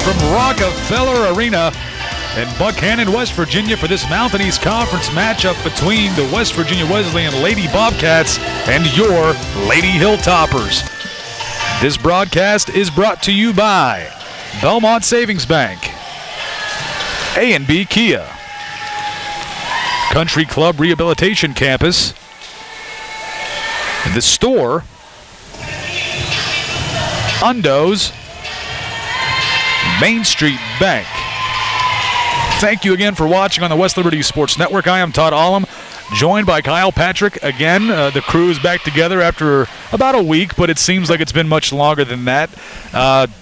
from Rockefeller Arena in Buchanan, West Virginia for this Mountain East Conference matchup between the West Virginia Wesleyan Lady Bobcats and your Lady Hilltoppers. This broadcast is brought to you by Belmont Savings Bank, A&B Kia, Country Club Rehabilitation Campus, The Store, Undo's, Main Street Bank. Thank you again for watching on the West Liberty Sports Network. I am Todd Ullom, joined by Kyle Patrick. Again, the crew is back together after about a week, but it seems like it's been much longer than that.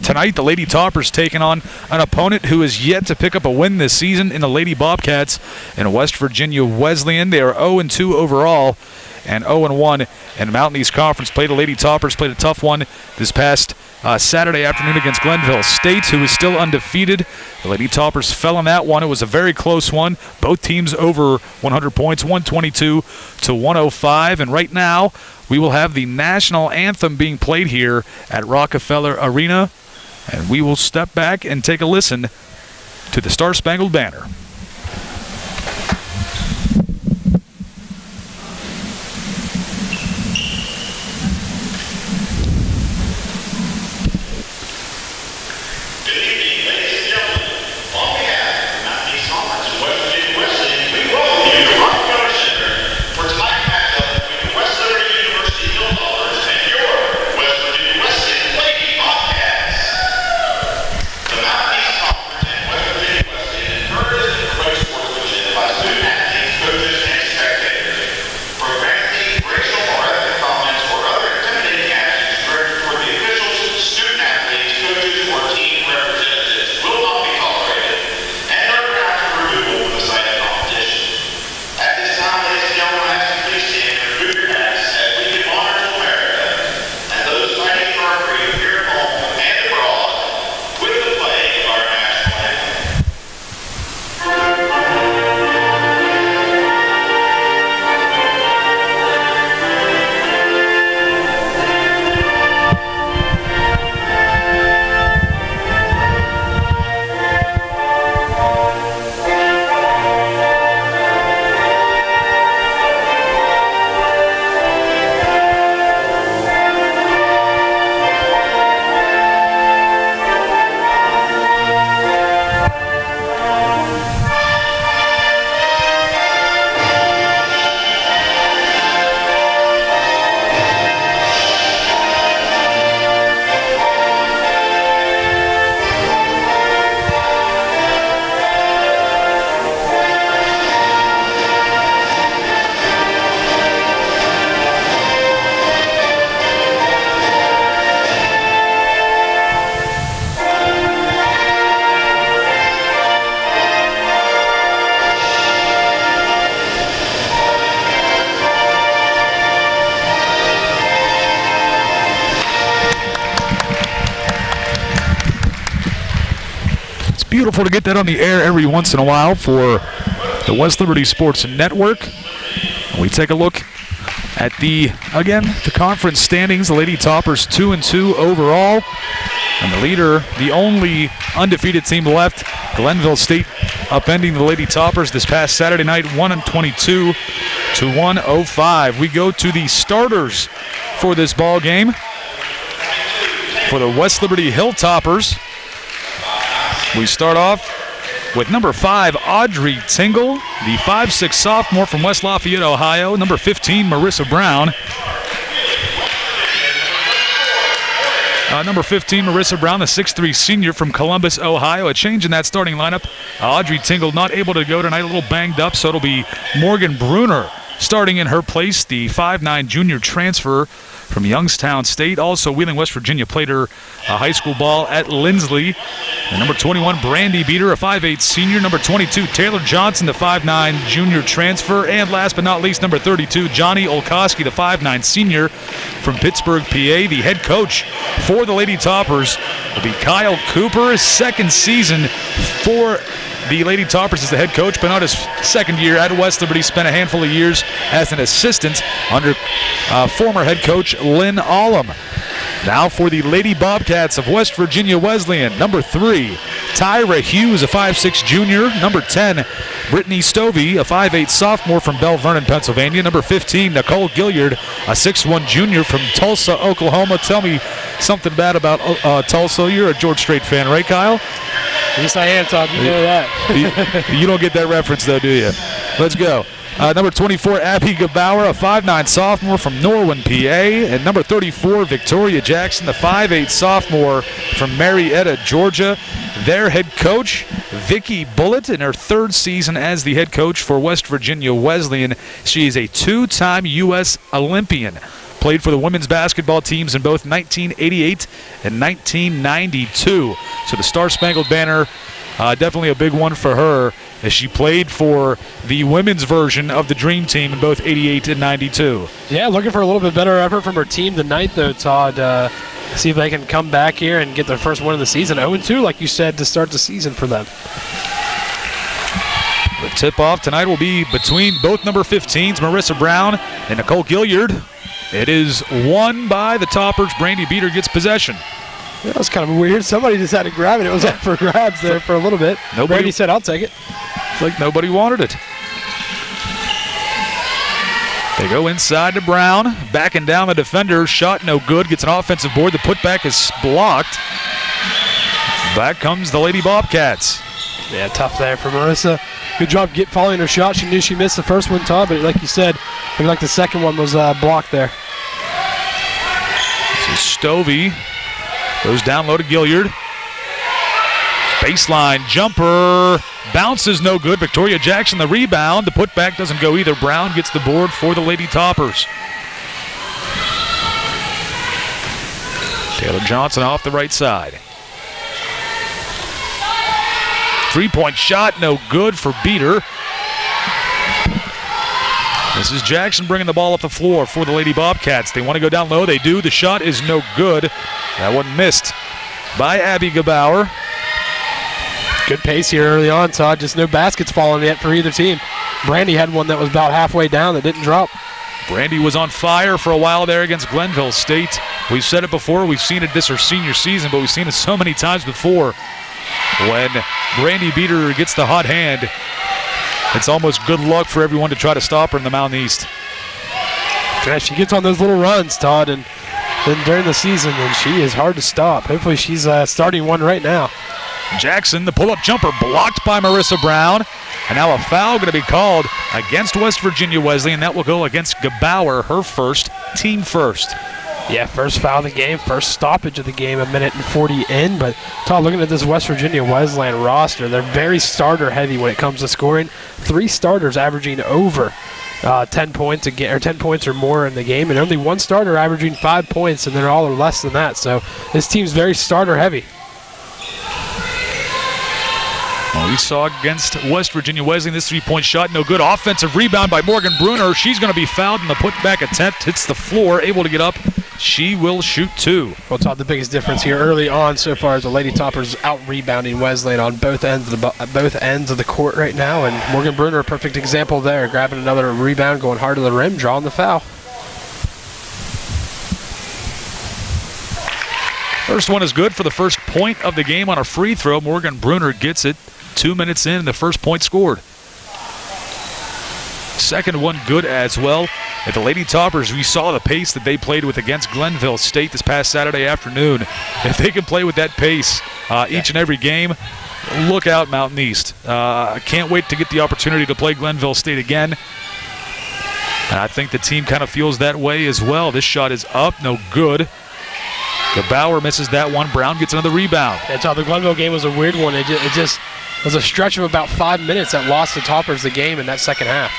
Tonight, the Lady Toppers taking on an opponent who is yet to pick up a win this season in the Lady Bobcats in West Virginia Wesleyan. They are 0-2 overall and 0-1 in the Mountain East Conference. Played the Lady Toppers, played a tough one this past Saturday afternoon against Glenville State, who is still undefeated. The Lady Toppers fell in that one. It was a very close one. Both teams over 100 points, 122 to 105. And right now, we will have the national anthem being played here at Rockefeller Arena. And we will step back and take a listen to the Star-Spangled Banner. Beautiful to get that on the air every once in a while for the West Liberty Sports Network. We take a look at the conference standings. The Lady Toppers 2-2 overall. And the leader, the only undefeated team left, Glenville State, upending the Lady Toppers this past Saturday night, 122 to 105. We go to the starters for this ball game. For the West Liberty Hilltoppers, we start off with number 5, Audrey Tingle, the 5'6" sophomore from West Lafayette, Ohio. Number 15, Marissa Brown. Number 15, Marissa Brown, the 6'3" senior from Columbus, Ohio. A change in that starting lineup. Audrey Tingle not able to go tonight, a little banged up, so it'll be Morgan Bruner starting in her place, the 5'9" junior transfer from Youngstown State. Also, Wheeling, West Virginia played her high school ball at Lindsley. And number 21, Brandy Beater, a 5'8" senior. Number 22, Taylor Johnson, the 5'9" junior transfer. And last but not least, number 32, Johnny Olkowski, the 5'9" senior from Pittsburgh, PA. The head coach for the Lady Toppers will be Kyle Cooper. His second season for the Lady Toppers as the head coach, but not his second year at West Liberty. Spent a handful of years as an assistant under former head coach Lynn Ullom. Now for the Lady Bobcats of West Virginia Wesleyan, number 3, Tyra Hughes, a 5'6 junior. Number 10, Brittany Stovey, a 5'8 sophomore from Bell Vernon, Pennsylvania. Number 15, Nicole Gilliard, a 6'1 junior from Tulsa, Oklahoma. Tell me something bad about Tulsa. You're a George Strait fan, right, Kyle? Yes, I am, Todd. You know that. You don't get that reference, though, do you? Let's go. Number 24, Abby Gebauer, a 5'9 sophomore from Norwin, PA. And number 34, Victoria Jackson, the 5'8 sophomore from Marietta, Georgia. Their head coach, Vicki Bullitt, in her 3rd season as the head coach for West Virginia Wesleyan. She is a 2-time U.S. Olympian. Played for the women's basketball teams in both 1988 and 1992. So the Star Spangled Banner, definitely a big one for her, as she played for the women's version of the Dream Team in both 88 and 92. Yeah, looking for a little bit better effort from her team tonight, though, Todd. See if they can come back here and get their first win of the season. 0-2, like you said, to start the season for them. The tip-off tonight will be between both number 15s, Marissa Brown and Nicole Gilliard. It is won by the toppers. Brandy Beater gets possession. That was kind of weird. Somebody just had to grab it. It was up for grabs there for a little bit. Brandy said, I'll take it. It's like nobody wanted it. They go inside to Brown. Backing down the defender. Shot no good. Gets an offensive board. The putback is blocked. Back comes the Lady Bobcats. Yeah, tough there for Marissa. Good job following her shot. She knew she missed the first one, Todd, but like you said, I like the second one was blocked there. So Stovey goes down low to Gilliard. Baseline jumper. Bounces no good. Victoria Jackson the rebound. The putback doesn't go either. Brown gets the board for the Lady Toppers. Taylor Johnson off the right side. 3-point shot, no good for Beater. This is Jackson bringing the ball up the floor for the Lady Bobcats. They want to go down low. They do. The shot is no good. That one missed by Abby Gebauer. Good pace here early on, Todd. Just no baskets falling yet for either team. Brandy had one that was about halfway down that didn't drop. Brandy was on fire for a while there against Glenville State. We've said it before. We've seen it this her senior season, but we've seen it so many times before. When Brandy Beater gets the hot hand, it's almost good luck for everyone to try to stop her in the Mountain East. Yeah, she gets on those little runs, Todd, and then during the season, and she is hard to stop. Hopefully she's starting one right now. Jackson, the pull-up jumper blocked by Marissa Brown. And now a foul going to be called against West Virginia Wesleyan. That will go against Gebauer, her first, team first. Yeah, first foul of the game, first stoppage of the game, 1:40 in. But, Todd, looking at this West Virginia Wesleyan roster, they're very starter-heavy when it comes to scoring. 3 starters averaging over 10 points or 10 points or more in the game, and only 1 starter averaging 5 points, and they're all or less than that. So this team's very starter-heavy. Well, we saw against West Virginia Wesleyan this 3-point shot, no good. Offensive rebound by Morgan Bruner. She's going to be fouled, and the putback attempt hits the floor, able to get up. She will shoot 2. Well, Todd, the biggest difference here early on so far is the Lady Toppers out-rebounding Wesleyan on both ends of the court right now, and Morgan Bruner, a perfect example there, grabbing another rebound, going hard to the rim, drawing the foul. First one is good for the first point of the game on a free throw. Morgan Bruner gets it 2 minutes in, the first point scored. Second one good as well. At the Lady Toppers, we saw the pace that they played with against Glenville State this past Saturday afternoon. If they can play with that pace each and every game, look out, Mountain East. I can't wait to get the opportunity to play Glenville State again. And I think the team kind of feels that way as well. This shot is up, no good. Gebauer misses that one. Brown gets another rebound. That's how the Glenville game was a weird one. It just was a stretch of about 5 minutes that lost the Toppers the game in that second half.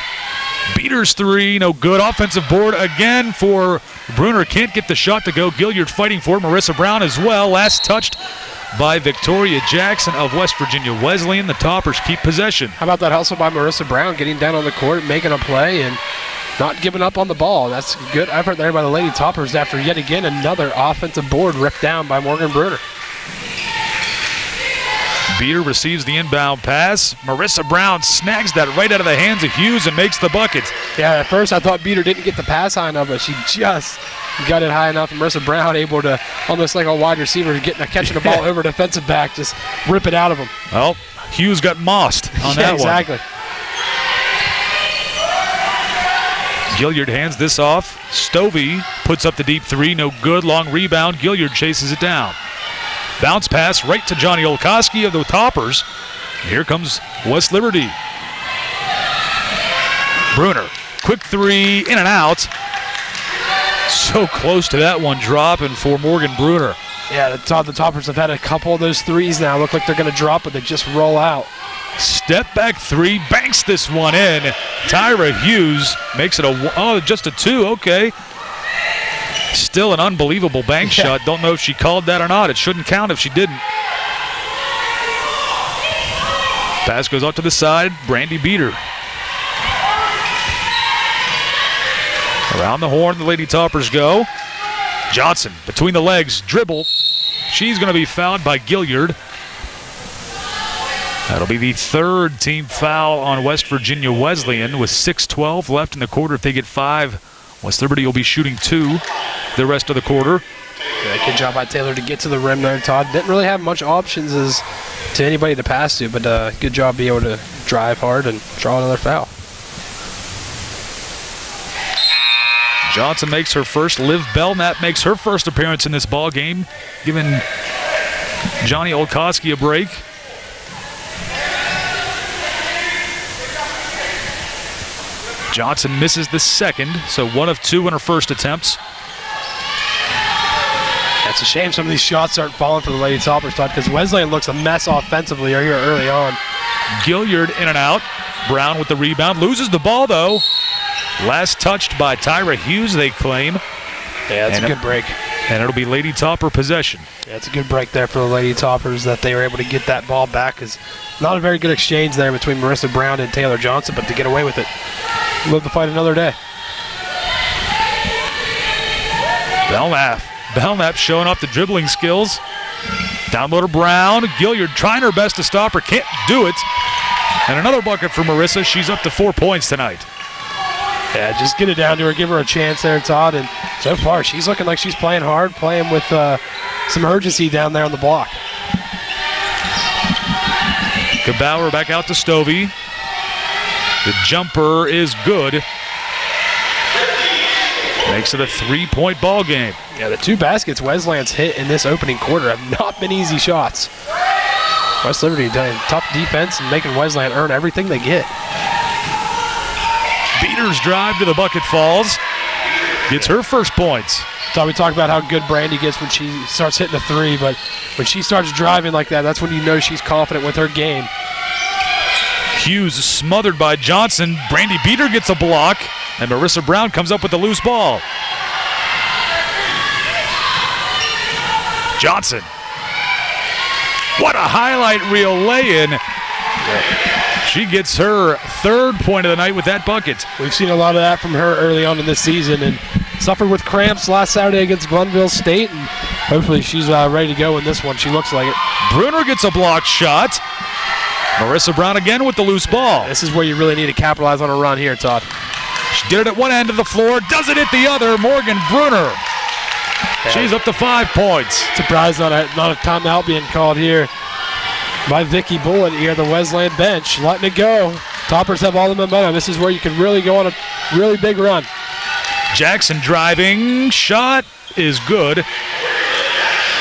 Beater's 3, no good. Offensive board again for Bruner. Can't get the shot to go. Gilliard fighting for it. Marissa Brown as well. Last touched by Victoria Jackson of West Virginia Wesleyan. The Toppers keep possession. How about that hustle by Marissa Brown, getting down on the court, making a play, and not giving up on the ball. That's a good effort there by the Lady Toppers after yet again another offensive board ripped down by Morgan Bruner. Beater receives the inbound pass. Marissa Brown snags that right out of the hands of Hughes and makes the bucket. Yeah, at first I thought Beater didn't get the pass high enough, but she just got it high enough. And Marissa Brown able to, almost like a wide receiver, catching the ball over defensive back, just rip it out of him. Well, Hughes got mossed on that exactly. one. Gilliard hands this off. Stovey puts up the deep three. No good. Long rebound. Gilliard chases it down. Bounce pass right to Johnny Olkowski of the Toppers. Here comes West Liberty. Bruner. Quick three. In and out. So close to that one dropping for Morgan Bruner. Yeah, the Toppers have had a couple of those threes now. Look like they're going to drop, but they just roll out. Step back three, banks this one in. Tyra Hughes makes it just a two, okay. Still an unbelievable bank shot. Don't know if she called that or not. It shouldn't count if she didn't. Pass goes out to the side, Brandy Beater. Around the horn, the Lady Toppers go. Johnson between the legs, dribble. She's going to be fouled by Gilliard. That'll be the third team foul on West Virginia Wesleyan with 6:12 left in the quarter. If they get 5, West Liberty will be shooting 2 the rest of the quarter. Yeah, good job by Taylor to get to the rim there, Todd. Didn't really have much options as to anybody to pass to, but good job being able to drive hard and draw another foul. Johnson makes her first. Liv Belknap makes her first appearance in this ball game, giving Johnny Olkowski a break. Johnson misses the second, so 1 of 2 in her first attempts. That's a shame some of these shots aren't falling for the Lady Toppers, Todd, because Wesleyan looks a mess offensively here early on. Gilliard in and out. Brown with the rebound. Loses the ball, though. Last touched by Tyra Hughes, they claim. Yeah, that's a good break. And it'll be Lady Topper possession. Yeah, it's a good break there for the Lady Toppers that they were able to get that ball back. Because not a very good exchange there between Marissa Brown and Taylor Johnson, but to get away with it. Live to fight another day. Belknap showing off the dribbling skills. Downloader Brown. Gilliard trying her best to stop her. Can't do it. And another bucket for Marissa. She's up to 4 points tonight. Yeah, just get it down to her. Give her a chance there, Todd. And so far, she's looking like she's playing hard, playing with some urgency down there on the block. Gebauer back out to Stovey. The jumper is good. Makes it a 3-point ball game. Yeah, the 2 baskets Wesleyan's hit in this opening quarter have not been easy shots. West Liberty doing tough defense and making Wesleyan earn everything they get. Beater's drive to the bucket falls. Gets her first points. Thought we talked about how good Brandy gets when she starts hitting a 3, but when she starts driving like that, that's when you know she's confident with her game. Hughes smothered by Johnson. Brandy Beater gets a block, and Marissa Brown comes up with the loose ball. Johnson. What a highlight reel lay-in. She gets her 3rd point of the night with that bucket. We've seen a lot of that from her early on in this season, and suffered with cramps last Saturday against Glenville State, and hopefully she's ready to go in this one. She looks like it. Bruner gets a blocked shot. Marissa Brown again with the loose ball. This is where you really need to capitalize on a run here, Todd. She did it at one end of the floor, does it at the other. Morgan Bruner. She's up to 5 points. Surprised not a timeout being called here by Vicky Bullitt here, the Wesleyan bench, letting it go. Toppers have all the momentum. This is where you can really go on a really big run. Jackson driving, shot is good.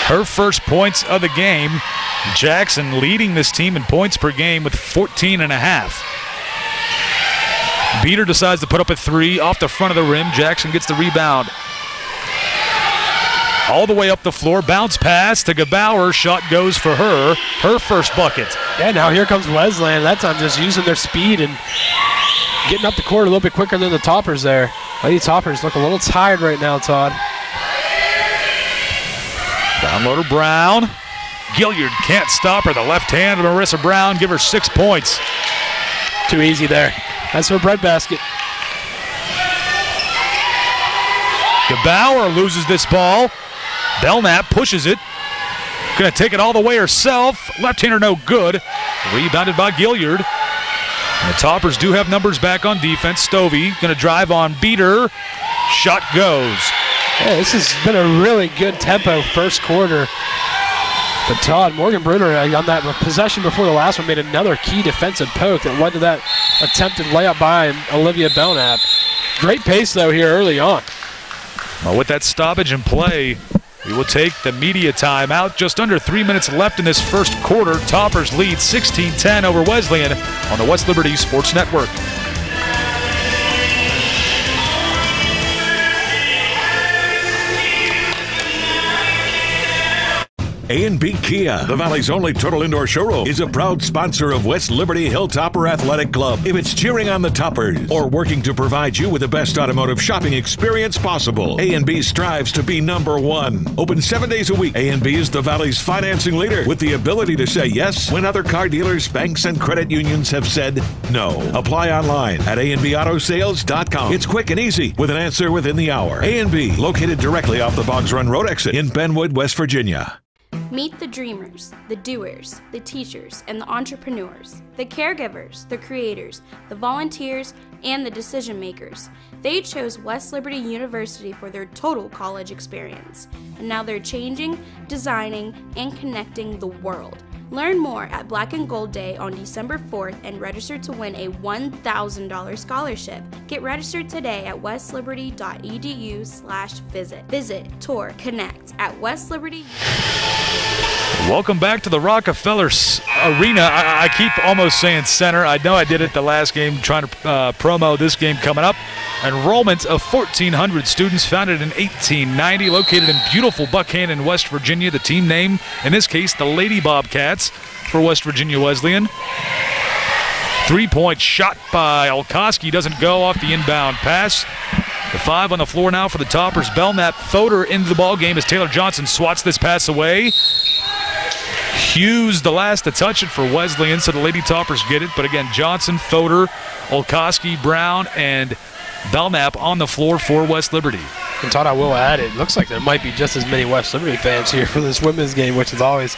Her first points of the game. Jackson leading this team in points per game with 14.5. Beater decides to put up a 3 off the front of the rim. Jackson gets the rebound. All the way up the floor, bounce pass to Gebauer. Shot goes for her first bucket. Yeah, now here comes Wesleyan. That time just using their speed and getting up the court a little bit quicker than the Toppers there. Lady Toppers look a little tired right now, Todd. Downloader Brown. Gilliard can't stop her. The left hand of Marissa Brown give her 6 points. Too easy there. That's her breadbasket. Gebauer loses this ball. Belknap pushes it. Going to take it all the way herself. Left-hander no good. Rebounded by Gilliard. And the Toppers do have numbers back on defense. Stovey going to drive on Beater. Shot goes. Yeah, this has been a really good tempo first quarter. But Todd, Morgan Bruner on that possession before the last one made another key defensive poke that led to that attempted layup by Olivia Belknap. Great pace, though, here early on. Well, with that stoppage in play, we will take the media timeout. Just under 3 minutes left in this first quarter. Toppers lead 16-10 over Wesleyan on the West Liberty Sports Network. A&B Kia, the Valley's only total indoor showroom, is a proud sponsor of West Liberty Hilltopper Athletic Club. If it's cheering on the Toppers or working to provide you with the best automotive shopping experience possible, A&B strives to be #1. Open 7 days a week, A&B is the Valley's financing leader with the ability to say yes when other car dealers, banks, and credit unions have said no. Apply online at ANBAutosales.com. It's quick and easy with an answer within the hour. A&B, located directly off the Boggs Run Road exit in Benwood, West Virginia. Meet the dreamers, the doers, the teachers, and the entrepreneurs, the caregivers, the creators, the volunteers, and the decision makers. They chose West Liberty University for their total college experience, and now they're changing, designing, and connecting the world. Learn more at Black and Gold Day on December 4th and register to win a $1,000 scholarship. Get registered today at westliberty.edu/visit. Visit, tour, connect at West Liberty. Welcome back to the Rockefeller Arena. I keep almost saying center. I know I did it the last game, trying to promo this game coming up. Enrollment of 1,400 students, founded in 1890, located in beautiful Buckhannon, West Virginia. The team name, in this case, the Lady Bobcats for West Virginia Wesleyan. 3-point shot by Olkowski, doesn't go off the inbound pass. The 5 on the floor now for the Toppers. Belknap Fodor into the ball game as Taylor Johnson swats this pass away. Hughes the last to touch it for Wesleyan, so the Lady Toppers get it. But again, Johnson, Fodor, Olkowski, Brown, and Belknap on the floor for West Liberty. And Todd, I will add, it looks like there might be just as many West Liberty fans here for this women's game, which is always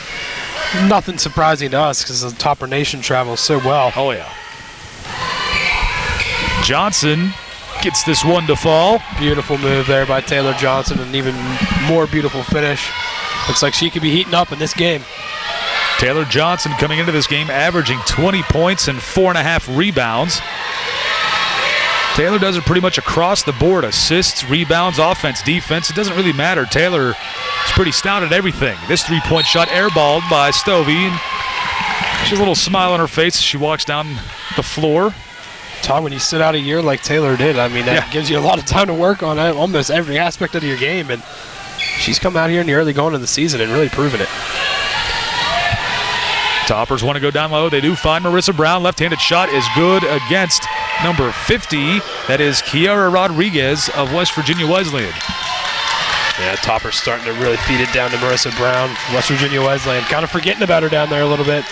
nothing surprising to us because the Topper Nation travels so well. Oh, yeah. Johnson gets this one to fall. Beautiful move there by Taylor Johnson, and even more beautiful finish. Looks like she could be heating up in this game. Taylor Johnson coming into this game averaging 20 points and 4.5 rebounds. Taylor does it pretty much across the board. Assists, rebounds, offense, defense. It doesn't really matter. Taylor is pretty stout at everything. This 3-point shot airballed by Stovey. And she has a little smile on her face as she walks down the floor. Todd, when you sit out a year like Taylor did, I mean, that gives you a lot of time to work on almost every aspect of your game. And she's come out here in the early going of the season and really proven it. Toppers want to go down low. They do find Marissa Brown. Left-handed shot is good against number 50. That is Kiara Rodriguez of West Virginia Wesleyan. Yeah, Toppers starting to really feed it down to Marissa Brown. West Virginia Wesleyan kind of forgetting about her down there a little bit.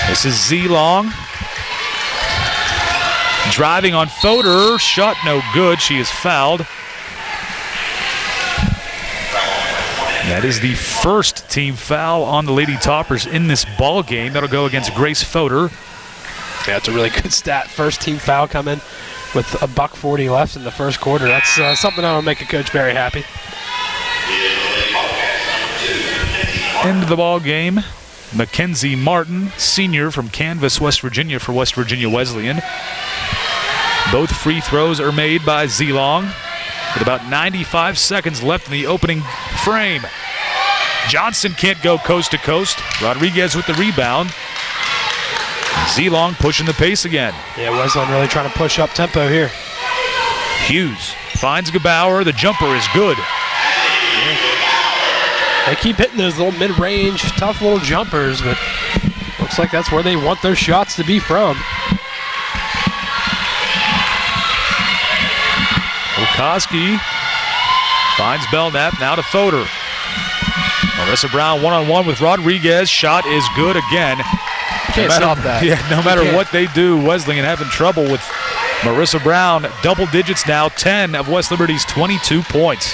This is Z Long. Driving on Fodor. Shot no good. She is fouled. That is the first team foul on the Lady Toppers in this ball game. That'll go against Grace Fodor. Yeah, it's a really good stat. First team foul coming with $1:40 left in the first quarter. That's something that'll make a coach very happy. End of the ball game. Mackenzie Martin, senior from Canvas, West Virginia for West Virginia Wesleyan. Both free throws are made by Z-Long with about 95 seconds left in the opening frame. Johnson can't go coast to coast. Rodriguez with the rebound. Z-Long pushing the pace again. Yeah, Wesleyan really trying to push up tempo here. Hughes finds Gebauer. The jumper is good. They keep hitting those little mid-range, tough little jumpers, but looks like that's where they want their shots to be from. Olkowski finds Belknap, now to Fodor. Marissa Brown one-on-one with Rodriguez. Shot is good again. Can't stop that. Yeah, no matter what they do, Wesleyan having trouble with Marissa Brown. Double digits now, 10 of West Liberty's 22 points.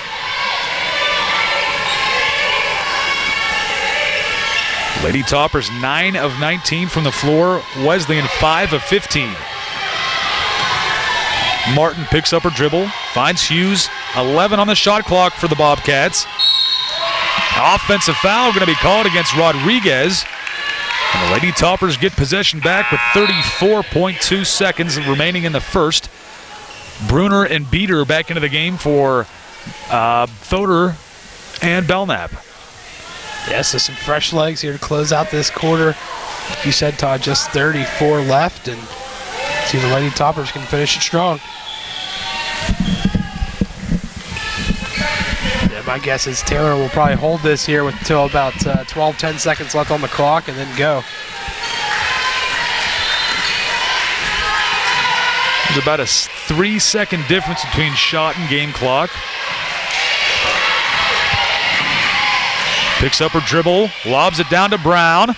Lady Toppers 9 of 19 from the floor. Wesleyan 5 of 15. Martin picks up her dribble, finds Hughes. 11 on the shot clock for the Bobcats. Offensive foul going to be called against Rodriguez. And the Lady Toppers get possession back with 34.2 seconds remaining in the first. Bruner and Beater back into the game for Thoder and Belknap. Yes, so some fresh legs here to close out this quarter. You said, Todd, just 34 left, and see if the Lady Toppers can finish it strong. Yeah, my guess is Taylor will probably hold this here until about 10 seconds left on the clock and then go. There's about a 3-second difference between shot and game clock. Picks up her dribble, lobs it down to Brown.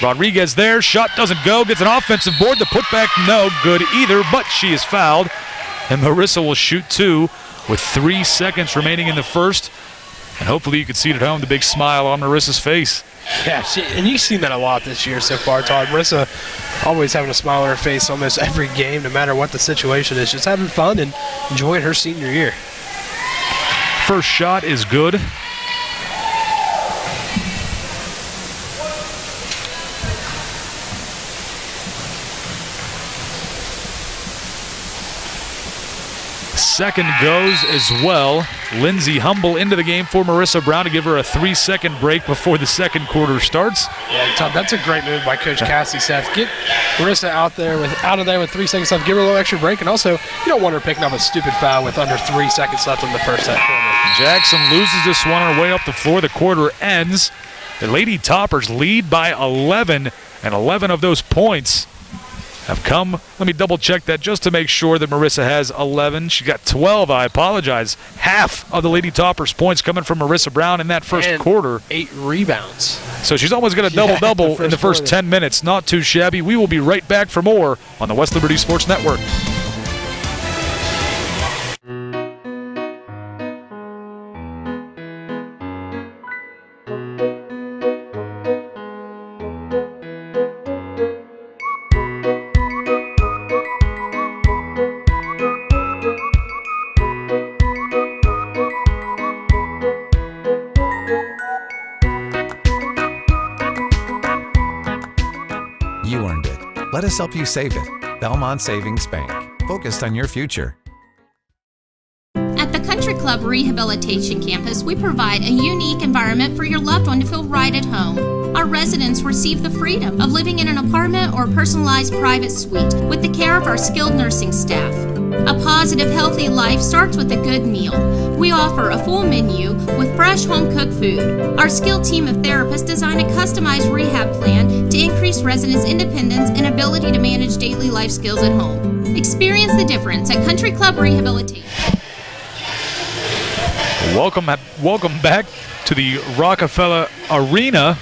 Rodriguez there, shot doesn't go, gets an offensive board. The putback no good either, but she is fouled. And Marissa will shoot 2 with 3 seconds remaining in the first. And hopefully you can see it at home, the big smile on Marissa's face. Yeah, and you've seen that a lot this year so far, Todd. Marissa always having a smile on her face almost every game, no matter what the situation is. Just having fun and enjoying her senior year. First shot is good. Second goes as well. Lindsay Humble into the game for Marissa Brown to give her a 3-second break before the second quarter starts. Yeah, Todd, that's a great move by Coach Cassie Seth. Get Marissa out of there with 3 seconds left. Give her a little extra break, and also you don't want her picking up a stupid foul with under 3 seconds left in the first set quarter. Jackson loses this one on her way up the floor. The quarter ends. The Lady Toppers lead by 11, and 11 of those points have come. Let me double check that just to make sure that Marissa has 11. She got 12, I apologize. Half of the Lady Toppers points coming from Marissa Brown in that first quarter. 8 rebounds. So she's almost got a double-double in the first 10 minutes. Not too shabby. We will be right back for more on the West Liberty Sports Network. You earned it. Let us help you save it. Belmont Savings Bank. Focused on your future. At the Country Club Rehabilitation Campus, we provide a unique environment for your loved one to feel right at home. Our residents receive the freedom of living in an apartment or personalized private suite with the care of our skilled nursing staff. A positive, healthy life starts with a good meal. We offer a full menu with fresh home-cooked food. Our skilled team of therapists design a customized rehab plan to increase residents' independence and ability to manage daily life skills at home. Experience the difference at Country Club Rehabilitation. Welcome back to the Rockefeller Arena.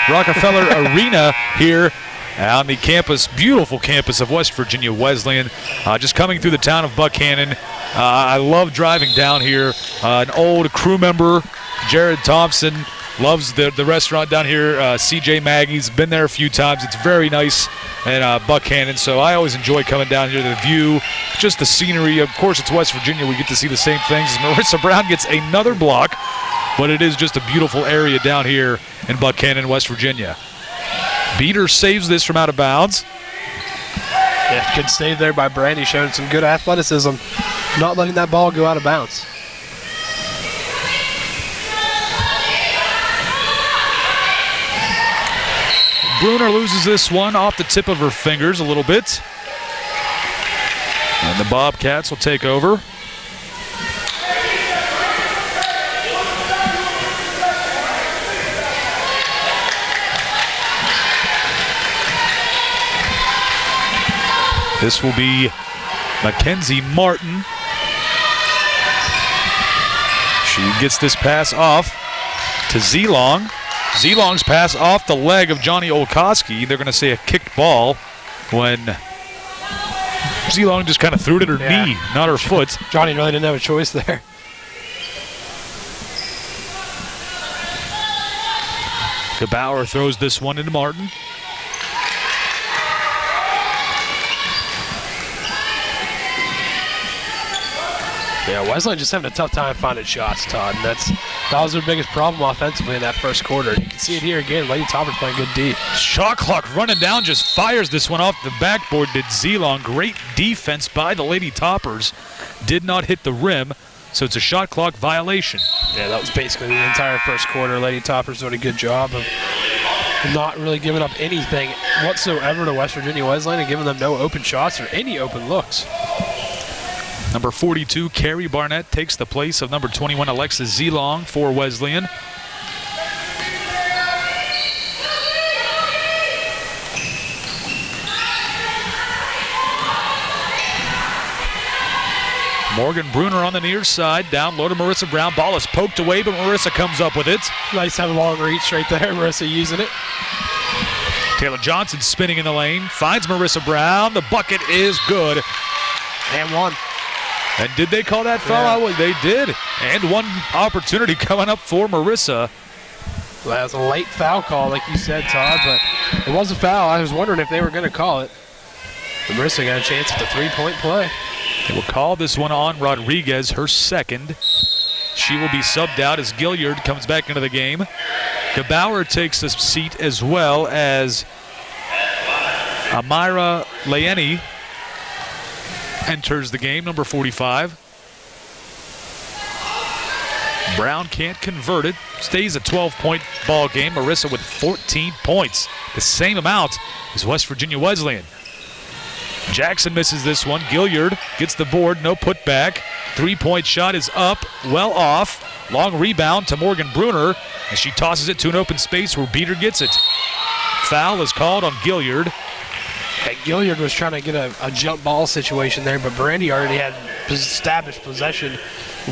Rockefeller Arena here on the campus, beautiful campus of West Virginia Wesleyan. Just coming through the town of Buckhannon. I love driving down here. An old crew member, Jared Thompson, loves the restaurant down here. CJ Maggie's been there a few times. It's very nice in Buckhannon, so I always enjoy coming down here. The view, just the scenery. Of course, it's West Virginia. We get to see the same things. Marissa Brown gets another block, but it is just a beautiful area down here in Buckhannon, West Virginia. Beater saves this from out of bounds. Yeah, good save there by Brandy, showing some good athleticism, not letting that ball go out of bounds. Bruner loses this one off the tip of her fingers a little bit. And the Bobcats will take over. This will be Mackenzie Martin. She gets this pass off to Zelong. Zelong's pass off the leg of Johnny Olkowski. They're going to say a kicked ball when Zelong just kind of threw it at her knee, not her foot. Johnny really didn't have a choice there. DeBauer throws this one into Martin. Yeah, Wesleyan just having a tough time finding shots, Todd. And that was their biggest problem offensively in that first quarter. You can see it here again. Lady Topper's playing good D. Shot clock running down, just fires this one off the backboard. Did Zelong. Great defense by the Lady Toppers. Did not hit the rim, so it's a shot clock violation. Yeah, that was basically the entire first quarter. Lady Toppers doing a good job of not really giving up anything whatsoever to West Virginia Wesleyan and giving them no open shots or any open looks. Number 42, Carrie Barnett, takes the place of number 21, Alexis Zelong for Wesleyan. Morgan Bruner on the near side, down low to Marissa Brown. Ball is poked away, but Marissa comes up with it. Nice to have a long reach right there. Marissa using it. Taylor Johnson spinning in the lane, finds Marissa Brown. The bucket is good. And one. And did they call that foul? Yeah. They did. And one opportunity coming up for Marissa. Well, that was a late foul call, like you said, Todd, but it was a foul. I was wondering if they were going to call it. But Marissa got a chance at the three-point play. They will call this one on Rodriguez, her second. She will be subbed out as Gilliard comes back into the game. DeBauer takes a seat as well as Amira Leeni enters the game, number 45. Brown can't convert it. Stays a 12-point ball game. Marissa with 14 points. The same amount as West Virginia Wesleyan. Jackson misses this one. Gilliard gets the board, no putback. Three-point shot is up, well off. Long rebound to Morgan Bruner as she tosses it to an open space where Beater gets it. Foul is called on Gilliard. Hey, Gilliard was trying to get a jump ball situation there, but Brandy already had established possession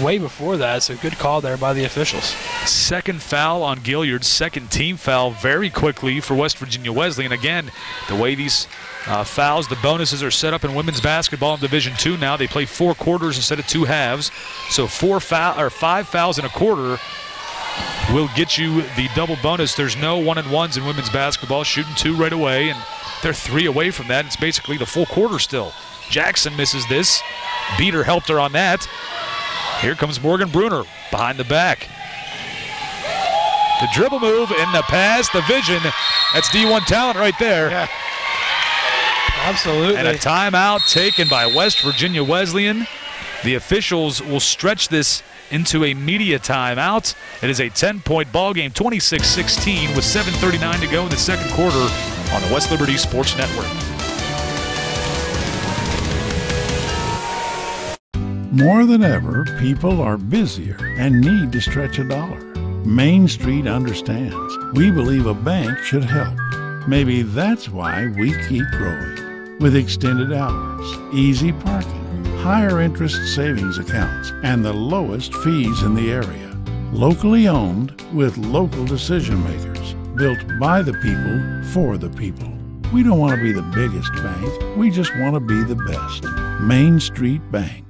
way before that, so good call there by the officials. Second foul on Gilliard, second team foul very quickly for West Virginia Wesleyan. Again, the way these fouls, the bonuses are set up in women's basketball in Division II now. They play 4 quarters instead of 2 halves, so 5 fouls in a quarter will get you the double bonus. There's no 1-and-1s in women's basketball. Shooting 2 right away, and they're 3 away from that. It's basically the full quarter still. Jackson misses this. Beater helped her on that. Here comes Morgan Bruner behind the back. The dribble move and the pass, the vision. That's D1 talent right there. Yeah. Absolutely. And a timeout taken by West Virginia Wesleyan. The officials will stretch this into a media timeout. It is a 10-point ball game, 26-16 with 7:39 to go in the second quarter on the West Liberty Sports Network. More than ever, people are busier and need to stretch a dollar. Main Street understands. We believe a bank should help. Maybe that's why we keep growing. With extended hours, easy parking, higher interest savings accounts, and the lowest fees in the area. Locally owned with local decision makers. Built by the people, for the people. We don't want to be the biggest bank. We just want to be the best. Main Street Bank.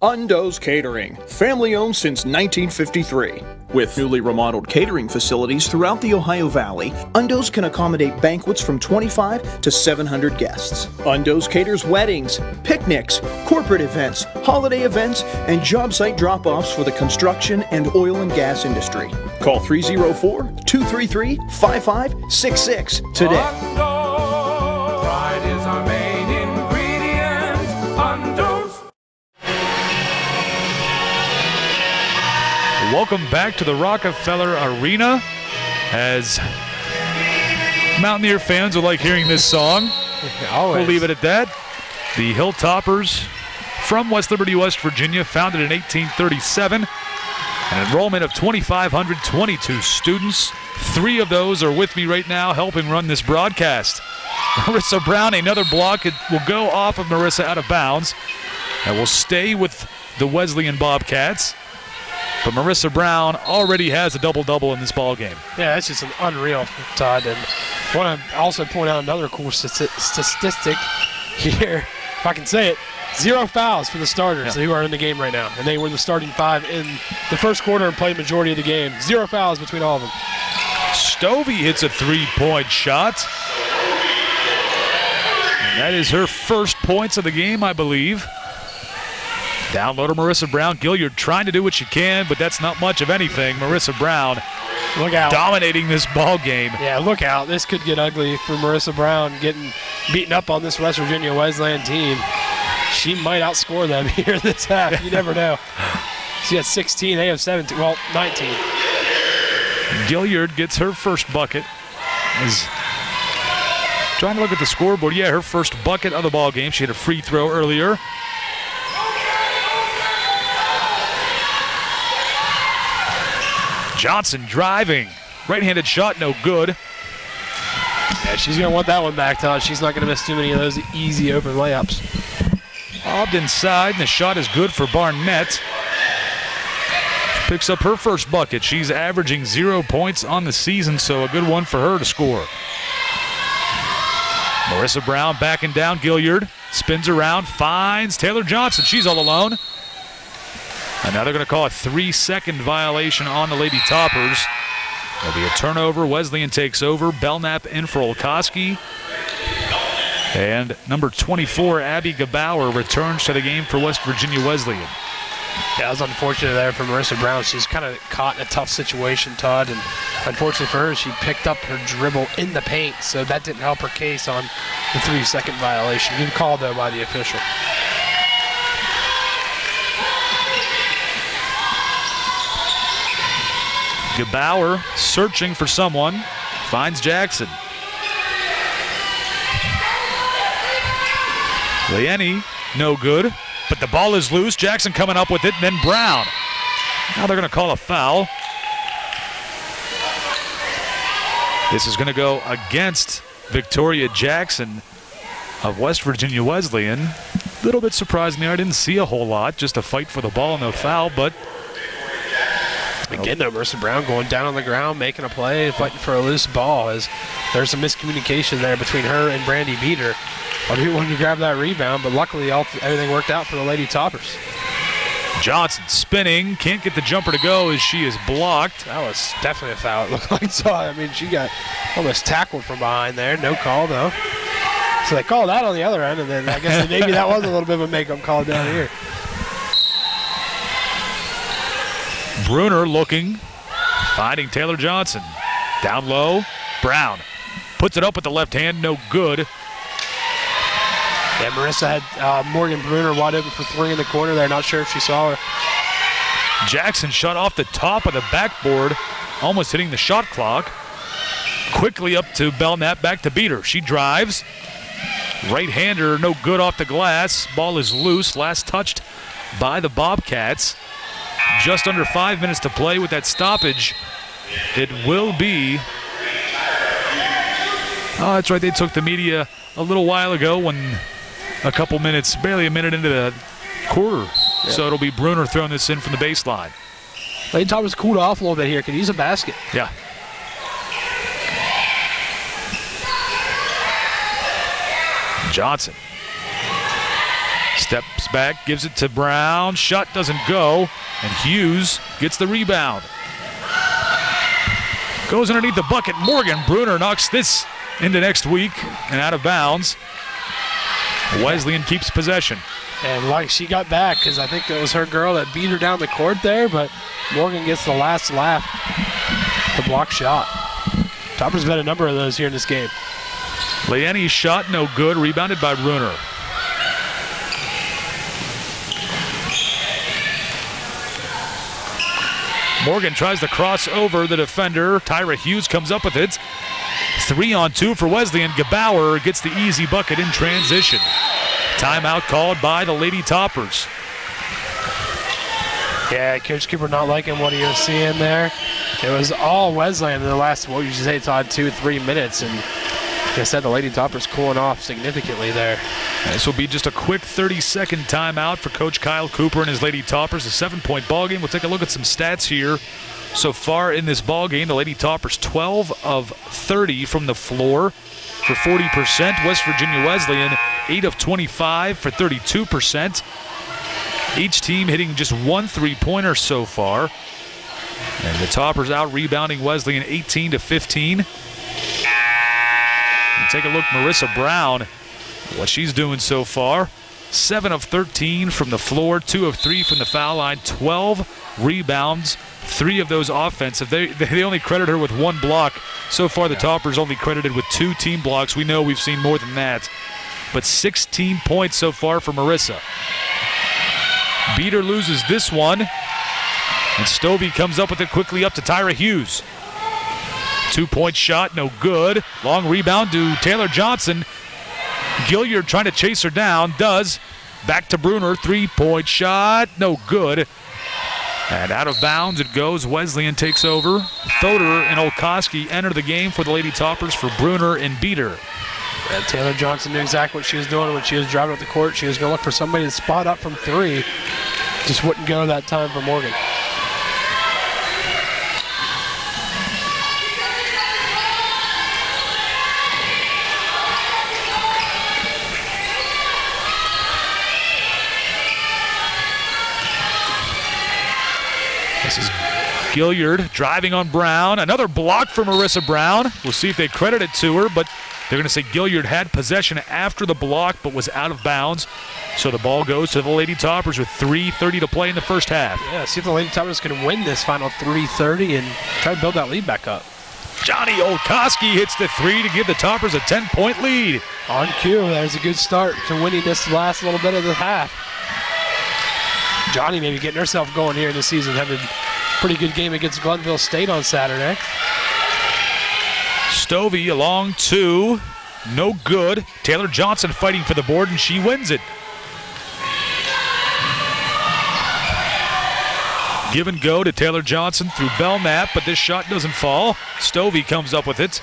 Undo's Catering, family-owned since 1953. With newly remodeled catering facilities throughout the Ohio Valley, Undo's can accommodate banquets from 25 to 700 guests. Undo's caters weddings, picnics, corporate events, holiday events, and job site drop-offs for the construction and oil and gas industry. Call 304-233-5566 today. Undo, pride is our main ingredient. Undo's. Welcome back to the Rockefeller Arena, as Mountaineer fans will like hearing this song. Always. We'll leave it at that. The Hilltoppers from West Liberty, West Virginia, founded in 1837. An enrollment of 2,522 students. 3 of those are with me right now helping run this broadcast. Marissa Brown, another block. It will go off of Marissa out of bounds and will stay with the Wesleyan Bobcats. But Marissa Brown already has a double-double in this ball game. Yeah, that's just an unreal, Todd. And I want to also point out another cool statistic here, if I can say it. 0 fouls for the starters who are in the game right now. And they were the starting 5 in the first quarter and played majority of the game. 0 fouls between all of them. Stovey hits a three-point shot. And that is her first points of the game, I believe. Down low to Marissa Brown. Gilliard trying to do what she can, but that's not much of anything. Marissa Brown look out, dominating this ball game. Yeah, look out. This could get ugly for Marissa Brown getting beaten up on this West Virginia Wesleyan team. She might outscore them here this half. You never know. She has 16. They have 17. Well, 19. Gilliard gets her first bucket. Is trying to look at the scoreboard. Yeah, her first bucket of the ball game. She had a free throw earlier. Johnson driving. Right-handed shot, no good. Yeah, she's going to want that one back, Todd. She's not going to miss too many of those easy open layups. Lobbed inside, and the shot is good for Barnett. Picks up her first bucket. She's averaging 0 points on the season, so a good one for her to score. Marissa Brown backing down Gilliard. Spins around, finds Taylor Johnson. She's all alone. And now they're going to call a 3-second violation on the Lady Toppers. There'll be a turnover. Wesleyan takes over. Belknap in for Olkowski. And number 24, Abby Gebauer, returns to the game for West Virginia Wesleyan. Yeah, it was unfortunate there for Marissa Brown. She's kind of caught in a tough situation, Todd, and unfortunately for her, she picked up her dribble in the paint, so that didn't help her case on the 3-second violation. Good call, though, by the official. Gebauer searching for someone, finds Jackson. Leanne, no good, but the ball is loose. Jackson coming up with it, and then Brown. Now they're going to call a foul. This is going to go against Victoria Jackson of West Virginia Wesleyan. A little bit surprising there. I didn't see a whole lot, just a fight for the ball, no foul, but again, though, Marissa Brown going down on the ground, making a play, fighting for a loose ball. As there's some miscommunication there between her and Brandy Beater on who wanted to grab that rebound, but luckily everything worked out for the Lady Toppers. Johnson spinning, can't get the jumper to go as she is blocked. That was definitely a foul, it looked like. So, I mean, she got almost tackled from behind there. No call, though. So they called that on the other end, and then I guess maybe that was a little bit of a makeup call down here. Bruner looking, finding Taylor Johnson. Down low, Brown puts it up with the left hand, no good. Yeah, Marissa had Morgan Bruner wide open for three in the corner there. Not sure if she saw her. Jackson shot off the top of the backboard, almost hitting the shot clock. Quickly up to Belknap, back to Beater. She drives. Right-hander, no good off the glass. Ball is loose, last touched by the Bobcats. Just under 5 minutes to play with that stoppage. It will be. Oh, that's right. They took the media a little while ago when a couple minutes, barely a minute into the quarter. Yeah. So it'll be Bruner throwing this in from the baseline. Lady Toppers cooled off a little bit here. Could use a basket. Yeah. Johnson steps back, gives it to Brown. Shot doesn't go, and Hughes gets the rebound. Goes underneath the bucket. Morgan Bruner knocks this into next week and out of bounds. Wesleyan keeps possession. And like she got back because I think it was her girl that beat her down the court there, but Morgan gets the last laugh. The block shot. Toppers have had a number of those here in this game. Leanne's shot no good, rebounded by Bruner. Morgan tries to cross over the defender. Tyra Hughes comes up with it. 3-on-2 for Wesleyan. Gebauer gets the easy bucket in transition. Timeout called by the Lady Toppers. Yeah, Coach Cooper not liking what he was seeing there. It was all Wesleyan in the last, what would you say, Todd, 2-3 minutes. And like I said, the Lady Toppers cooling off significantly there. This will be just a quick 30-second timeout for Coach Kyle Cooper and his Lady Toppers. A 7-point ball game. We'll take a look at some stats here. So far in this ball game, the Lady Toppers 12 of 30 from the floor for 40%. West Virginia Wesleyan 8 of 25 for 32%. Each team hitting just one three-pointer so far. And the Toppers out rebounding Wesleyan 18-15. And take a look, Marissa Brown, what she's doing so far. 7 of 13 from the floor, 2 of 3 from the foul line, 12 rebounds, 3 of those offensive. They only credit her with 1 block. So far, the Toppers only credited with 2 team blocks. We know we've seen more than that. But 16 points so far for Marissa. Beater loses this one. And Stovey comes up with it quickly up to Tyra Hughes. 2-point shot, no good. Long rebound to Taylor Johnson. Gilliard trying to chase her down, does. Back to Bruner, 3-point shot, no good. And out of bounds it goes. Wesleyan takes over. Fodor and Olkowski enter the game for the Lady Toppers for Bruner and Beater. And Taylor Johnson knew exactly what she was doing when she was driving up the court. She was going to look for somebody to spot up from 3. Just wouldn't go that time for Morgan. This is Gilliard driving on Brown. Another block for Marissa Brown. We'll see if they credit it to her, but they're going to say Gilliard had possession after the block but was out of bounds. So the ball goes to the Lady Toppers with 3:30 to play in the first half. Yeah, see if the Lady Toppers can win this final 3:30 and try to build that lead back up. Johnny Olkowski hits the 3 to give the Toppers a 10-point lead. On cue, there's a good start to winning this last little bit of the half. Johnny maybe getting herself going here this season, having a pretty good game against Glenville State on Saturday. Stovey along 2, no good. Taylor Johnson fighting for the board, and she wins it. Give and go to Taylor Johnson through Belknap, but this shot doesn't fall. Stovey comes up with it.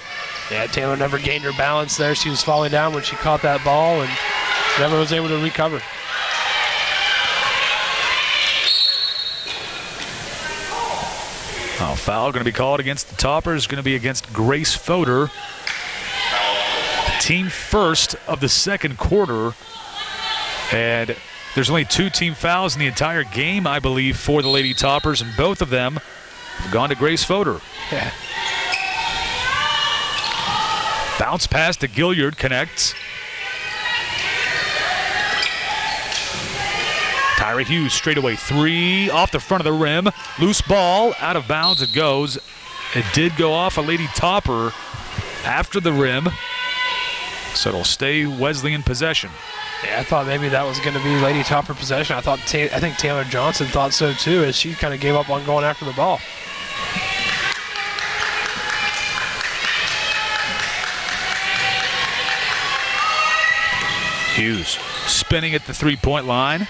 Yeah, Taylor never gained her balance there. She was falling down when she caught that ball and never was able to recover. Oh, foul going to be called against the Toppers, going to be against Grace Fodor. Team first of the second quarter. And there's only 2 team fouls in the entire game, I believe, for the Lady Toppers, and both of them have gone to Grace Fodor. Yeah. Bounce pass to Gilliard, connects. Tyra Hughes straightaway 3 off the front of the rim. Loose ball, out of bounds it goes. It did go off a Lady Topper after the rim, so it'll stay Wesleyan possession. Yeah, I thought maybe that was going to be Lady Topper possession. I think Taylor Johnson thought so too, as she kind of gave up on going after the ball. Hughes spinning at the 3-point line.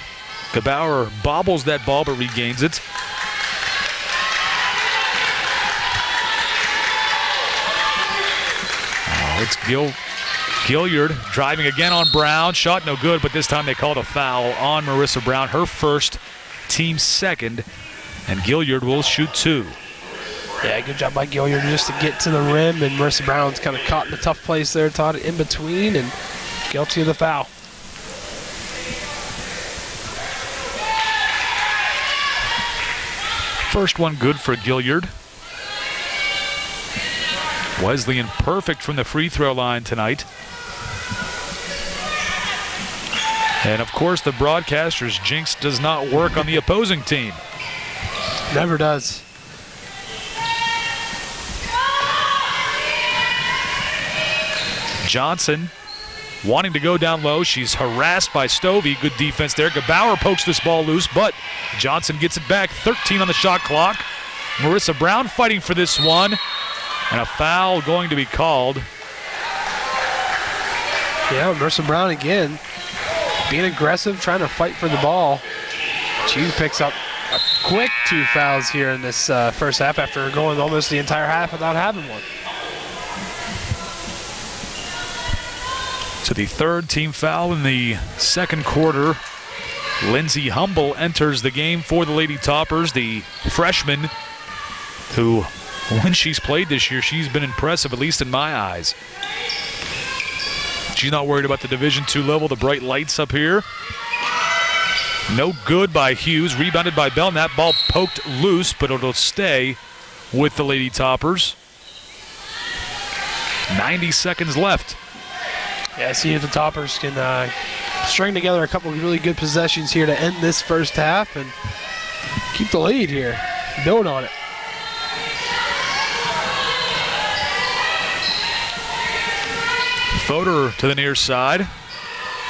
Gebauer bobbles that ball but regains it. It's Gilliard driving again on Brown. Shot no good, but this time they called a foul on Marissa Brown. Her first, team second, and Gilliard will shoot 2. Yeah, good job by Gilliard just to get to the rim, and Marissa Brown's kind of caught in a tough place there, Todd, in between, and guilty of the foul. First one good for Gilliard. Wesleyan perfect from the free throw line tonight. And of course the broadcaster's jinx does not work on the opposing team. Never does. Johnson wanting to go down low. She's harassed by Stovey. Good defense there. Gebauer pokes this ball loose, but Johnson gets it back. 13 on the shot clock. Marissa Brown fighting for this one. And a foul going to be called. Yeah, Marissa Brown again being aggressive, trying to fight for the ball. She picks up a quick 2 fouls here in this first half after going almost the entire half without having one. So the 3rd team foul in the second quarter. Lindsay Humble enters the game for the Lady Toppers, the freshman who, when she's played this year, she's been impressive, at least in my eyes. She's not worried about the Division II level, the bright lights up here. No good by Hughes, rebounded by Belknap. Ball poked loose, but it'll stay with the Lady Toppers. 90 seconds left. Yeah, I see if the Toppers can string together a couple of really good possessions here to end this first half and keep the lead here. Build on it. Fodor to the near side.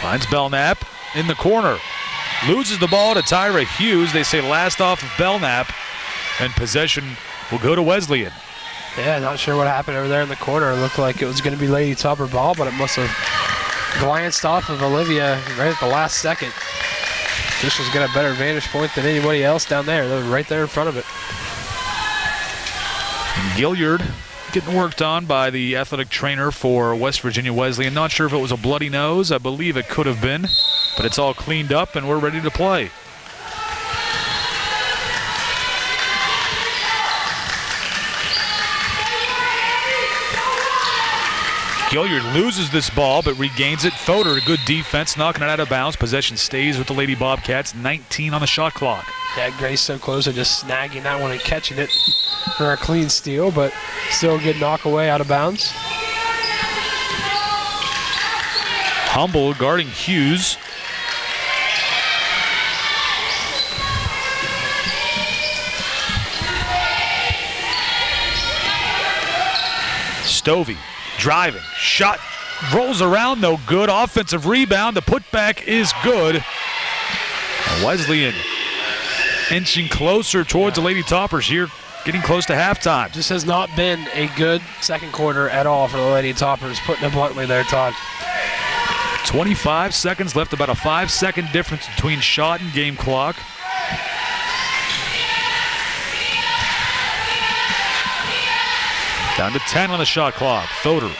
Finds Belknap in the corner. Loses the ball to Tyra Hughes. They say last off of Belknap. And possession will go to Wesleyan. Yeah, not sure what happened over there in the corner. It looked like it was going to be Lady Topper ball, but it must have glanced off of Olivia right at the last second. Fisher's got a better vantage point than anybody else down there. They're right there in front of it. And Gilliard getting worked on by the athletic trainer for West Virginia Wesleyan. Not sure if it was a bloody nose. I believe it could have been, but it's all cleaned up and we're ready to play. Gilliard loses this ball but regains it. Fodor, good defense, knocking it out of bounds. Possession stays with the Lady Bobcats. 19 on the shot clock. Yeah, Grace so close to just snagging that one and catching it for a clean steal, but still a good knock away out of bounds. Humble guarding Hughes. Stovey driving, shot rolls around, no good. Offensive rebound, the putback is good. Wesleyan inching closer towards the Lady Toppers here, getting close to halftime. Just has not been a good second quarter at all for the Lady Toppers, putting it bluntly there, Todd. 25 seconds left, about a 5-second difference between shot and game clock. Down to 10 on the shot clock. Fodor.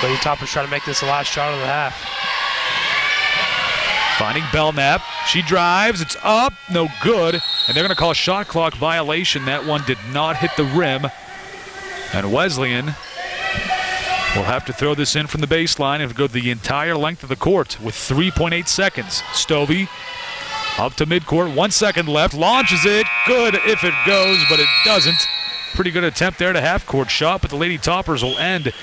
Lady Toppers trying to make this the last shot of the half. Finding Belknap. She drives. It's up. No good. And they're going to call a shot clock violation. That one did not hit the rim. And Wesleyan will have to throw this in from the baseline and go the entire length of the court with 3.8 seconds. Stovey up to midcourt. 1 second left. Launches it. Good if it goes, but it doesn't. Pretty good attempt there to half-court shot, but the Lady Toppers will end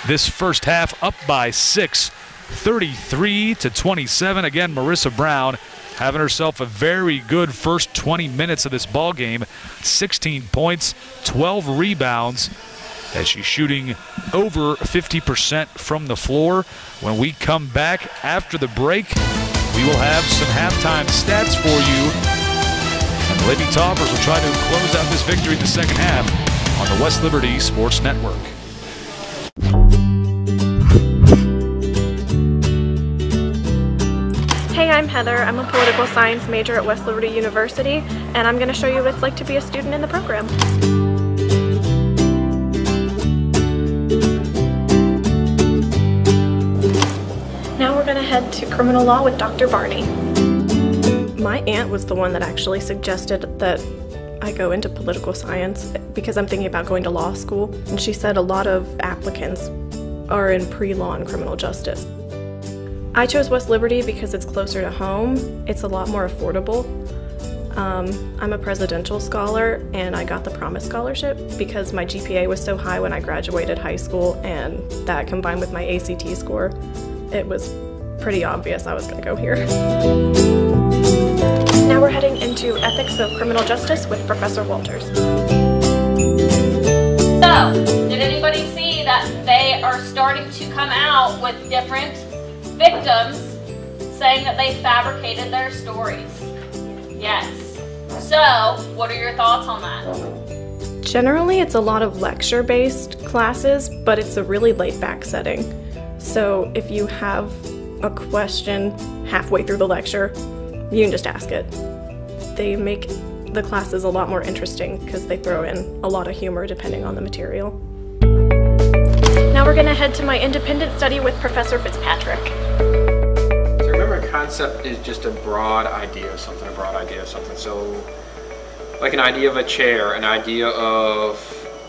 this first half up by 6, 33-27. Again, Marissa Brown having herself a very good first 20 minutes of this ball game. 16 points, 12 rebounds, as she's shooting over 50% from the floor. When we come back after the break, we will have some halftime stats for you. And the Lady Toppers will try to close out this victory in the second half on the West Liberty Sports Network. Hey, I'm Heather. I'm a political science major at West Liberty University, and I'm going to show you what it's like to be a student in the program. Now we're going to head to criminal law with Dr. Barney. My aunt was the one that actually suggested that I go into political science because I'm thinking about going to law school, and she said a lot of applicants are in pre-law and criminal justice. I chose West Liberty because it's closer to home, it's a lot more affordable. I'm a presidential scholar, and I got the Promise Scholarship because my GPA was so high when I graduated high school, and that combined with my ACT score, it was pretty obvious I was going to go here. Now we're heading into Ethics of Criminal Justice with Professor Walters. So, did anybody see that they are starting to come out with different victims saying that they fabricated their stories? Yes. So, what are your thoughts on that? Generally, it's a lot of lecture-based classes, but it's a really laid-back setting. So if you have a question halfway through the lecture, you can just ask it. They make the classes a lot more interesting because they throw in a lot of humor depending on the material. Now we're going to head to my independent study with Professor Fitzpatrick. So remember, a concept is just a broad idea of something, So like an idea of a chair, an idea of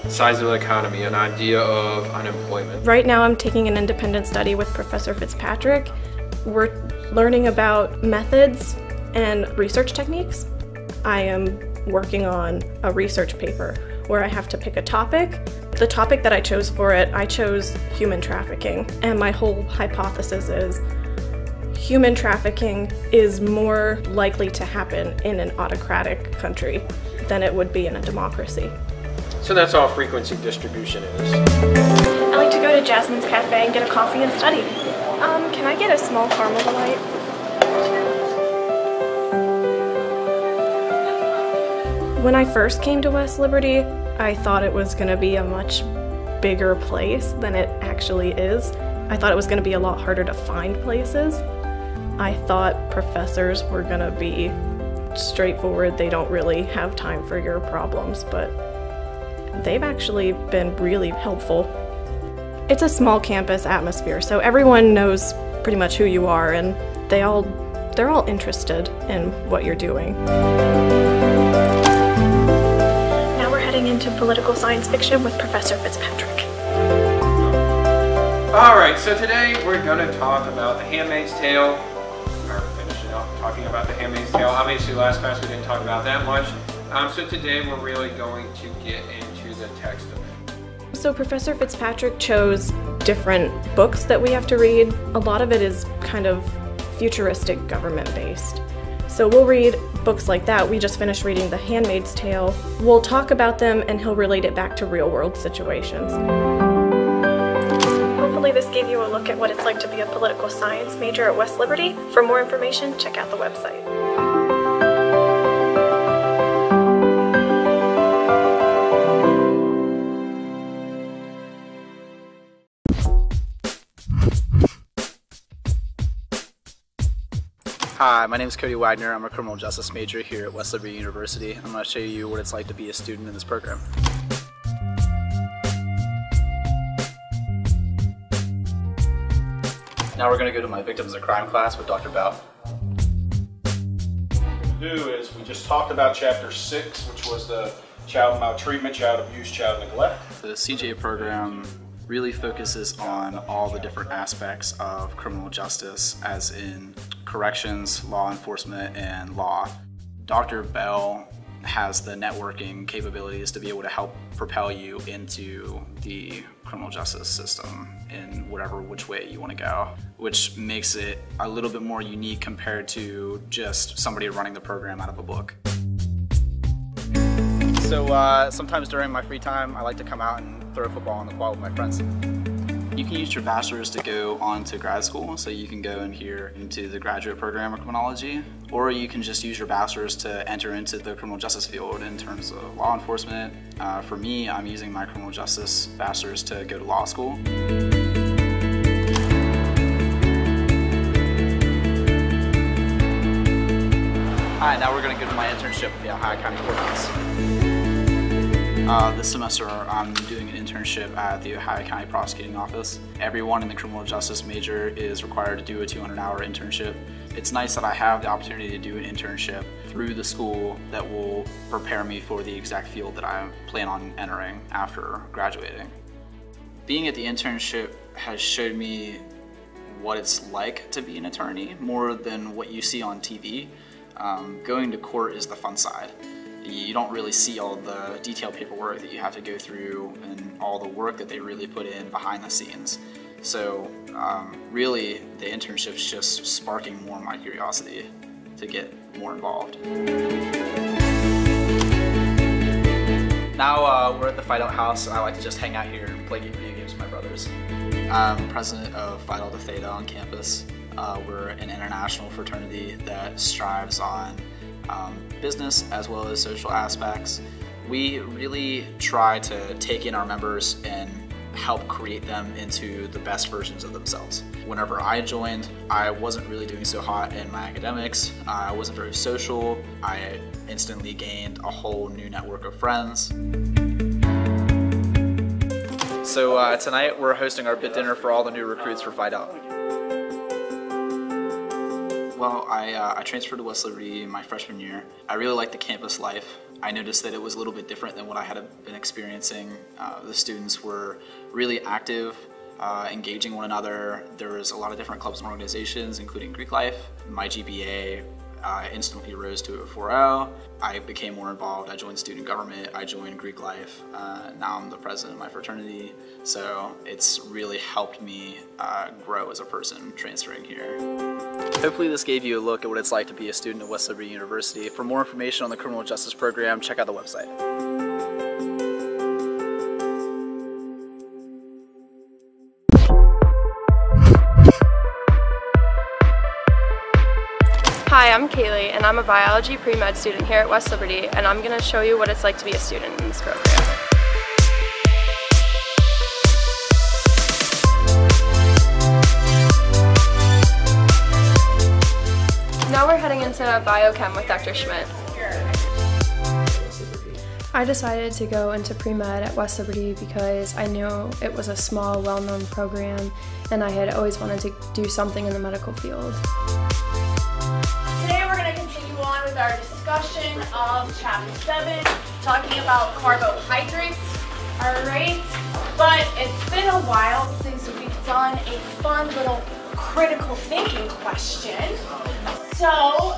size of the economy, an idea of unemployment. Right now I'm taking an independent study with Professor Fitzpatrick. We're learning about methods and research techniques. I am working on a research paper where I have to pick a topic. The topic that I chose for it, I chose human trafficking, and my whole hypothesis is human trafficking is more likely to happen in an autocratic country than it would be in a democracy. So that's all frequency distribution is. I like to go to Jasmine's Cafe and get a coffee and study. Can I get a small caramel delight? When I first came to West Liberty, I thought it was going to be a much bigger place than it actually is. I thought it was going to be a lot harder to find places. I thought professors were going to be straightforward, they don't really have time for your problems, but they've actually been really helpful. It's a small campus atmosphere, so everyone knows pretty much who you are, and they're all interested in what you're doing. Now we're heading into political science fiction with Professor Fitzpatrick. Alright, so today we're going to talk about The Handmaid's Tale, or finishing up talking about The Handmaid's Tale. Obviously last class we didn't talk about that much, so today we're really going to get into the text of it. So Professor Fitzpatrick chose different books that we have to read. A lot of it is kind of futuristic government based. So we'll read books like that. We just finished reading The Handmaid's Tale. We'll talk about them and he'll relate it back to real world situations. Hopefully this gave you a look at what it's like to be a political science major at West Liberty. For more information, check out the website. Hi, my name is Cody Wagner. I'm a criminal justice major here at West Liberty University. I'm going to show you what it's like to be a student in this program. Now we're going to go to my victims of crime class with Dr. Bell. What we do is we just talked about chapter 6, which was the child maltreatment, child abuse, child neglect. The CJA program really focuses on all the different aspects of criminal justice, as in corrections, law enforcement, and law. Dr. Bell has the networking capabilities to be able to help propel you into the criminal justice system in which way you want to go, which makes it a little bit more unique compared to just somebody running the program out of a book. So sometimes during my free time, I like to come out and throw a football on the quad with my friends. You can use your bachelor's to go on to grad school, so you can go in here into the graduate program of criminology, or you can just use your bachelor's to enter into the criminal justice field in terms of law enforcement. For me, I'm using my criminal justice bachelor's to go to law school. Hi, now we're going to go to my internship at the Ohio County Courthouse. This semester I'm doing an internship at the Ohio County Prosecuting Office. Everyone in the criminal justice major is required to do a 200-hour internship. It's nice that I have the opportunity to do an internship through the school that will prepare me for the exact field that I plan on entering after graduating. Being at the internship has showed me what it's like to be an attorney more than what you see on TV. Going to court is the fun side. You don't really see all the detailed paperwork that you have to go through and all the work that they really put in behind the scenes. So really the internship's just sparking more of my curiosity to get more involved. Now we're at the Fight Out House, and I like to just hang out here and play video games with my brothers. I'm president of Phi Delta Theta on campus. We're an international fraternity that strives on business as well as social aspects. We really try to take in our members and help create them into the best versions of themselves. Whenever I joined, I wasn't really doing so hot in my academics. I wasn't very social. I instantly gained a whole new network of friends. So tonight we're hosting our bit dinner for all the new recruits for Phi Delta. Well, I transferred to West Liberty my freshman year. I really liked the campus life. I noticed that it was a little bit different than what I had been experiencing. The students were really active, engaging one another. There was a lot of different clubs and organizations, including Greek life. My GPA I instantly rose to a 4.0. I became more involved. I joined student government. I joined Greek life. Now I'm the president of my fraternity. So it's really helped me grow as a person transferring here. Hopefully this gave you a look at what it's like to be a student at West Liberty University. For more information on the criminal justice program, check out the website. Hi, I'm Kaylee, and I'm a biology pre-med student here at West Liberty, and I'm going to show you what it's like to be a student in this program. Now we're heading into biochem with Dr. Schmidt. I decided to go into pre-med at West Liberty because I knew it was a small, well-known program, and I had always wanted to do something in the medical field. Today we're going to continue on with our discussion of Chapter 7, talking about carbohydrates. Alright, but it's been a while since we've done a fun little critical thinking question. So,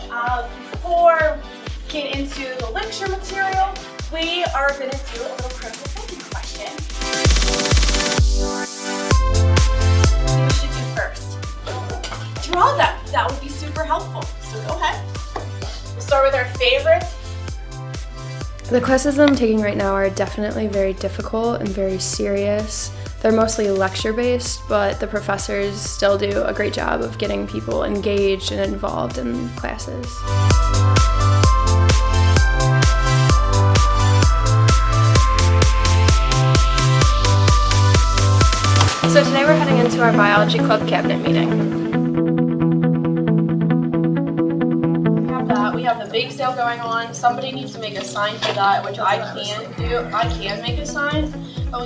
before we get into the lecture material, we are going to do a little critical thinking question. What you should do first? Draw them. That would be super helpful. So go ahead. We'll start with our favorite. The classes that I'm taking right now are definitely very difficult and very serious. They're mostly lecture-based, but the professors still do a great job of getting people engaged and involved in classes. So today we're heading into our biology club cabinet meeting. We have the bake sale going on. Somebody needs to make a sign for that, which I can do. I can make a sign.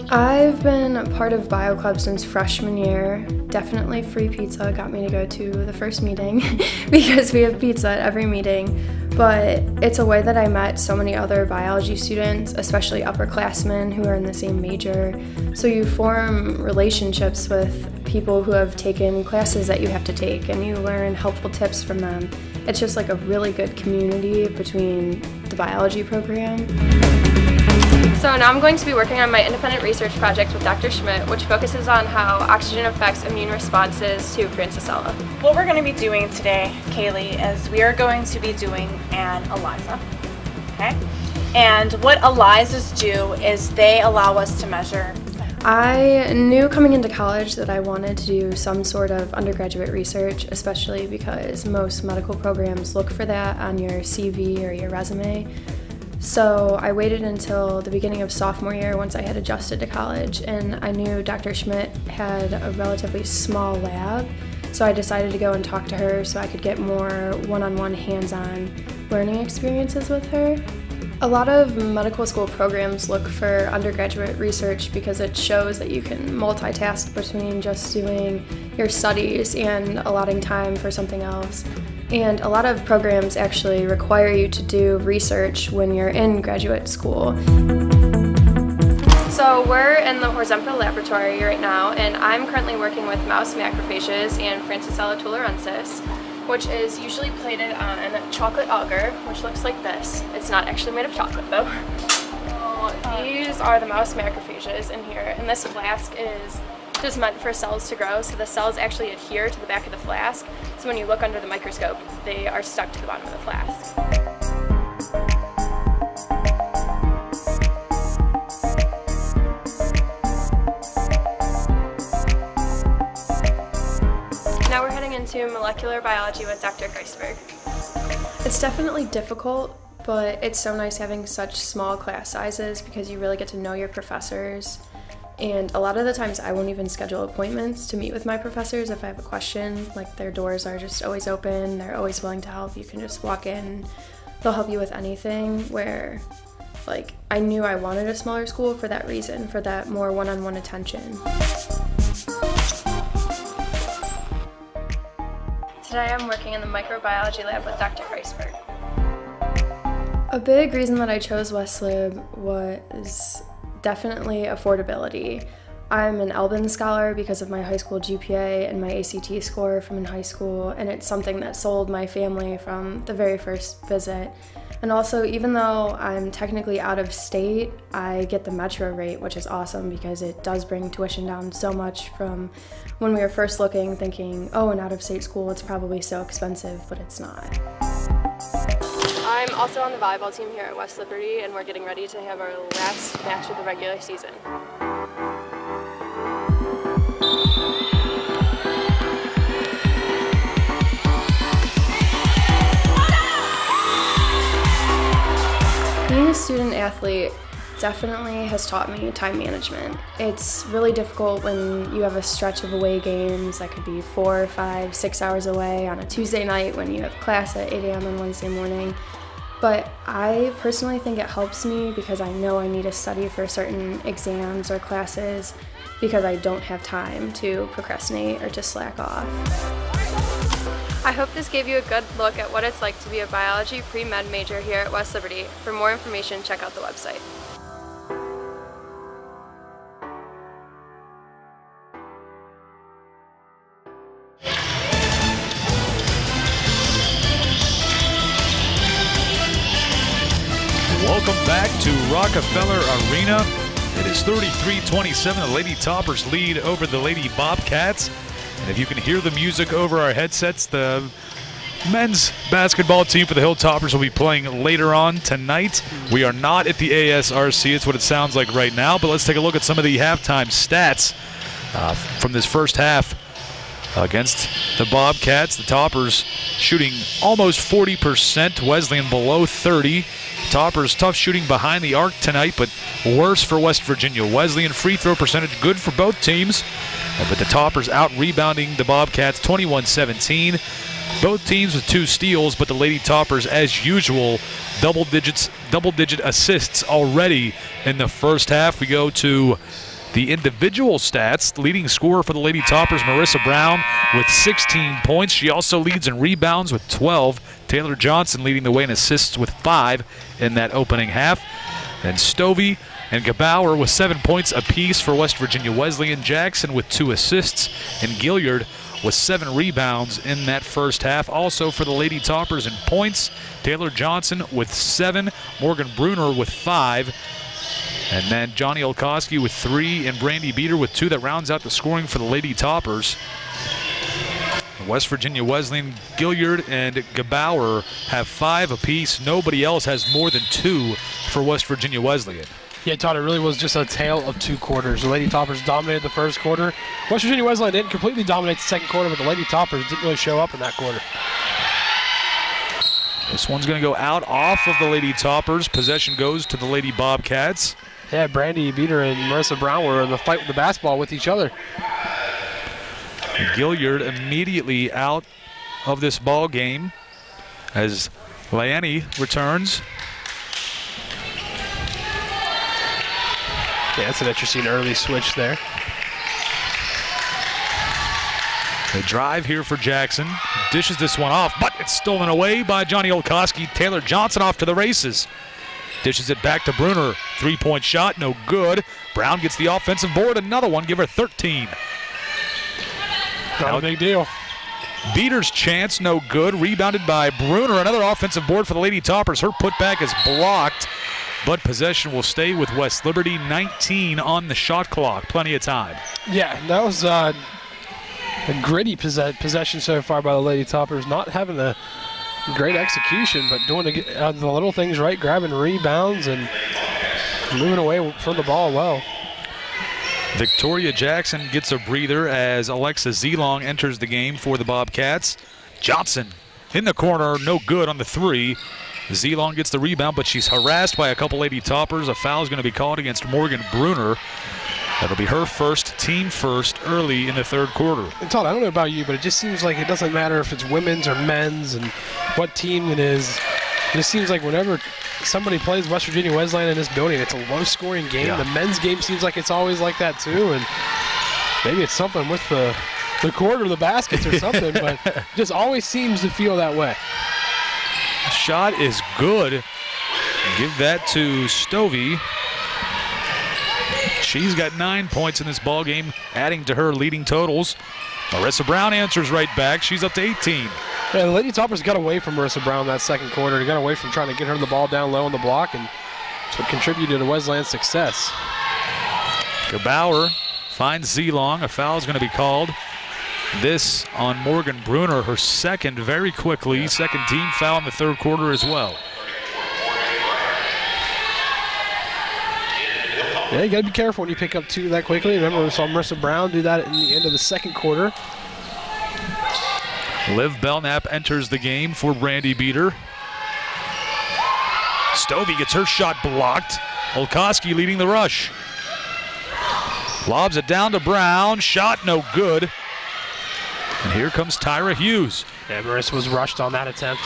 I've been a part of Bio Club since freshman year. Definitely free pizza got me to go to the first meeting because we have pizza at every meeting. But it's a way that I met so many other biology students, especially upperclassmen who are in the same major. So you form relationships with people who have taken classes that you have to take, and you learn helpful tips from them. It's just like a really good community between the biology program. So now I'm going to be working on my independent research project with Dr. Schmidt, which focuses on how oxygen affects immune responses to Francisella. What we're going to be doing today, Kaylee, is we are going to be doing an ELISA. Okay? And what ELISAs do is they allow us to measure. I knew coming into college that I wanted to do some sort of undergraduate research, especially because most medical programs look for that on your CV or your resume. So I waited until the beginning of sophomore year once I had adjusted to college, and I knew Dr. Schmidt had a relatively small lab, so I decided to go and talk to her so I could get more one-on-one hands-on learning experiences with her. A lot of medical school programs look for undergraduate research because it shows that you can multitask between just doing your studies and allotting time for something else. And a lot of programs actually require you to do research when you're in graduate school. So we're in the Horizontal laboratory right now, and I'm currently working with mouse macrophages and Francisella tularensis, which is usually plated on chocolate agar, which looks like this. It's not actually made of chocolate though. These are the mouse macrophages in here, and this flask is just meant for cells to grow, so the cells actually adhere to the back of the flask, so when you look under the microscope, they are stuck to the bottom of the flask. Now we're heading into molecular biology with Dr. Kreisberg. It's definitely difficult, but it's so nice having such small class sizes because you really get to know your professors. And a lot of the times I won't even schedule appointments to meet with my professors if I have a question. Like, their doors are just always open, they're always willing to help. You can just walk in, they'll help you with anything, where like I knew I wanted a smaller school for that reason, for that more one-on-one attention. Today I'm working in the microbiology lab with Dr. Kreisberg. A big reason that I chose West Lib was definitely affordability. I'm an Elbin Scholar because of my high school GPA and my ACT score from in high school, and it's something that sold my family from the very first visit. And also, even though I'm technically out of state, I get the metro rate, which is awesome because it does bring tuition down so much from when we were first looking, thinking, oh, an out-of-state school, it's probably so expensive, but it's not. I'm also on the volleyball team here at West Liberty, and we're getting ready to have our last match of the regular season. Being a student athlete definitely has taught me time management. It's really difficult when you have a stretch of away games that could be 4, 5, 6 hours away on a Tuesday night when you have class at 8 a.m. on Wednesday morning. But I personally think it helps me because I know I need to study for certain exams or classes because I don't have time to procrastinate or to slack off. I hope this gave you a good look at what it's like to be a biology pre-med major here at West Liberty. For more information, check out the website. Welcome back to Rockefeller Arena. It is 33-27. The Lady Toppers lead over the Lady Bobcats. And if you can hear the music over our headsets, the men's basketball team for the Hilltoppers will be playing later on tonight. We are not at the ASRC. It's what it sounds like right now. But let's take a look at some of the halftime stats from this first half against the Bobcats. The Toppers shooting almost 40%. Wesleyan below 30%. Toppers tough shooting behind the arc tonight, but worse for West Virginia. Wesleyan free throw percentage good for both teams, but the Toppers out rebounding the Bobcats 21-17. Both teams with 2 steals, but the Lady Toppers, as usual, double-digit assists already in the first half. We go to the individual stats. The leading scorer for the Lady Toppers, Marissa Brown, with 16 points. She also leads in rebounds with 12. Taylor Johnson leading the way in assists with 5 in that opening half. And Stovey and Gebauer with 7 points apiece for West Virginia Wesleyan. Jackson with 2 assists, and Gilliard with 7 rebounds in that first half. Also for the Lady Toppers in points, Taylor Johnson with 7, Morgan Bruner with 5, and then Johnny Olkowski with 3, and Brandy Beater with 2. That rounds out the scoring for the Lady Toppers. West Virginia Wesleyan, Gilliard and Gebauer have 5 apiece. Nobody else has more than 2 for West Virginia Wesleyan. Yeah, Todd, it really was just a tale of 2 quarters. The Lady Toppers dominated the first quarter. West Virginia Wesleyan didn't completely dominate the second quarter, but the Lady Toppers didn't really show up in that quarter. This one's going to go out off of the Lady Toppers. Possession goes to the Lady Bobcats. Yeah, Brandy Beater and Marissa Brown were in the fight with the basketball with each other. Gilliard immediately out of this ball game as Leanne returns. Yeah, that's an interesting early switch there. The drive here for Jackson. Dishes this one off, but it's stolen away by Johnny Olkowski. Taylor Johnson off to the races. Dishes it back to Bruner. 3-point shot, no good. Brown gets the offensive board. Another one, give her 13. Not a big deal. Beater's chance, no good. Rebounded by Bruner. Another offensive board for the Lady Toppers. Her putback is blocked, but possession will stay with West Liberty. 19 on the shot clock. Plenty of time. Yeah, that was a gritty possession so far by the Lady Toppers. Not having a great execution, but doing the little things right, grabbing rebounds and moving away from the ball well. Victoria Jackson gets a breather as Alexa Zelong enters the game for the Bobcats. Johnson in the corner, no good on the 3. Zelong gets the rebound, but she's harassed by a couple Lady Toppers. A foul is going to be called against Morgan Bruner. That'll be her first, team first, early in the third quarter. And Todd, I don't know about you, but it just seems like it doesn't matter if it's women's or men's and what team it is. It just seems like whenever somebody plays West Virginia Wesleyan in this building, it's a low-scoring game. Yeah. The men's game seems like it's always like that too, and maybe it's something with the court or the baskets or something, but it just always seems to feel that way. Shot is good. Give that to Stovey. She's got 9 points in this ball game, adding to her leading totals. Marissa Brown answers right back. She's up to 18. Yeah, the Lady Toppers got away from Marissa Brown that second quarter. They got away from trying to get her the ball down low on the block, and that's what contributed to Wesleyan's success. Gebauer finds Z-Long. A foul is going to be called. This on Morgan Bruner, her second very quickly. Second team foul in the third quarter as well. Yeah, you got to be careful when you pick up two that quickly. Remember, we saw Marissa Brown do that in the end of the second quarter. Liv Belknap enters the game for Brandy Beater. Stovey gets her shot blocked. Olkowski leading the rush. Lobs it down to Brown. Shot no good. And here comes Tyra Hughes. Yeah, Marissa was rushed on that attempt.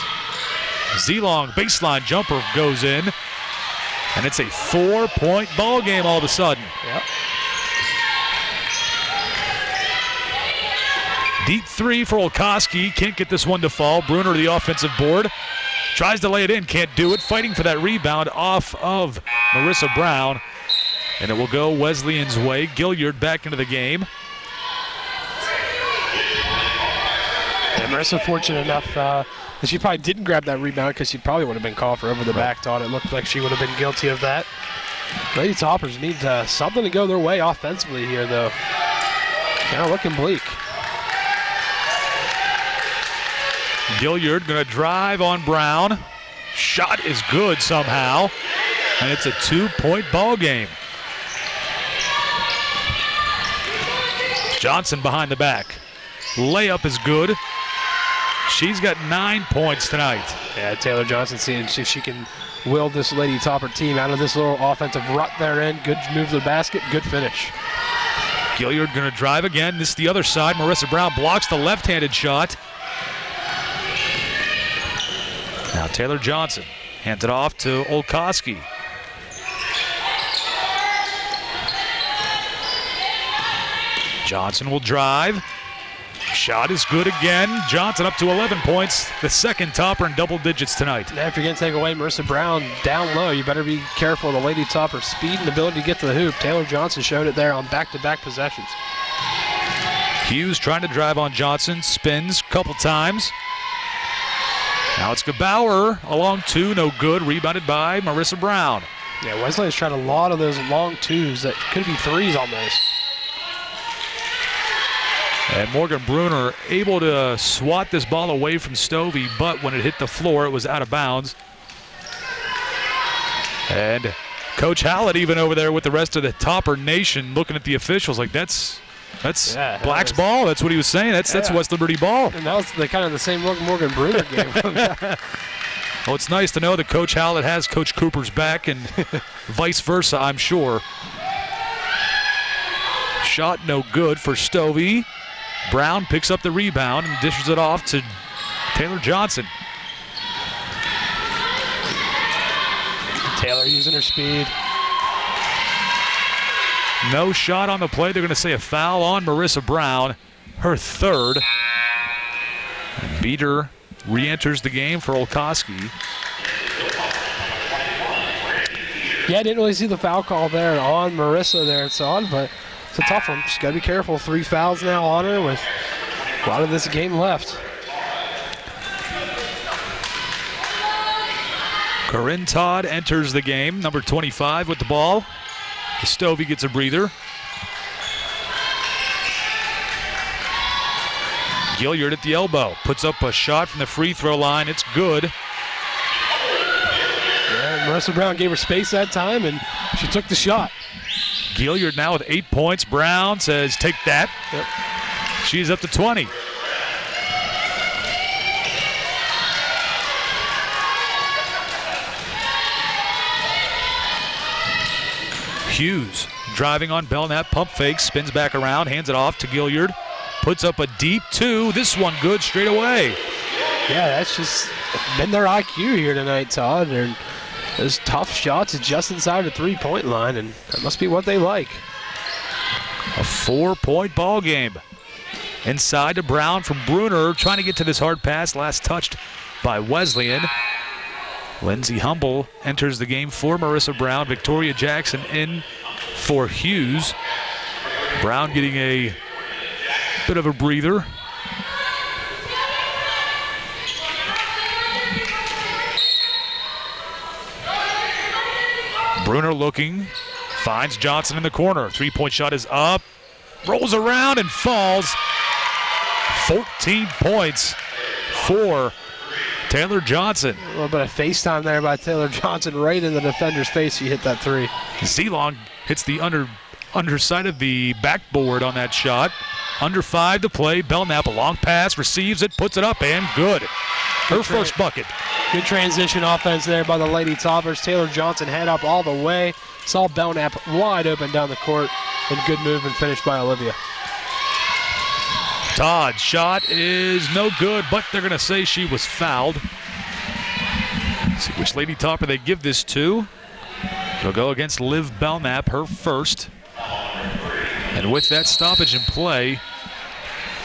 Z-Long baseline jumper goes in. And it's a 4-point ball game all of a sudden. Yep. Deep three for Olkowski. Can't get this one to fall. Bruner, the offensive board. Tries to lay it in. Can't do it. Fighting for that rebound off of Marissa Brown. And it will go Wesleyan's way. Gilliard back into the game. And Marissa fortunate enough that she probably didn't grab that rebound because she probably would have been called for over the back Todd. It looked like she would have been guilty of that. Lady Toppers need something to go their way offensively here, though. Kind of looking bleak. Gilliard going to drive on Brown. Shot is good somehow. And it's a 2-point ball game. Johnson behind the back. Layup is good. She's got 9 points tonight. Yeah, Taylor Johnson seeing if she can will this Lady Topper team out of this little offensive rut they're in. Good move to the basket, good finish. Gilliard going to drive again. This is the other side. Marissa Brown blocks the left-handed shot. Now Taylor Johnson hands it off to Olkowski. Johnson will drive. Shot is good again. Johnson up to 11 points. The second Topper in double digits tonight. Now, if you're going to take away Marissa Brown down low, you better be careful of the Lady Topper speed and ability to get to the hoop. Taylor Johnson showed it there on back-to-back possessions. Hughes trying to drive on Johnson. Spins a couple times. Now it's Gebauer along two. No good. Rebounded by Marissa Brown. Yeah, Wesleyan's tried a lot of those long twos that could be threes almost. And Morgan Bruner able to swat this ball away from Stovey, but when it hit the floor, it was out of bounds. And Coach Hallett even over there with the rest of the Topper Nation looking at the officials like that's Black's ball. That's what he was saying. That's West Liberty ball. And that was kind of the same look Morgan Bruner gave him. Well, it's nice to know that Coach Hallett has Coach Cooper's back and vice versa, I'm sure. Shot no good for Stovey. Brown picks up the rebound and dishes it off to Taylor Johnson. Taylor using her speed. No shot on the play. They're going to say a foul on Marissa Brown, her third. And Beater re-enters the game for Olkowski. Yeah, I didn't really see the foul call there on Marissa there, Todd, but it's a tough one. She's got to be careful. 3 fouls now on her with a lot of this game left. Corinne Todd enters the game, number 25 with the ball. Stovey gets a breather. Gilliard at the elbow. Puts up a shot from the free throw line. It's good. Yeah, Marissa Brown gave her space that time, and she took the shot. Gilliard now with 8 points. Brown says, take that. Yep. She's up to 20. Hughes driving on Belknap, pump fake, spins back around, hands it off to Gilliard. Puts up a deep two. This one good straight away. Yeah, that's just been their IQ here tonight, Todd. Those tough shots just inside the three-point line, and that must be what they like. A 4-point ball game. Inside to Brown from Bruner, trying to get to this hard pass, last touched by Wesleyan. Lindsey Humble enters the game for Marissa Brown. Victoria Jackson in for Hughes. Brown getting a bit of a breather. Bruner looking, finds Johnson in the corner. Three-point shot is up, rolls around and falls. 14 points for Taylor Johnson. A little bit of FaceTime there by Taylor Johnson right in the defender's face. He hit that three. Zelong hits the underside of the backboard on that shot. Under 5 to play. Belknap, a long pass, receives it, puts it up, and good. Her first bucket. Good transition offense there by the Lady Toppers. Taylor Johnson head up all the way. Saw Belknap wide open down the court, and good move and finish by Olivia. Todd's shot is no good, but they're going to say she was fouled. Let's see which Lady Topper they give this to. She'll go against Liv Belknap, her first. And with that stoppage in play,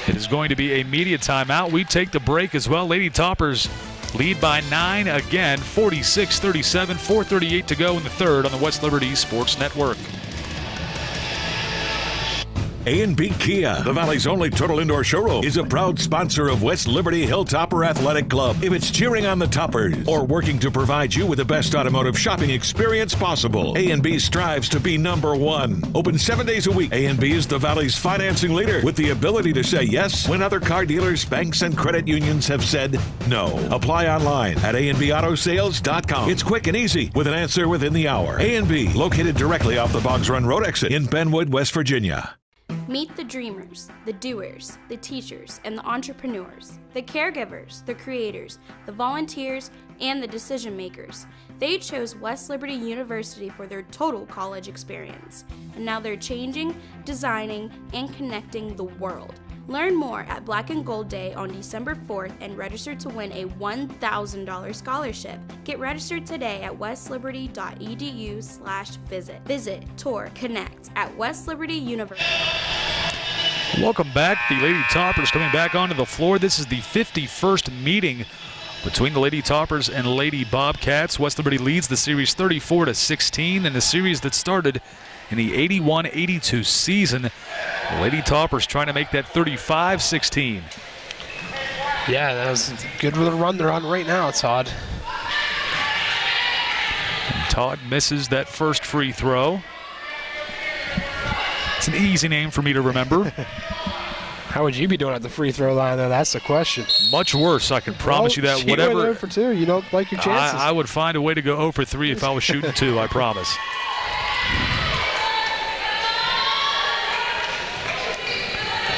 it is going to be a media timeout. We take the break as well. Lady Toppers lead by 9 again, 46-37, 4:38 to go in the third on the West Liberty Sports Network. A&B Kia, the Valley's only total indoor showroom, is a proud sponsor of West Liberty Hilltopper Athletic Club. If it's cheering on the Toppers or working to provide you with the best automotive shopping experience possible, A&B strives to be #1. Open 7 days a week, A&B is the Valley's financing leader with the ability to say yes when other car dealers, banks, and credit unions have said no. Apply online at ANBAutosales.com. It's quick and easy with an answer within the hour. A&B, located directly off the Boggs Run Road exit in Benwood, West Virginia. Meet the dreamers, the doers, the teachers, and the entrepreneurs, the caregivers, the creators, the volunteers, and the decision makers. They chose West Liberty University for their total college experience, and now they're changing, designing, and connecting the world. Learn more at Black and Gold Day on December 4th and register to win a $1,000 scholarship. Get registered today at westliberty.edu/visit. Visit, tour, connect at West Liberty University. Welcome back. The Lady Toppers coming back onto the floor. This is the 51st meeting between the Lady Toppers and Lady Bobcats. West Liberty leads the series 34-16 in the series that started in the 81-82 season. The Lady Toppers trying to make that 35-16. Yeah, that was a good little run they're on right now, Todd. And Todd misses that first free throw. It's an easy name for me to remember. How would you be doing at the free throw line, though? That's the question. Much worse, I can promise you that. She Whatever. went 0 for 2. You don't like your chances. I would find a way to go 0 for 3 if I was shooting 2, I promise.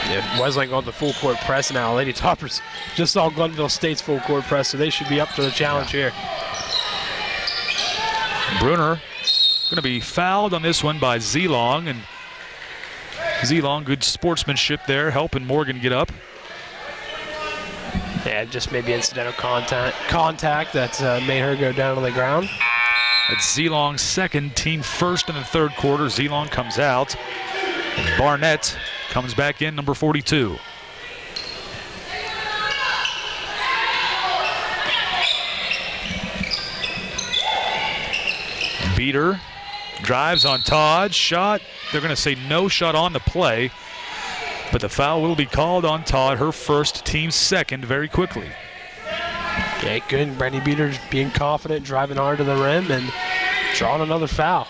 Yeah, Wesleyan going the full court press now. Lady Toppers just saw Glenville State's full court press, so they should be up for the challenge here. Bruner going to be fouled on this one by Zelong, and Zelong, good sportsmanship there, helping Morgan get up. Yeah, just maybe incidental contact that made her go down on the ground. It's Zelong's second, team first in the third quarter. Zelong comes out, and Barnett comes back in, number 42. Beater drives on Todd, shot. They're going to say no shot on the play, but the foul will be called on Todd, her first, team second, very quickly. Yeah, good. Brandy Beater being confident, driving hard to the rim, and drawing another foul.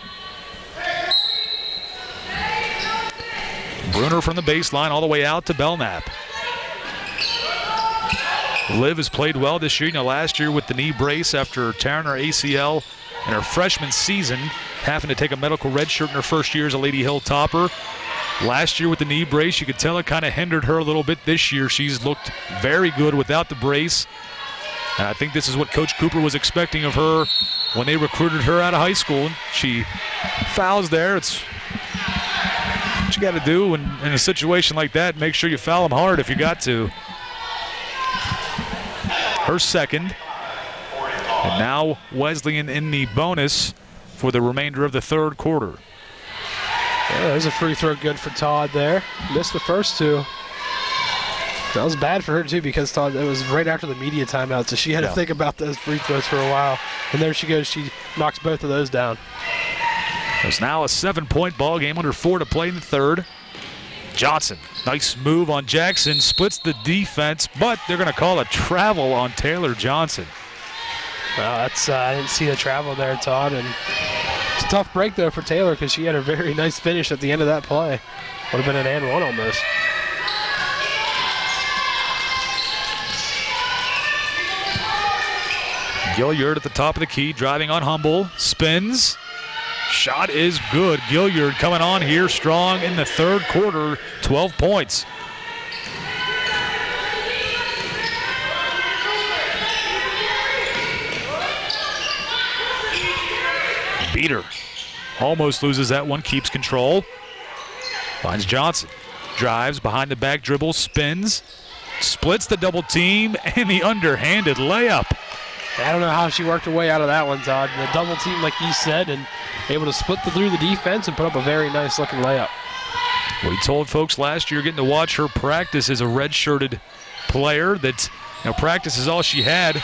Bruner from the baseline all the way out to Belknap. Liv has played well this year. You know, last year with the knee brace after tearing her ACL in her freshman season, having to take a medical red shirt in her first year as a Lady Hill Topper. Last year with the knee brace, you could tell it kind of hindered her a little bit. This year she's looked very good without the brace. And I think this is what Coach Cooper was expecting of her when they recruited her out of high school. She fouls there. It's what you got to do in a situation like that. Make sure you foul them hard if you got to. Her second. And now Wesleyan in the bonus for the remainder of the third quarter. Yeah, there's a free throw good for Todd there. Missed the first two. That was bad for her, too, because Todd, it was right after the media timeout, so she had to think about those free throws for a while. And there she goes. She knocks both of those down. It's now a 7-point ball game, under 4 to play in the third. Johnson, nice move on Jackson, splits the defense, but they're going to call a travel on Taylor Johnson. Well, that's I didn't see the travel there, Todd, and it's a tough break though for Taylor because she had a very nice finish at the end of that play. Would have been an and one almost. Gilliard at the top of the key, driving on Humble, spins. Shot is good. Gilliard coming on here strong in the third quarter, 12 points. Beater almost loses that one, keeps control. Finds Johnson, drives behind the back dribble, spins, splits the double team, and the underhanded layup. I don't know how she worked her way out of that one, Todd. The double team, like you said, and able to split through the defense and put up a very nice looking layup. We told folks last year getting to watch her practice as a red-shirted player that practice is all she had.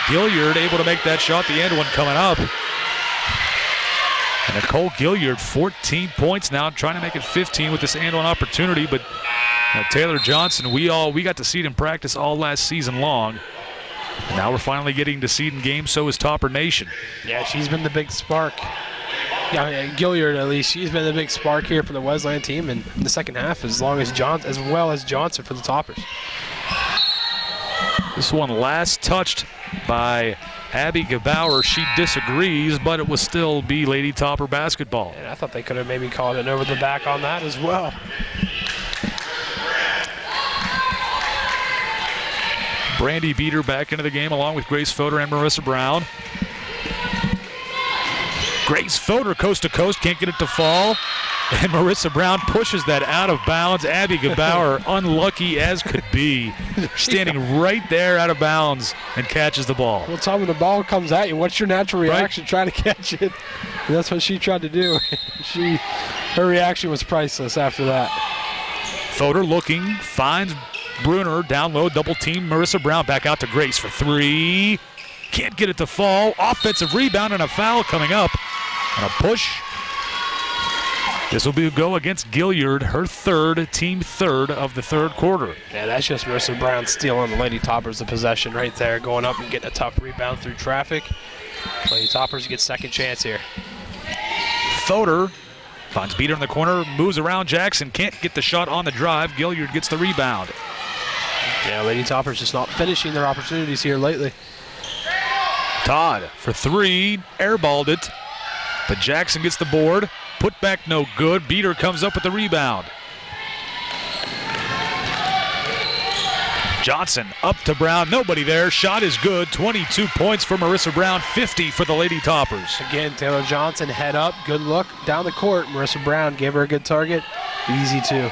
Gilliard able to make that shot, the end one coming up. And Nicole Gilliard, 14 points now, trying to make it 15 with this and one opportunity. But Taylor Johnson, we got to see it in practice all last season long. And now we're finally getting to see it in games, so is Topper Nation. Yeah, she's been the big spark. Yeah, Gilliard at least, she's been the big spark here for the Wesleyan team in the second half, as well as Johnson for the Toppers. This one last touched by Abby Gebauer. She disagrees, but it will still be Lady Topper basketball. And I thought they could have maybe called it over the back on that as well. Brandy Beater back into the game along with Grace Fodor and Marissa Brown. Grace Fodor coast to coast, can't get it to fall. And Marissa Brown pushes that out of bounds. Abby Gebauer, unlucky as could be, standing right there out of bounds and catches the ball. Well, Tom, when the ball comes at you, what's your natural reaction? Try to catch it. And that's what she tried to do. Her reaction was priceless after that. Fodor looking, finds Bruner, down low, double team. Marissa Brown back out to Grace for three. Can't get it to fall. Offensive rebound and a foul coming up. And a push. This will be a go against Gilliard, her third, team third of the third quarter. Yeah, that's just Marissa Brown stealing the Lady Toppers the possession right there, going up and getting a tough rebound through traffic. Lady Toppers get second chance here. Fodor finds Beater in the corner, moves around Jackson, can't get the shot on the drive. Gilliard gets the rebound. Yeah, Lady Toppers just not finishing their opportunities here lately. Todd for three, airballed it, but Jackson gets the board. Put back no good. Beater comes up with the rebound. Johnson up to Brown. Nobody there. Shot is good. 22 points for Marissa Brown. 50 for the Lady Toppers. Again, Taylor Johnson head up. Good look down the court. Marissa Brown gave her a good target. Easy two.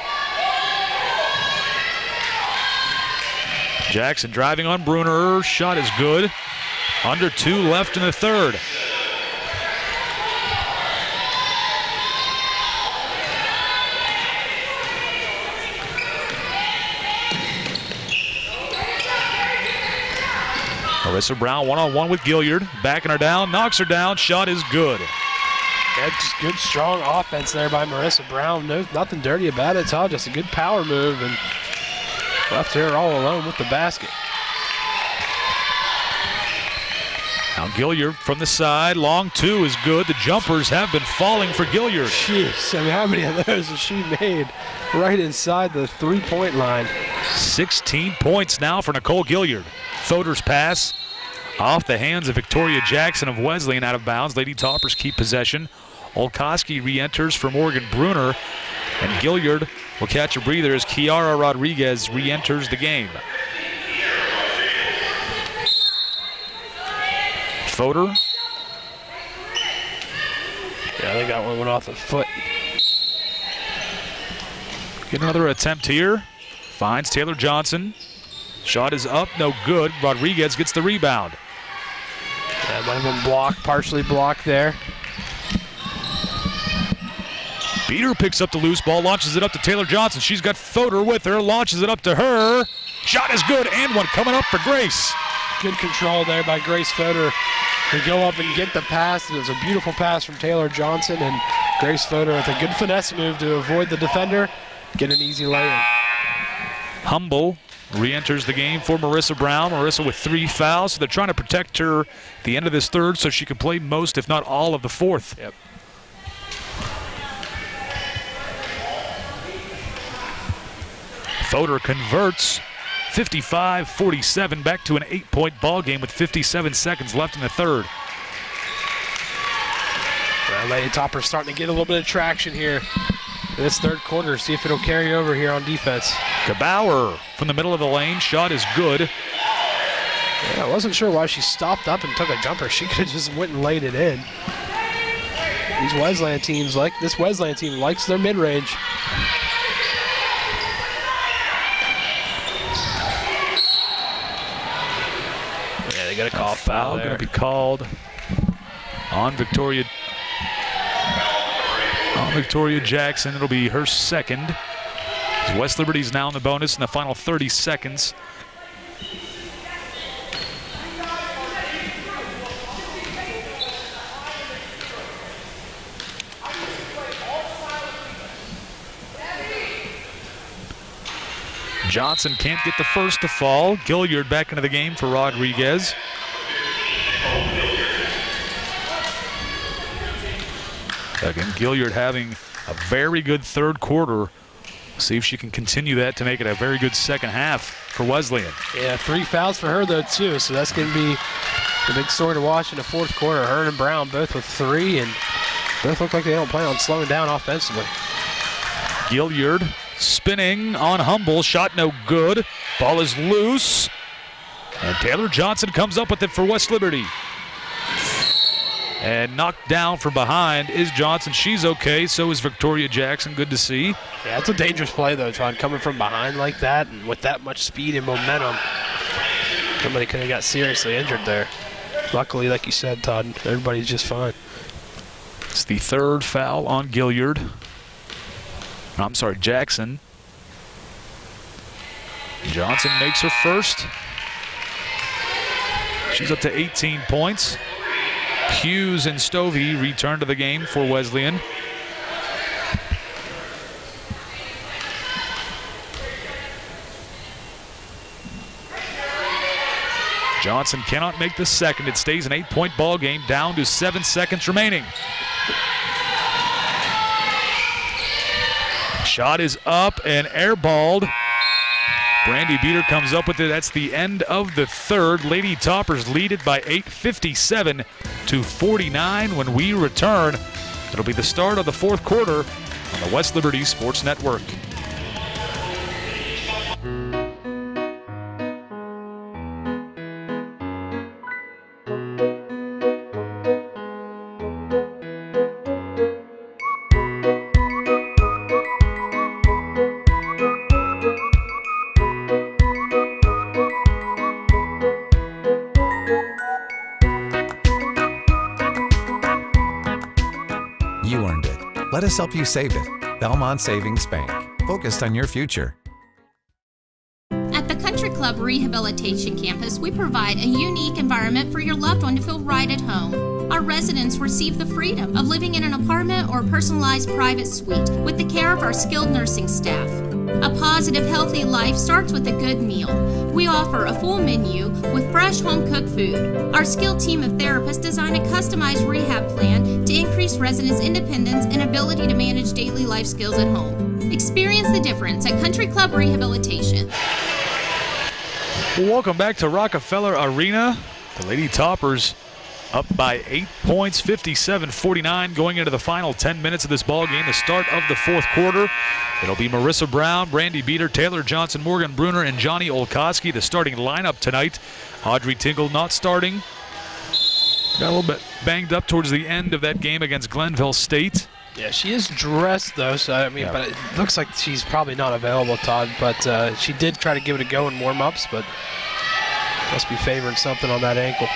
Jackson driving on Bruner. Shot is good. Under 2 left in the third. Marissa Brown one-on-one with Gilliard. Backing her down, knocks her down. Shot is good. Yeah, just good, strong offense there by Marissa Brown. No, nothing dirty about it. It's all just a good power move and left her all alone with the basket. Now Gilliard from the side. Long two is good. The jumpers have been falling for Gilliard. Jeez, I mean, how many of those has she made right inside the three-point line? 16 points now for Nicole Gilliard. Fodor's pass off the hands of Victoria Jackson of Wesleyan, out of bounds. Lady Toppers keep possession. Olkowski re-enters for Morgan Bruner, and Gilliard will catch a breather as Kiara Rodriguez re-enters the game. Fodor. Yeah, I think that one went off the foot. Get another attempt here. Finds Taylor Johnson. Shot is up, no good. Rodriguez gets the rebound. That might have been blocked, partially blocked there. Beater picks up the loose ball, launches it up to Taylor Johnson. She's got Fodor with her, launches it up to her. Shot is good, and one coming up for Grace. Good control there by Grace Fodor to go up and get the pass. It was a beautiful pass from Taylor Johnson, and Grace Fodor with a good finesse move to avoid the defender, get an easy lay-in. Humble re-enters the game for Marissa Brown. Marissa with 3 fouls, so they're trying to protect her at the end of this third so she can play most, if not all, of the fourth. Yep. Fodor converts, 55-47, back to an 8-point ball game with 57 seconds left in the third. Well, Lady Topper's starting to get a little bit of traction here in this third quarter. See if it'll carry over here on defense. Gebauer from the middle of the lane. Shot is good. Yeah, I wasn't sure why she stopped up and took a jumper. She could have just went and laid it in. These Wesleyan teams, this Wesleyan team likes their mid-range. Yeah, they got to call a foul. Going to be called on Victoria Jackson. It'll be her second. West Liberty's now in the bonus in the final 30 seconds. Johnson can't get the first to fall. Gilliard back into the game for Rodriguez. Again, Gilliard having a very good third quarter. See if she can continue that to make it a very good second half for Wesleyan. Yeah, 3 fouls for her, though, too, so that's going to be the big story to watch in the fourth quarter. Her and Brown both with 3, and both look like they don't plan on slowing down offensively. Gilliard spinning on Humble. Shot no good. Ball is loose. And Taylor Johnson comes up with it for West Liberty. And knocked down from behind is Johnson. She's okay. So is Victoria Jackson. Good to see. Yeah, it's a dangerous play, though, Todd. Coming from behind like that and with that much speed and momentum, somebody could have got seriously injured there. Luckily, like you said, Todd, everybody's just fine. It's the third foul on Gilliard. I'm sorry, Jackson. Johnson makes her first. She's up to 18 points. Hughes and Stovey return to the game for Wesleyan. Johnson cannot make the second. It stays an 8-point ball game down to 7 seconds remaining. Shot is up and airballed. Brandy Beater comes up with it. That's the end of the third. Lady Toppers lead it by 8, 57-49. When we return, it'll be the start of the fourth quarter on the West Liberty Sports Network. Let us help you save it. Belmont Savings Bank. Focused on your future. At the Country Club Rehabilitation Campus, we provide a unique environment for your loved one to feel right at home. Our residents receive the freedom of living in an apartment or personalized private suite with the care of our skilled nursing staff. A positive, healthy life starts with a good meal. We offer a full menu with fresh home-cooked food. Our skilled team of therapists design a customized rehab plan to increase residents' independence and ability to manage daily life skills at home. Experience the difference at Country Club Rehabilitation. Welcome back to Rockefeller Arena. The Lady Toppers up by 8 points, 57-49, going into the final 10 minutes of this ball game, the start of the fourth quarter. It'll be Marissa Brown, Brandy Beater, Taylor Johnson, Morgan Bruner, and Johnny Olkowski, the starting lineup tonight. Audrey Tinkle not starting. Got a little bit banged up towards the end of that game against Glenville State. Yeah, she is dressed, though, so, I mean, but it looks like she's probably not available, Todd, but she did try to give it a go in warm-ups, but must be favoring something on that ankle.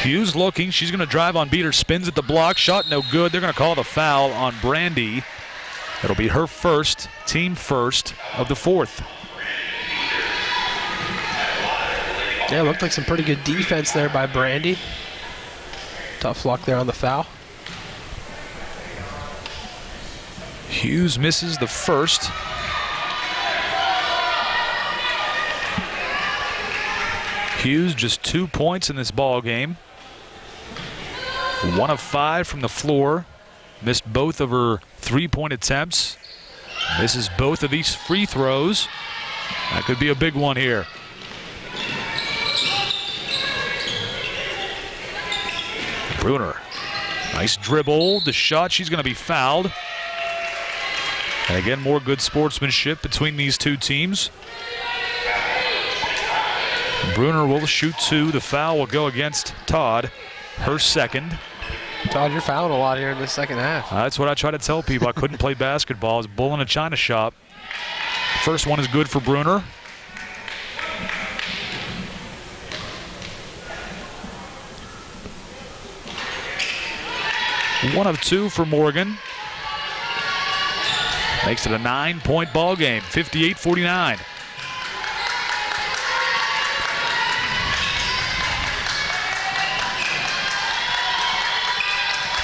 Hughes looking. She's going to drive on Beater. Spins at the block. Shot no good. They're going to call the foul on Brandy. It'll be her first, team first of the fourth. Yeah, looked like some pretty good defense there by Brandy. Tough luck there on the foul. Hughes misses the first. Hughes just 2 points in this ball game. 1 of 5 from the floor. Missed both of her 3-point attempts. Misses both of these free throws. That could be a big one here. Bruner, nice dribble. The shot, she's going to be fouled. And again, more good sportsmanship between these two teams. Bruner will shoot 2. The foul will go against Todd, her second. Todd, you're fouling a lot here in the second half. That's what I try to tell people. I couldn't play basketball. I was bull in a china shop. First one is good for Bruner. One of 2 for Morgan. Makes it a 9-point ball game, 58-49.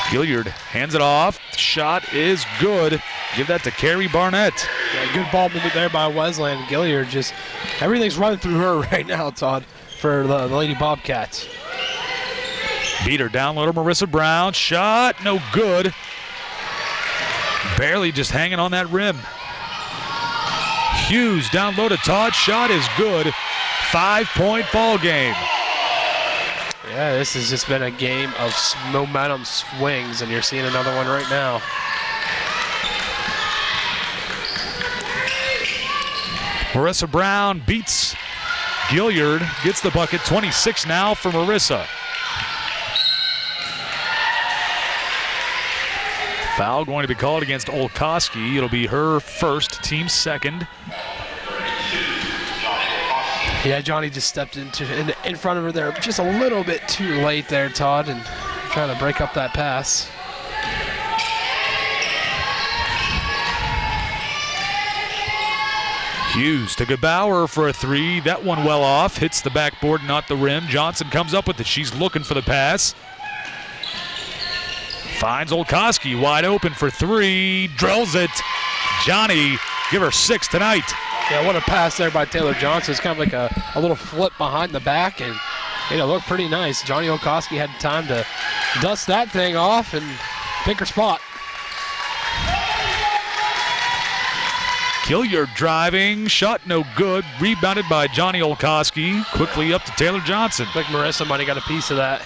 Gilliard hands it off. Shot is good. Give that to Carrie Barnett. Yeah, good ball movement there by Wesleyan. Gilliard, just everything's running through her right now, Todd, for the Lady Bobcats. Beat her down low to Marissa Brown. Shot, no good. Barely just hanging on that rim. Hughes down low to Todd. Shot is good. 5-point ball game. Yeah, this has just been a game of momentum swings, and you're seeing another one right now. Marissa Brown beats Gilliard. Gets the bucket. 26 now for Marissa. Foul going to be called against Olkowski. It'll be her first, team second. Yeah, Johnny just stepped in front of her there just a little bit too late there, Todd, and trying to break up that pass. Hughes to Gebauer for a 3. That one well off. Hits the backboard, not the rim. Johnson comes up with it. She's looking for the pass. Finds Olkowski wide open for 3. Drills it. Johnny, give her 6 tonight. Yeah, what a pass there by Taylor Johnson. It's kind of like a little flip behind the back, and it looked pretty nice. Johnny Olkowski had time to dust that thing off and pick her spot. Gilliard driving, shot no good. Rebounded by Johnny Olkowski. Quickly up to Taylor Johnson. I think Marissa might have got a piece of that.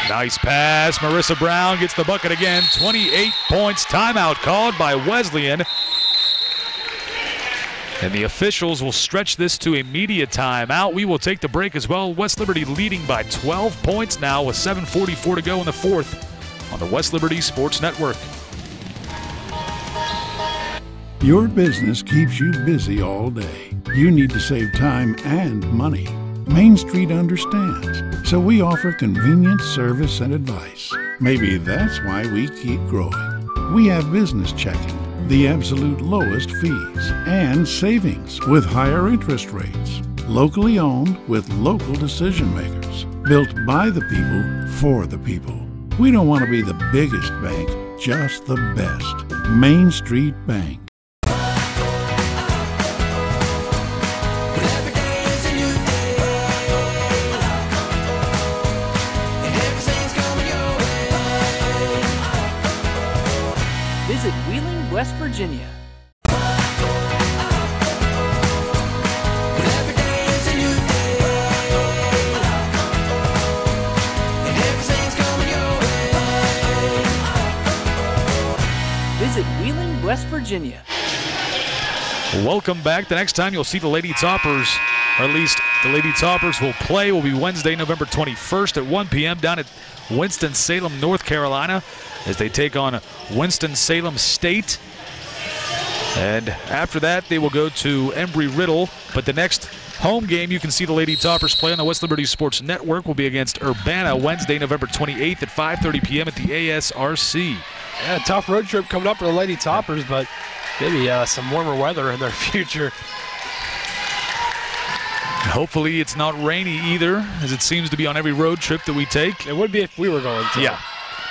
Nice pass. Marissa Brown gets the bucket again. 28 points. Timeout called by Wesleyan. And the officials will stretch this to a media timeout. We will take the break as well. West Liberty leading by 12 points now with 7:44 to go in the fourth on the West Liberty Sports Network. Your business keeps you busy all day. You need to save time and money. Main Street understands, so we offer convenience, service, and advice. Maybe that's why we keep growing. We have business checking, the absolute lowest fees, and savings with higher interest rates. Locally owned with local decision makers. Built by the people, for the people. We don't want to be the biggest bank, just the best. Main Street Bank. Visit Wheeling, West Virginia. Visit Wheeling, West Virginia. Welcome back. The next time you'll see the Lady Toppers, or at least the Lady Toppers will play, will be Wednesday, November 21st at 1 p.m. down at Winston-Salem, North Carolina, as they take on Winston-Salem State. And after that, they will go to Embry-Riddle. But the next home game you can see the Lady Toppers play on the West Liberty Sports Network will be against Urbana Wednesday, November 28th at 5:30 p.m. at the ASRC. Yeah, tough road trip coming up for the Lady Toppers, but maybe some warmer weather in their future. Hopefully it's not rainy either, as it seems to be on every road trip that we take. It would be if we were going to. Yeah.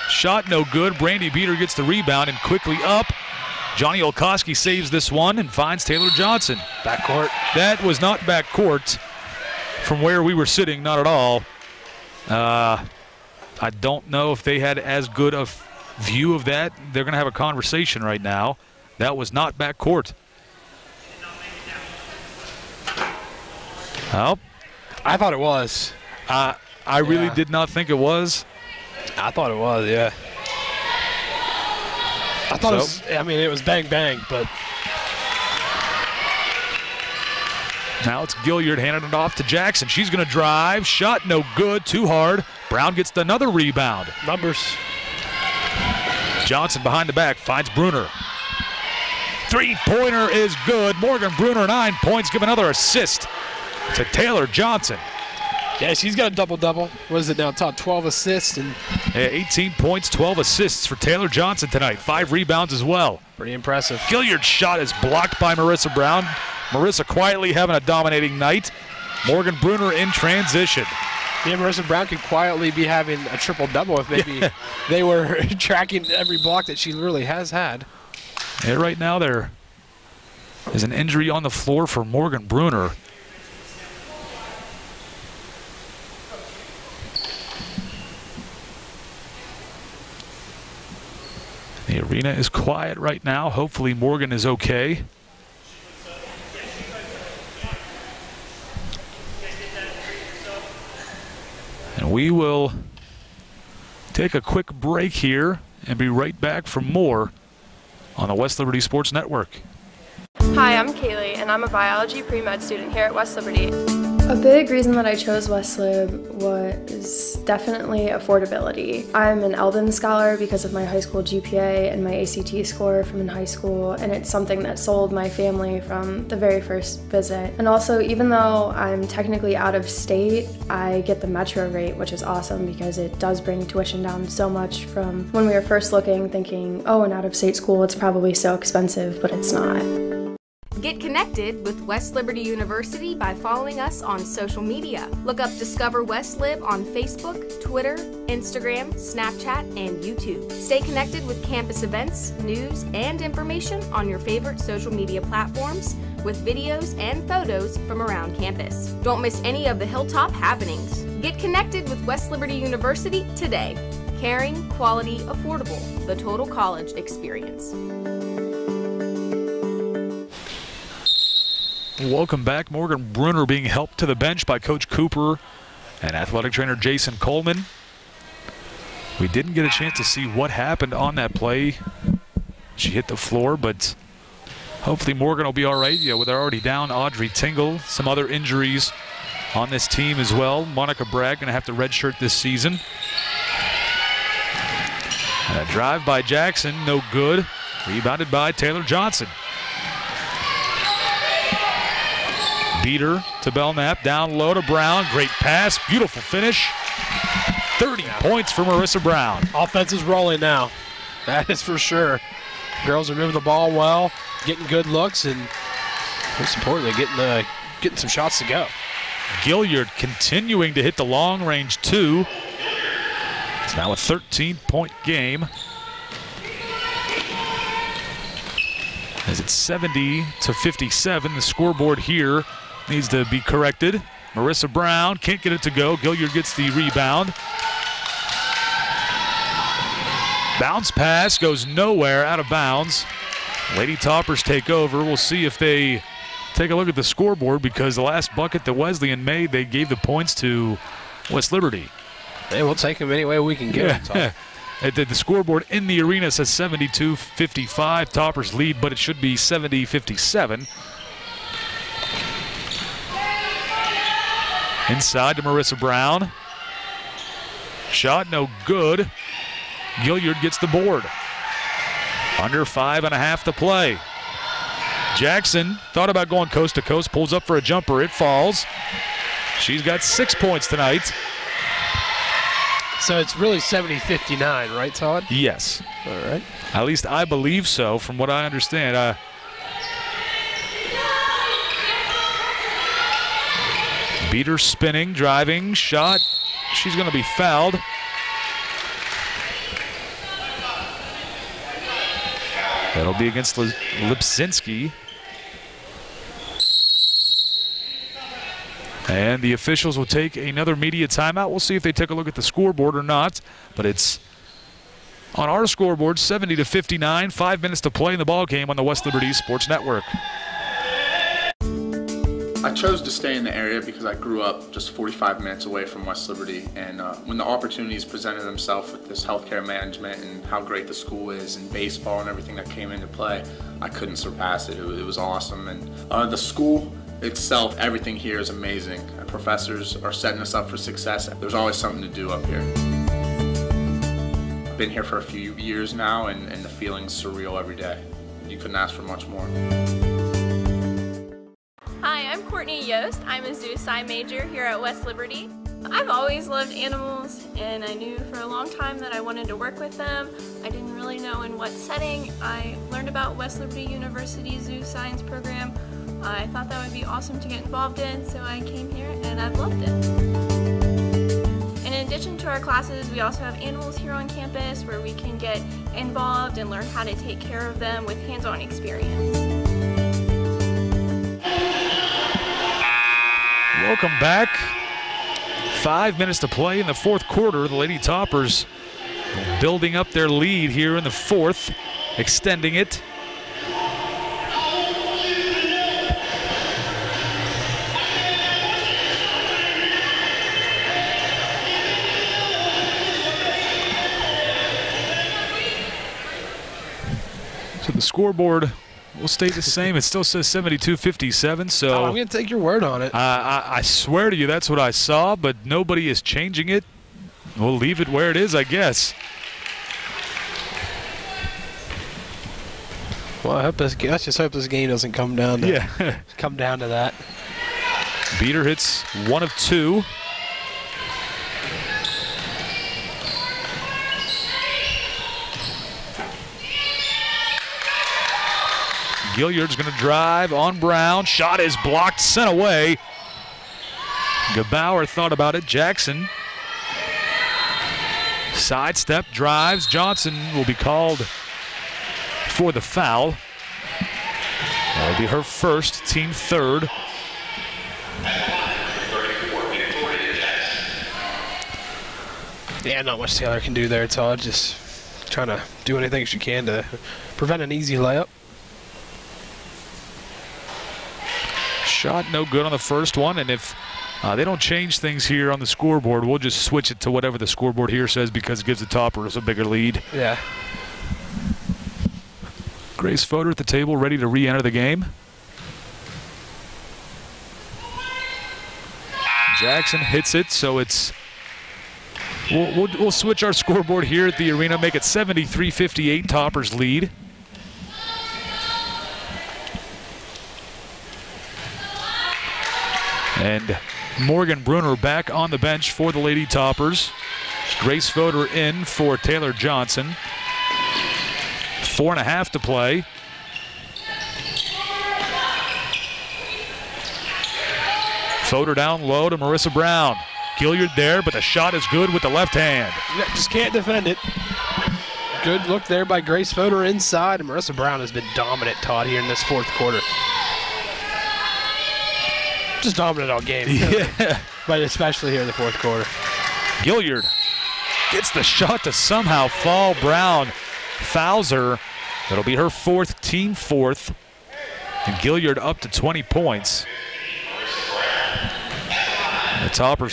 Shot no good. Brandy Beater gets the rebound and quickly up. Johnny Olkowski saves this one and finds Taylor Johnson. Backcourt. That was not backcourt from where we were sitting, not at all. I don't know if they had as good a view of that. They're going to have a conversation right now. That was not backcourt. Well, I thought it was. I really did not think it was. I thought it was, yeah. I thought it was, it was bang, bang, but. Now it's Gilliard handing it off to Jackson. She's going to drive. Shot no good. Too hard. Brown gets another rebound. Numbers. Johnson behind the back finds Bruner. Three-pointer is good. Morgan Bruner, 9 points. Give another assist to Taylor Johnson. Yeah, she's got a double-double. What is it now, Todd? 12 assists. And 18 points, 12 assists for Taylor Johnson tonight. 5 rebounds as well. Pretty impressive. Gilliard's shot is blocked by Marissa Brown. Marissa quietly having a dominating night. Morgan Bruner in transition. Yeah, Marissa Brown could quietly be having a triple-double if maybe they were tracking every block that she really has had. Yeah, right now there is an injury on the floor for Morgan Bruner. The arena is quiet right now. Hopefully Morgan is okay. And we will take a quick break here and be right back for more on the West Liberty Sports Network. Hi, I'm Kaylee, and I'm a biology pre-med student here at West Liberty. A big reason that I chose West Lib was definitely affordability. I'm an Eldon Scholar because of my high school GPA and my ACT score from in high school, and it's something that sold my family from the very first visit. And also, even though I'm technically out of state, I get the metro rate, which is awesome because it does bring tuition down so much from when we were first looking, thinking, oh, an out-of-state school, it's probably so expensive, but it's not. Get connected with West Liberty University by following us on social media. Look up Discover West Lib on Facebook, Twitter, Instagram, Snapchat, and YouTube. Stay connected with campus events, news, and information on your favorite social media platforms with videos and photos from around campus. Don't miss any of the Hilltop happenings. Get connected with West Liberty University today. Caring, quality, affordable. The total college experience. Welcome back. Morgan Bruner being helped to the bench by Coach Cooper and athletic trainer Jason Coleman. We didn't get a chance to see what happened on that play. She hit the floor, but hopefully Morgan will be all right. Yeah, they're already down Audrey Tingle. Some other injuries on this team as well. Monica Bragg going to have to redshirt this season. And a drive by Jackson, no good. Rebounded by Taylor Johnson. Beater to Belknap, down low to Brown. Great pass, beautiful finish. 30 points for Marissa Brown. Offense is rolling now. That is for sure. Girls are moving the ball well, getting good looks, and most importantly, getting some shots to go. Gilliard continuing to hit the long range two. It's now a 13-point game. As it's 70-57, the scoreboard here needs to be corrected. Marissa Brown can't get it to go. Gilliard gets the rebound. Bounce pass goes nowhere, out of bounds. Lady Toppers take over. We'll see if they take a look at the scoreboard, because the last bucket that Wesleyan made, they gave the points to West Liberty. Hey, we'll take them any way we can get them. The scoreboard in the arena says 72-55. Toppers lead, but it should be 70-57. Inside to Marissa Brown. Shot no good. Gilliard gets the board. Under 5.5 to play. Jackson thought about going coast to coast, pulls up for a jumper. It falls. She's got 6 points tonight. So it's really 70-59, right, Todd? Yes. All right. At least I believe so, from what I understand. Beater spinning, driving, shot. She's going to be fouled. That'll be against Lipczynski. And the officials will take another media timeout. We'll see if they take a look at the scoreboard or not. But it's on our scoreboard, 70-59, 5 minutes to play in the ball game on the West Liberty Sports Network. I chose to stay in the area because I grew up just 45 minutes away from West Liberty, and when the opportunities presented themselves with this healthcare management and how great the school is and baseball and everything that came into play, I couldn't surpass it. It was awesome, and the school itself, everything here is amazing. Our professors are setting us up for success. There's always something to do up here. I've been here for a few years now, and the feeling's surreal every day. You couldn't ask for much more. Hi, I'm Courtney Yost. I'm a zoo sci major here at West Liberty. I've always loved animals, and I knew for a long time that I wanted to work with them. I didn't really know in what setting. I learned about West Liberty University Zoo Science program. I thought that would be awesome to get involved in, so I came here and I've loved it. In addition to our classes, we also have animals here on campus where we can get involved and learn how to take care of them with hands-on experience. Welcome back. 5 minutes to play in the fourth quarter. The Lady Toppers building up their lead here in the fourth, extending it. So the scoreboard will stay the same. It still says 72-57, so... I'm going to take your word on it. I swear to you that's what I saw, but nobody is changing it. We'll leave it where it is, I guess. Well, let's just hope this game doesn't come down to, come down to that. Beater hits 1 of 2. Gilliard's going to drive on Brown. Shot is blocked, sent away. Gebauer thought about it. Jackson. Sidestep, drives. Johnson will be called for the foul. That'll be her first, team third. Yeah, not much Taylor can do there, Todd. Just trying to do anything she can to prevent an easy layup. Shot no good on the first one, and if they don't change things here on the scoreboard, we'll just switch it to whatever the scoreboard here says because it gives the Toppers a bigger lead. Yeah. Grace Fodor at the table, ready to re-enter the game. Jackson hits it, so it's... We'll switch our scoreboard here at the arena, make it 73-58, Toppers lead. And Morgan Bruner back on the bench for the Lady Toppers. Grace Fodor in for Taylor Johnson. 4.5 to play. Fodor down low to Marissa Brown. Gilliard there, but the shot is good with the left hand. Yeah, just can't defend it. Good look there by Grace Fodor inside, and Marissa Brown has been dominant, Todd, here in this fourth quarter. Just dominant all game. Yeah. But especially here in the fourth quarter. Gilliard gets the shot to somehow fall. Brown fouls her. That'll be her fourth, team fourth. And Gilliard up to 20 points. The Toppers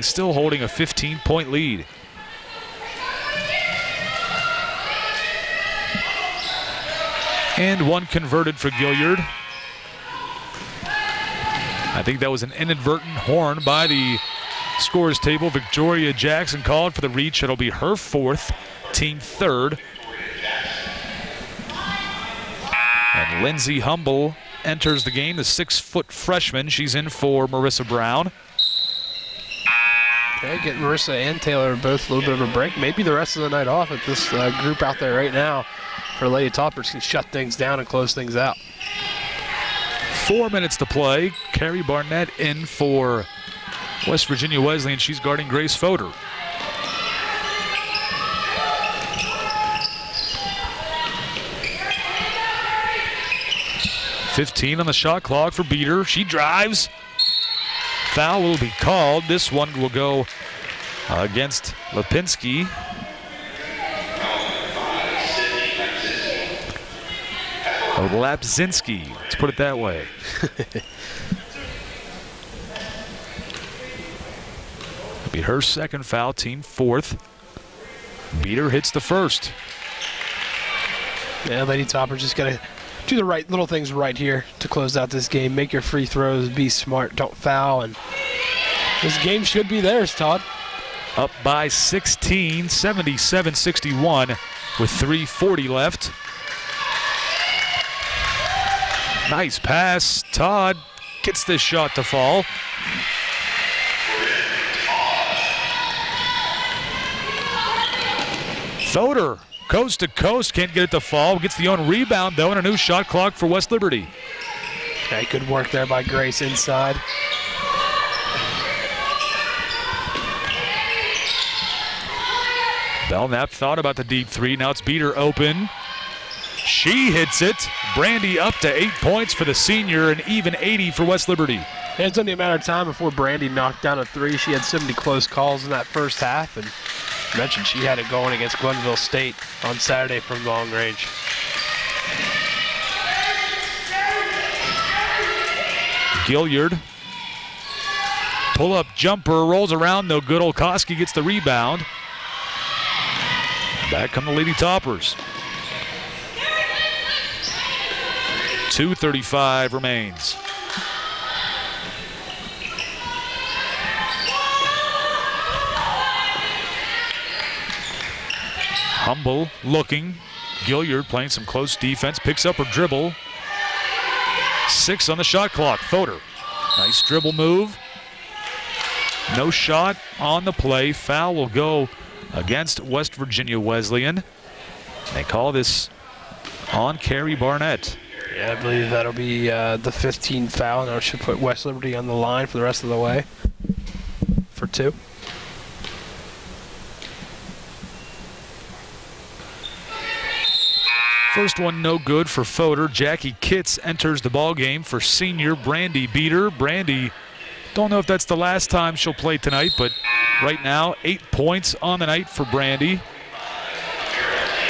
still holding a 15-point lead. And one converted for Gilliard. I think that was an inadvertent horn by the scores table. Victoria Jackson called for the reach. It'll be her fourth, team third. And Lindsay Humble enters the game, the 6-foot freshman. She's in for Marissa Brown. Okay, getting Marissa and Taylor both a little bit of a break. Maybe the rest of the night off if this group out there right now for Lady Toppers can shut things down and close things out. 4 minutes to play. Carrie Barnett in for West Virginia Wesleyan, she's guarding Grace Fodor. .15 on the shot clock for Beater. She drives. Foul will be called. This one will go against Lipinski. Lapzinski, let's put it that way. It'll be her second foul, team fourth. Beater hits the first. Yeah, Lady Topper just got to do the right little things right here to close out this game. Make your free throws, be smart, don't foul, and this game should be theirs, Todd. Up by 16, 77-61 with 3:40 left. Nice pass. Todd gets this shot to fall. Fodor, coast to coast, can't get it to fall. Gets the own rebound, though, and a new shot clock for West Liberty. Okay, good work there by Grace inside. Belknap thought about the deep three. Now it's Beater open. She hits it. Brandy up to 8 points for the senior, and even 80 for West Liberty. And it's only a matter of time before Brandy knocked down a three. She had so many close calls in that first half, and mentioned she had it going against Glenville State on Saturday from long range. Gilliard. Pull-up jumper, rolls around, no good. Olkowski gets the rebound. Back come the Lady Toppers. 2:35 remains. Humble looking. Gilliard playing some close defense. Picks up her dribble. 6 on the shot clock. Fodor. Nice dribble move. No shot on the play. Foul will go against West Virginia Wesleyan. They call this on Carrie Barnett. Yeah, I believe that'll be the 15th foul. Now it should put West Liberty on the line for the rest of the way for 2. First one no good for Fodor. Jackie Kitts enters the ball game for senior Brandy Beater. Brandy, don't know if that's the last time she'll play tonight, but right now 8 points on the night for Brandy.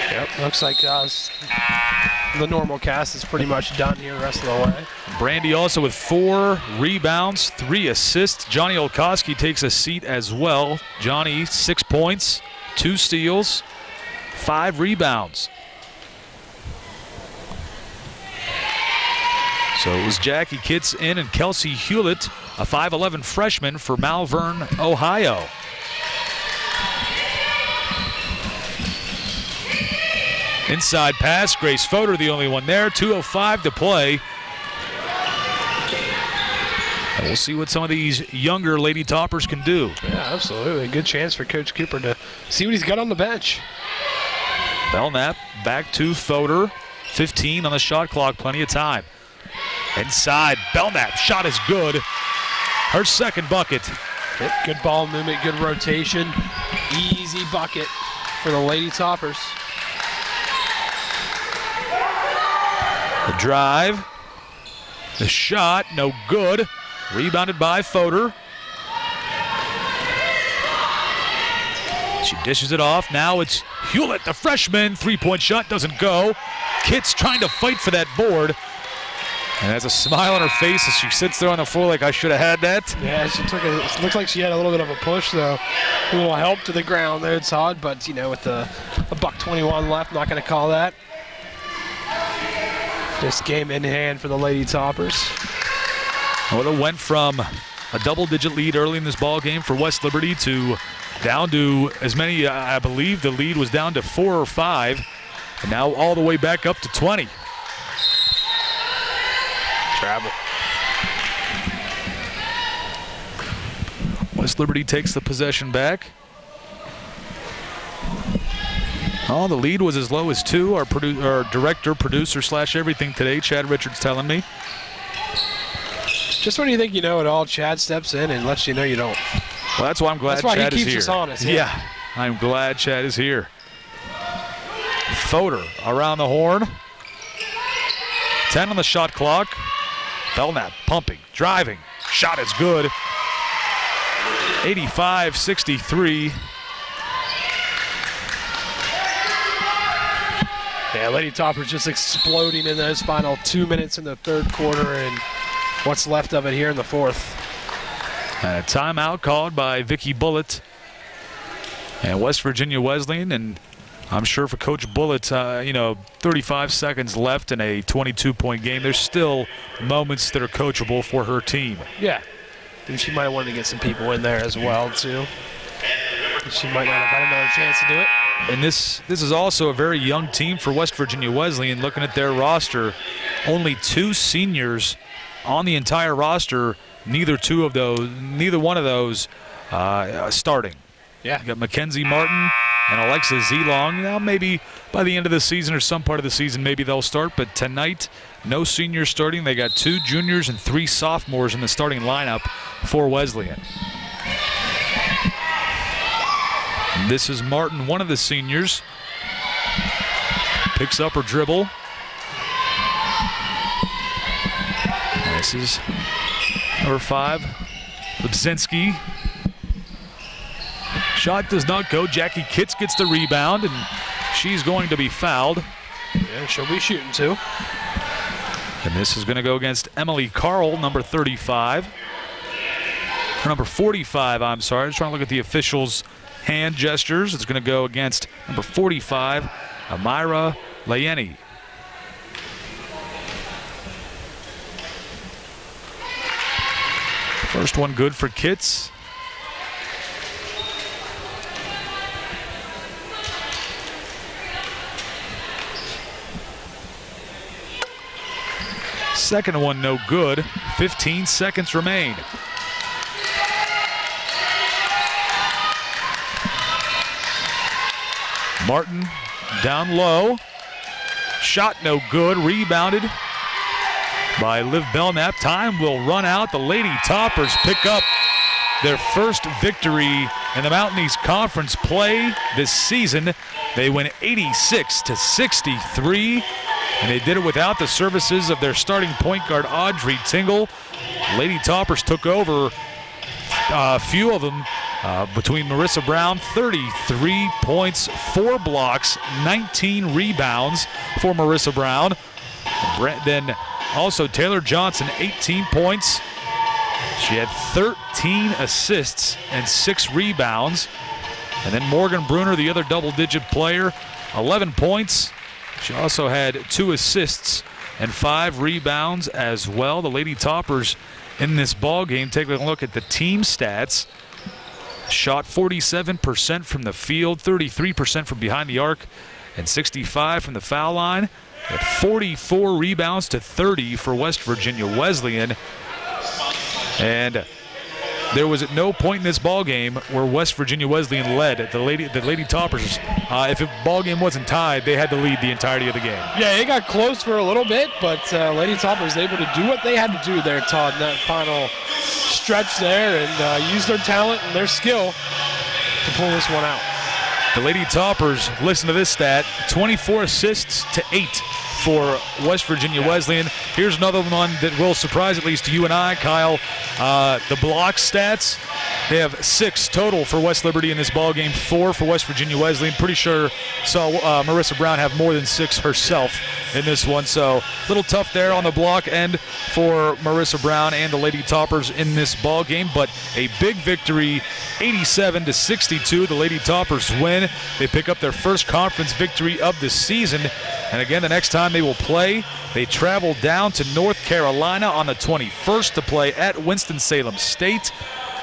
Yep, looks like the normal cast is pretty much done here the rest of the way. Brandy also with 4 rebounds, 3 assists. Johnny Olkowski takes a seat as well. Johnny, 6 points, 2 steals, 5 rebounds. So it was Jackie Kitts in and Kelsey Hewlett, a 5'11 freshman for Malvern, Ohio. Inside pass, Grace Fodor the only one there. 2:05 to play. And we'll see what some of these younger Lady Toppers can do. Yeah, absolutely. Good chance for Coach Cooper to see what he's got on the bench. Belknap back to Fodor. 15 on the shot clock, plenty of time. Inside, Belknap, shot is good. Her second bucket. Good ball movement, good rotation. Easy bucket for the Lady Toppers. The drive, the shot, no good. Rebounded by Fodor. She dishes it off. Now it's Hewlett, the freshman. 3-point shot doesn't go. Kitts trying to fight for that board. And has a smile on her face as she sits there on the floor like, I should have had that. Yeah, she took a, it looks like she had a little bit of a push, though. A little help to the ground there, Todd, but, you know, with a $1:21 left, not going to call that. This game in hand for the Lady Toppers. Well, it went from a double-digit lead early in this ball game for West Liberty to down to as many, I believe the lead was down to 4 or 5, and now all the way back up to 20. Travel. West Liberty takes the possession back. Oh, the lead was as low as 2. Our director, producer / everything today, Chad Richards, telling me. Just when you think you know it all, Chad steps in and lets you know you don't. Well, that's why I'm glad Chad is here. That's why he keeps us honest. Yeah, I'm glad Chad is here. Fodor around the horn. 10 on the shot clock. Belknap pumping, driving. Shot is good. 85-63. Yeah, Lady Topper's just exploding in those final 2 minutes in the third quarter and what's left of it here in the fourth. And a timeout called by Vicky Bullitt and West Virginia Wesleyan. And I'm sure for Coach Bullitt, 35 seconds left in a 22-point game. There's still moments that are coachable for her team. Yeah. And she might have wanted to get some people in there as well, too. She might not have had another chance to do it. And this is also a very young team for West Virginia Wesleyan. Looking at their roster, only 2 seniors on the entire roster. Neither one of those starting. Yeah. You got Mackenzie Martin and Alexa Zelong. Now maybe by the end of the season or some part of the season, maybe they'll start. But tonight, no seniors starting. They got 2 juniors and 3 sophomores in the starting lineup for Wesleyan. This is Martin, one of the seniors. Picks up her dribble. This is number 5, Lubzinski. Shot does not go. Jackie Kitts gets the rebound, and she's going to be fouled. Yeah, she'll be shooting too. And this is going to go against Emily Carl, number 35. Or number 45, I'm sorry. I was trying to look at the officials' hand gestures. It's going to go against number 45, Amira Layeni. First one good for Kitts. Second one no good. 15 seconds remain. Martin down low. Shot no good. Rebounded by Liv Belknap. Time will run out. The Lady Toppers pick up their first victory in the Mountain East Conference play this season. They win 86-63, and they did it without the services of their starting point guard, Audrey Tingle. Lady Toppers took over a few of them between Marissa Brown, 33 points, 4 blocks, 19 rebounds for Marissa Brown. Then also Taylor Johnson, 18 points. She had 13 assists and 6 rebounds. And then Morgan Bruner, the other double-digit player, 11 points. She also had 2 assists and 5 rebounds as well. The Lady Toppers in this ball game, take a look at the team stats. Shot 47% from the field, 33% from behind the arc, and 65 from the foul line. At 44 rebounds to 30 for West Virginia Wesleyan. And there was at no point in this ball game where West Virginia Wesleyan led. The Lady Toppers, if the ball game wasn't tied, they had to lead the entirety of the game. Yeah, it got close for a little bit, but Lady Toppers able to do what they had to do there, Todd, in that final stretch there, and use their talent and their skill to pull this one out. The Lady Toppers, listen to this stat, 24 assists to 8 for West Virginia Wesleyan. Here's another one that will surprise at least you and I, Kyle. The block stats, they have 6 total for West Liberty in this ball game, 4 for West Virginia Wesleyan. Pretty sure saw Marissa Brown have more than 6 herself in this one. So a little tough there on the block end for Marissa Brown and the Lady Toppers in this ball game, but a big victory, 87-62. The Lady Toppers win. They pick up their first conference victory of the season. And again, the next time they will play, they travel down to North Carolina on the 21st to play at Winston-Salem State.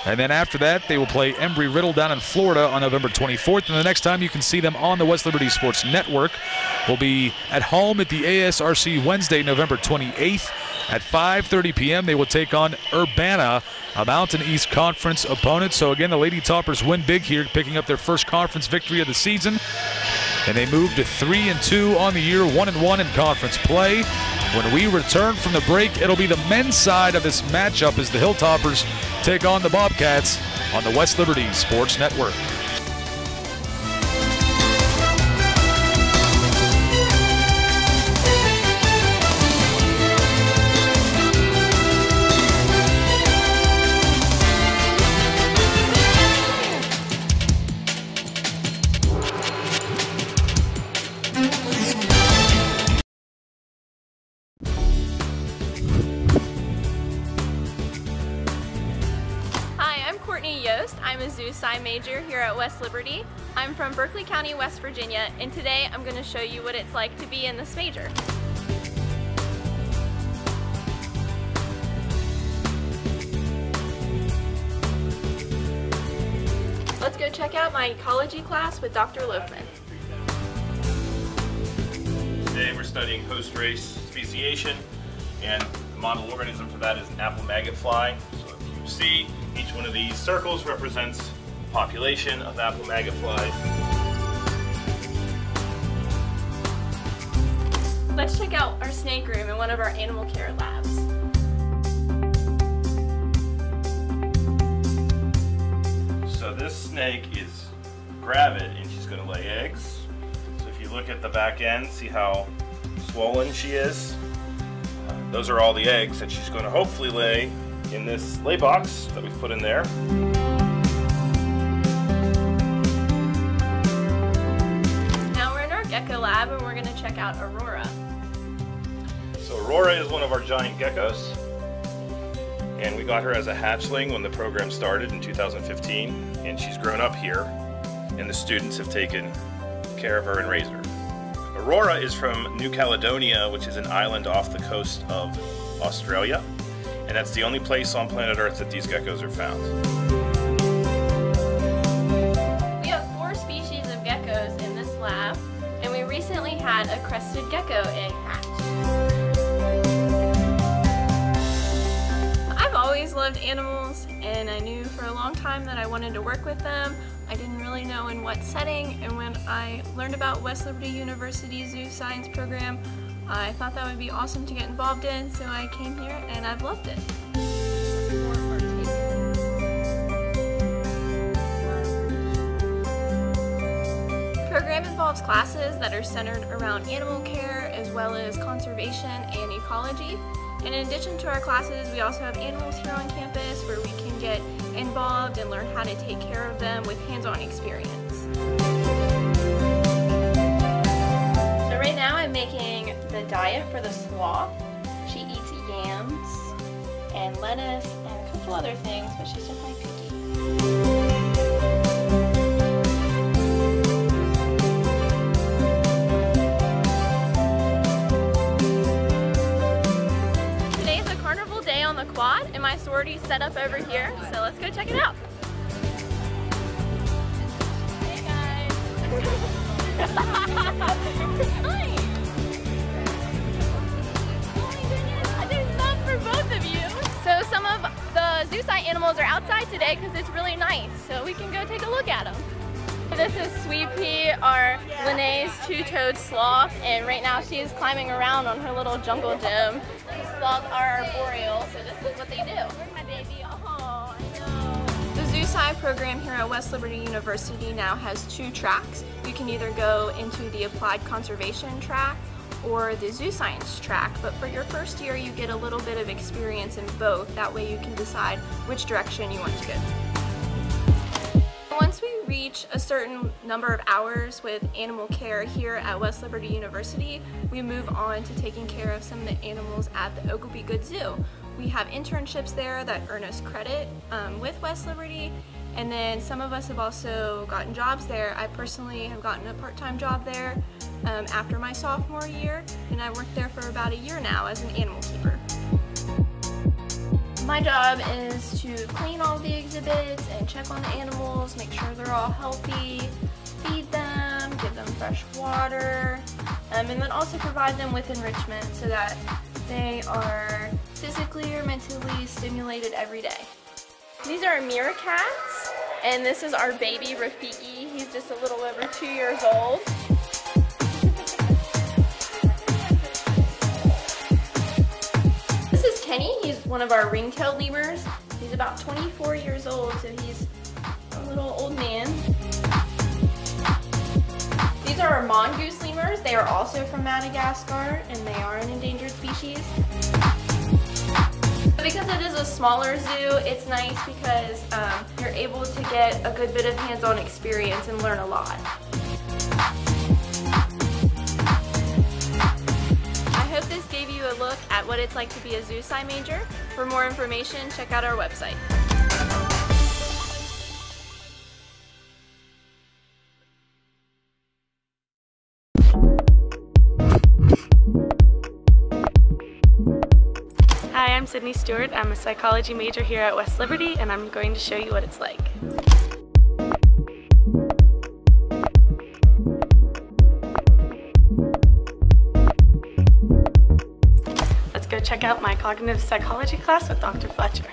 And then after that, they will play Embry-Riddle down in Florida on November 24th. And the next time you can see them on the West Liberty Sports Network will be at home at the ASRC Wednesday, November 28th. At 5:30 p.m., they will take on Urbana, a Mountain East Conference opponent. So again, the Lady Toppers win big here, picking up their first conference victory of the season. And they move to 3-2 on the year, 1-1 in conference play. When we return from the break, it'll be the men's side of this matchup as the Hilltoppers take on the Bobcats on the West Liberty Sports Network. I'm a zoo sci major here at West Liberty. I'm from Berkeley County, West Virginia, and today I'm going to show you what it's like to be in this major. Let's go check out my ecology class with Dr. Loafman. Today we're studying post-race speciation, and the model organism for that is an apple maggot fly. So if you see each one of these circles represents the population of apple maggot flies. Let's check out our snake room in one of our animal care labs. So this snake is gravid and she's going to lay eggs. So if you look at the back end, see how swollen she is? Those are all the eggs that she's going to hopefully lay in this lay box that we've put in there. Now we're in our gecko lab and we're going to check out Aurora. So Aurora is one of our giant geckos, and we got her as a hatchling when the program started in 2015, and she's grown up here and the students have taken care of her and raised her. Aurora is from New Caledonia, which is an island off the coast of Australia. And that's the only place on planet Earth that these geckos are found. We have 4 species of geckos in this lab, and we recently had a crested gecko egg hatch. I've always loved animals, and I knew for a long time that I wanted to work with them. I didn't really know in what setting, and when I learned about West Liberty University Zoo Science program, I thought that would be awesome to get involved in, so I came here and I've loved it. The program involves classes that are centered around animal care as well as conservation and ecology. And in addition to our classes, we also have animals here on campus where we can get involved and learn how to take care of them with hands-on experience. So right now I'm making the diet for the sloth. She eats yams and lettuce and a couple other things, but she's definitely picky. Today's a carnival day on the quad, and my sorority set up over here, so let's go check it out. Hey guys! Hi! Both of you. So some of the zoo site animals are outside today because it's really nice, so we can go take a look at them. This is Sweet Pea, our Linnaeus two-toed sloth, and right now she's climbing around on her little jungle gym. These sloths are arboreal, so this is what they do. Where's my baby? Oh, I know. The zoo sci program here at West Liberty University now has 2 tracks. You can either go into the applied conservation track or the zoo science track, but for your first year you get a little bit of experience in both. That way you can decide which direction you want to go. Once we reach a certain number of hours with animal care here at West Liberty University, we move on to taking care of some of the animals at the Oglebay Good Zoo. We have internships there that earn us credit with West Liberty, and then some of us have also gotten jobs there. I personally have gotten a part-time job there after my sophomore year, and I worked there for about a year now as an animal keeper. My job is to clean all the exhibits and check on the animals, make sure they're all healthy, feed them, give them fresh water, and then also provide them with enrichment so that they are physically or mentally stimulated every day. These are meerkats, and this is our baby Rafiki. He's just a little over 2 years old. one of our ring-tailed lemurs. He's about 24 years old, so he's a little old man. These are our mongoose lemurs. They are also from Madagascar, and they are an endangered species. Because it is a smaller zoo, it's nice because you're able to get a good bit of hands-on experience and learn a lot. I hope this gave you a look at what it's like to be a zoo sci major. For more information, check out our website. Hi, I'm Sydney Stewart. I'm a psychology major here at West Liberty, and I'm going to show you what it's like. Let's go check out my cognitive psychology class with Dr. Fletcher.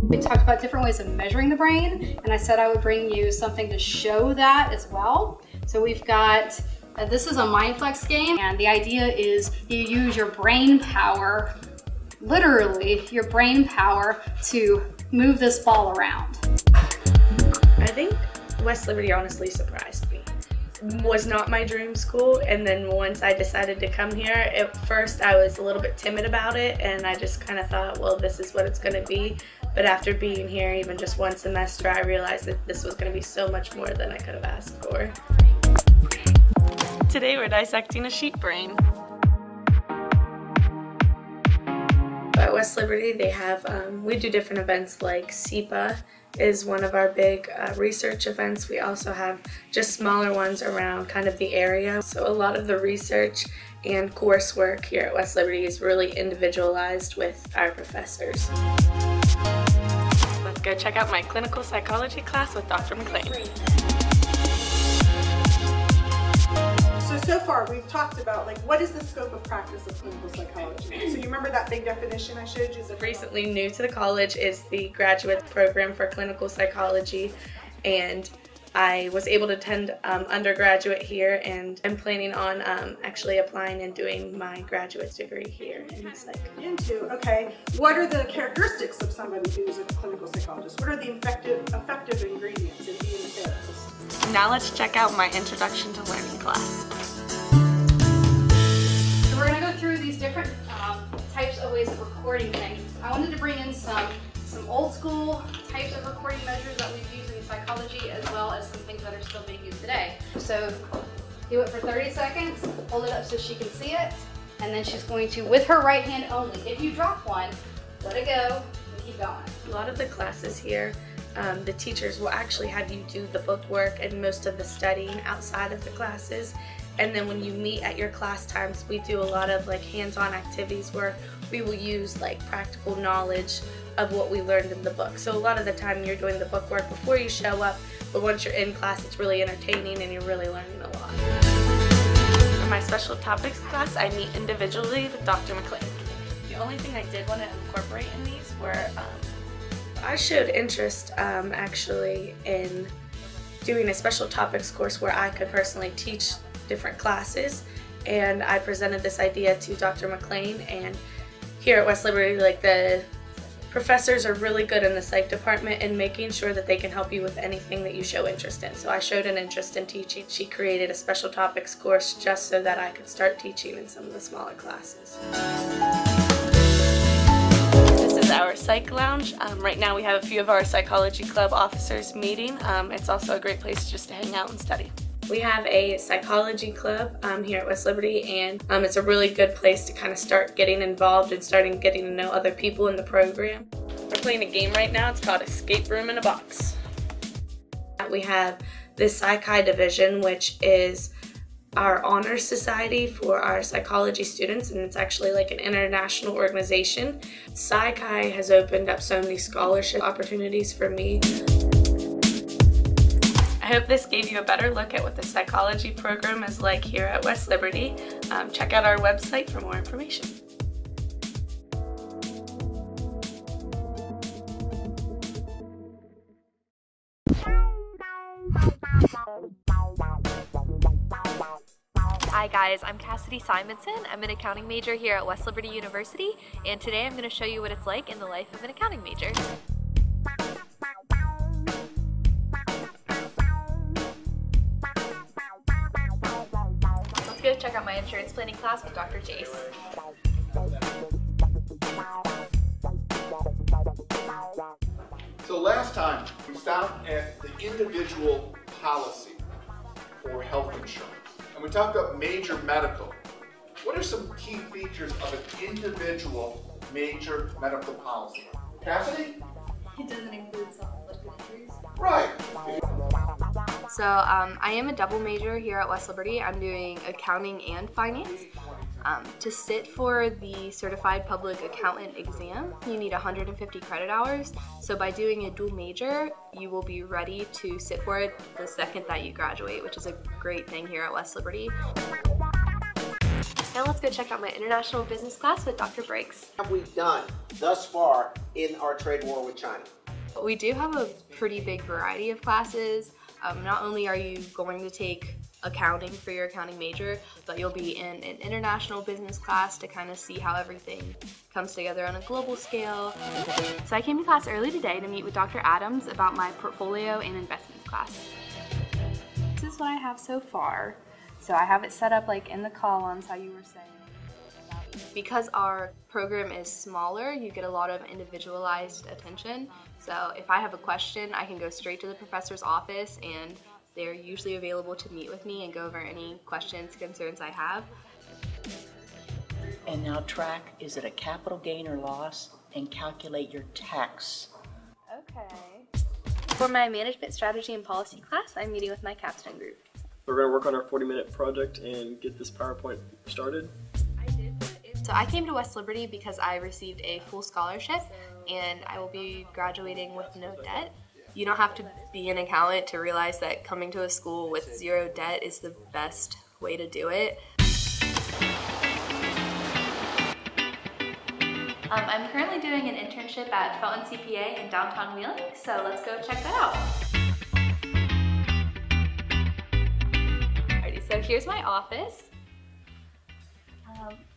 We talked about different ways of measuring the brain, and I said I would bring you something to show that as well. So we've got, this is a MindFlex game, and the idea is you use your brain power, literally your brain power, to move this ball around. I think West Liberty honestly surprised me. It was not my dream school, and then once I decided to come here, at first I was a little bit timid about it, and I just kind of thought, well, this is what it's going to be. But after being here even just one semester, I realized that this was going to be so much more than I could have asked for. Today we're dissecting a sheep brain. At West Liberty, they have, we do different events like SEPA is one of our big research events. We also have just smaller ones around kind of the area. So a lot of the research and coursework here at West Liberty is really individualized with our professors. Let's go check out my clinical psychology class with Dr. McLean. So far we've talked about what is the scope of practice of clinical psychology. So you remember that big definition I showed you? Recently new to the college is the graduate program for clinical psychology, and I was able to attend undergraduate here, and I'm planning on actually applying and doing my graduate degree here in psych. Okay, what are the characteristics of somebody who's a clinical psychologist? What are the effective ingredients in being a therapist? Now let's check out my Introduction to Learning class. So we're going to go through these different types of ways of recording things. I wanted to bring in some old school types of recording measures that we've used in psychology, as well as some things that are still being used today. So do it for 30 seconds, hold it up so she can see it, and then she's going to, with her right hand only, if you drop one, let it go and keep going. A lot of the classes here, the teachers will actually have you do the book work and most of the studying outside of the classes. And then when you meet at your class times, we do a lot of hands-on activities where we will use practical knowledge of what we learned in the book. So a lot of the time you're doing the book work before you show up, but once you're in class it's really entertaining and you're really learning a lot. For my special topics class, I meet individually with Dr. McLean. The only thing I did want to incorporate in these were I showed interest actually in doing a special topics course where I could personally teach different classes, and I presented this idea to Dr. McLean, and here at West Liberty, the professors are really good in the psych department in making sure that they can help you with anything that you show interest in. So I showed an interest in teaching. She created a special topics course just so that I could start teaching in some of the smaller classes. This is our psych lounge. Right now we have a few of our psychology club officers meeting. It's also a great place just to hang out and study. We have a psychology club here at West Liberty, and it's a really good place to kind of start getting involved and starting getting to know other people in the program. We're playing a game right now. It's called Escape Room in a Box. We have the Psychi division, which is our honor society for our psychology students, and it's actually an international organization. Psychi has opened up so many scholarship opportunities for me. I hope this gave you a better look at what the psychology program is like here at West Liberty. Check out our website for more information. Hi guys, I'm Cassidy Simonson. I'm an accounting major here at West Liberty University, and today I'm going to show you what it's like in the life of an accounting major. Let's go check out my insurance planning class with Dr. Jace. So last time we stopped at the individual policy for health insurance, and we talked about major medical. What are some key features of an individual major medical policy? Cassidy? It doesn't include self-inflicted injuries. Right. So I am a double major here at West Liberty. I'm doing accounting and finance. To sit for the Certified Public Accountant exam, you need 150 credit hours. So by doing a dual major, you will be ready to sit for it the second that you graduate, which is a great thing here at West Liberty. Now let's go check out my international business class with Dr. Briggs. What have we done thus far in our trade war with China? We do have a pretty big variety of classes. Not only are you going to take accounting for your accounting major, but you'll be in an international business class to kind of see how everything comes together on a global scale. So I came to class early today to meet with Dr. Adams about my portfolio and investments class. This is what I have so far. So I have it set up like in the columns, how you were saying. Because our program is smaller, you get a lot of individualized attention. So if I have a question, I can go straight to the professor's office, and they're usually available to meet with me and go over any questions, concerns I have. And now track, is it a capital gain or loss, and calculate your tax. Okay. For my management strategy and policy class, I'm meeting with my capstone group. We're going to work on our 40-minute project and get this PowerPoint started. So I came to West Liberty because I received a full scholarship, and I will be graduating with no debt. You don't have to be an accountant to realize that coming to a school with zero debt is the best way to do it. I'm currently doing an internship at Felton CPA in downtown Wheeling, so let's go check that out. Alrighty, so here's my office.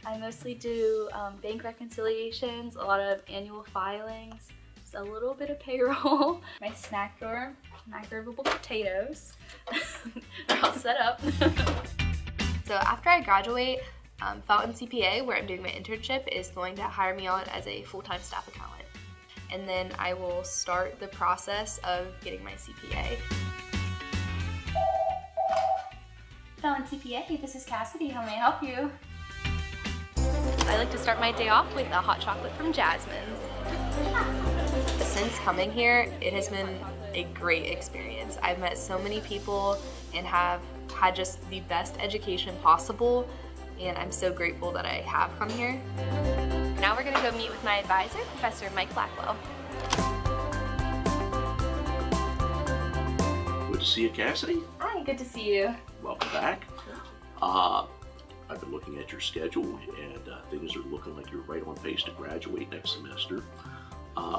I mostly do bank reconciliations, a lot of annual filings, a little bit of payroll. My snack drawer, microwavable potatoes. They're all set up. So after I graduate, Felton CPA, where I'm doing my internship, is going to hire me on as a full-time staff accountant. And then I will start the process of getting my CPA. Felton CPA, this is Cassidy. How may I help you? I like to start my day off with a hot chocolate from Jasmine's. Since coming here, it has been a great experience. I've met so many people and have had just the best education possible, and I'm so grateful that I have come here. Now we're gonna go meet with my advisor, Professor Mike Blackwell. Good to see you, Cassidy. Hi, good to see you. Welcome back. I've been looking at your schedule, and things are looking like you're right on pace to graduate next semester.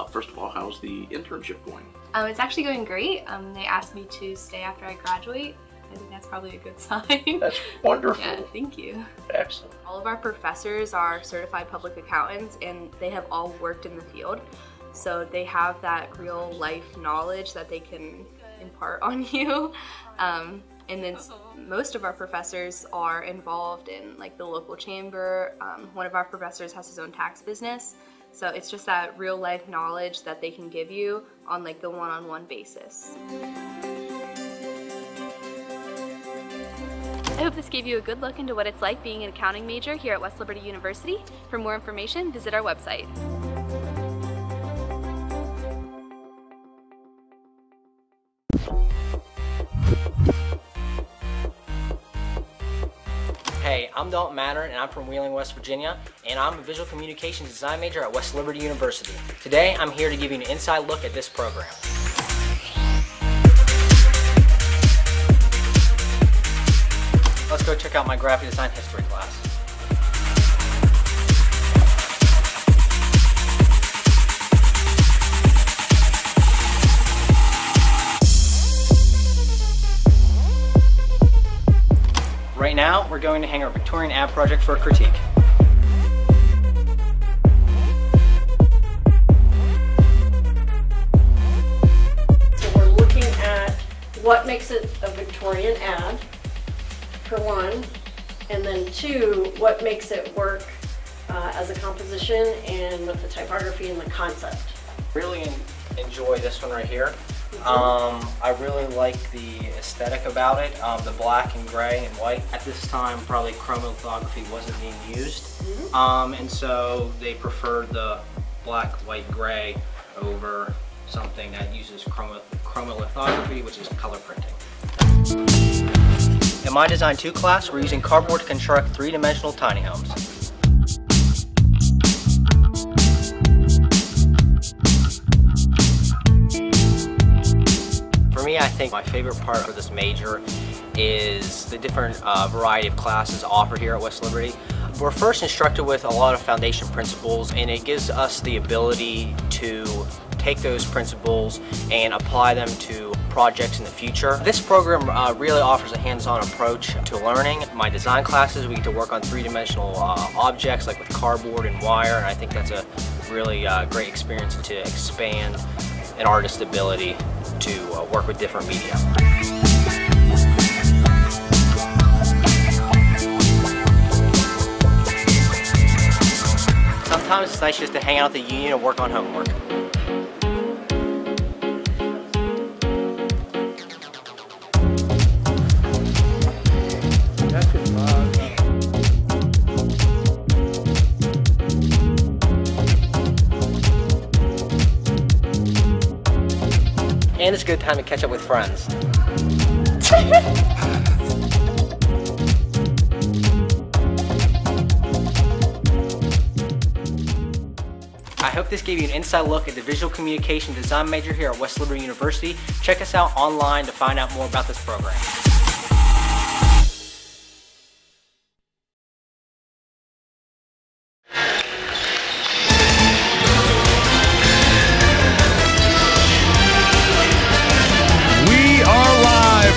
First of all, how's the internship going? It's actually going great. They asked me to stay after I graduate. I think that's probably a good sign. That's wonderful. Yeah, thank you. Excellent. All of our professors are certified public accountants, and they have all worked in the field. So they have that real life knowledge that they can impart on you. And then most of our professors are involved in like the local chamber. One of our professors has his own tax business. So it's just that real life knowledge that they can give you on like the one-on-one basis. I hope this gave you a good look into what it's like being an accounting major here at West Liberty University. For more information, visit our website. Hey, I'm Dalton Matter, and I'm from Wheeling, West Virginia, and I'm a visual communications design major at West Liberty University. Today, I'm here to give you an inside look at this program. Let's go check out my graphic design history class. Right now, we're going to hang our Victorian ad project for a critique. So we're looking at what makes it a Victorian ad, for one, and then two, what makes it work as a composition and with the typography and the concept. Really enjoy this one right here. I really like the aesthetic about it, the black and gray and white. At this time, probably chromolithography wasn't being used, and so they preferred the black, white, gray over something that uses chromolithography, which is color printing. In my Design 2 class, we're using cardboard to construct three-dimensional tiny homes. For me, I think my favorite part of this major is the different variety of classes offered here at West Liberty. We're first instructed with a lot of foundation principles, and it gives us the ability to take those principles and apply them to projects in the future. This program really offers a hands-on approach to learning. My design classes, we get to work on three-dimensional objects like with cardboard and wire, and I think that's a really great experience to expand an artist's ability to work with different media. Sometimes it's nice just to hang out at the union and work on homework. And it's a good time to catch up with friends. I hope this gave you an inside look at the visual communication design major here at West Liberty University. Check us out online to find out more about this program.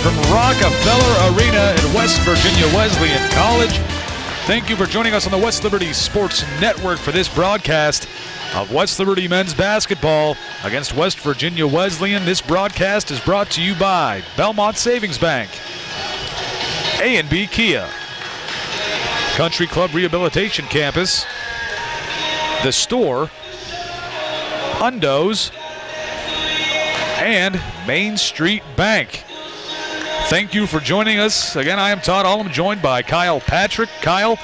From Rockefeller Arena at West Virginia Wesleyan College. Thank you for joining us on the West Liberty Sports Network for this broadcast of West Liberty men's basketball against West Virginia Wesleyan. This broadcast is brought to you by Belmont Savings Bank, A&B Kia, Country Club Rehabilitation Campus, The Store, Undo's, and Main Street Bank. Thank you for joining us. Again, I am Todd Ullom, joined by Kyle Patrick. Kyle,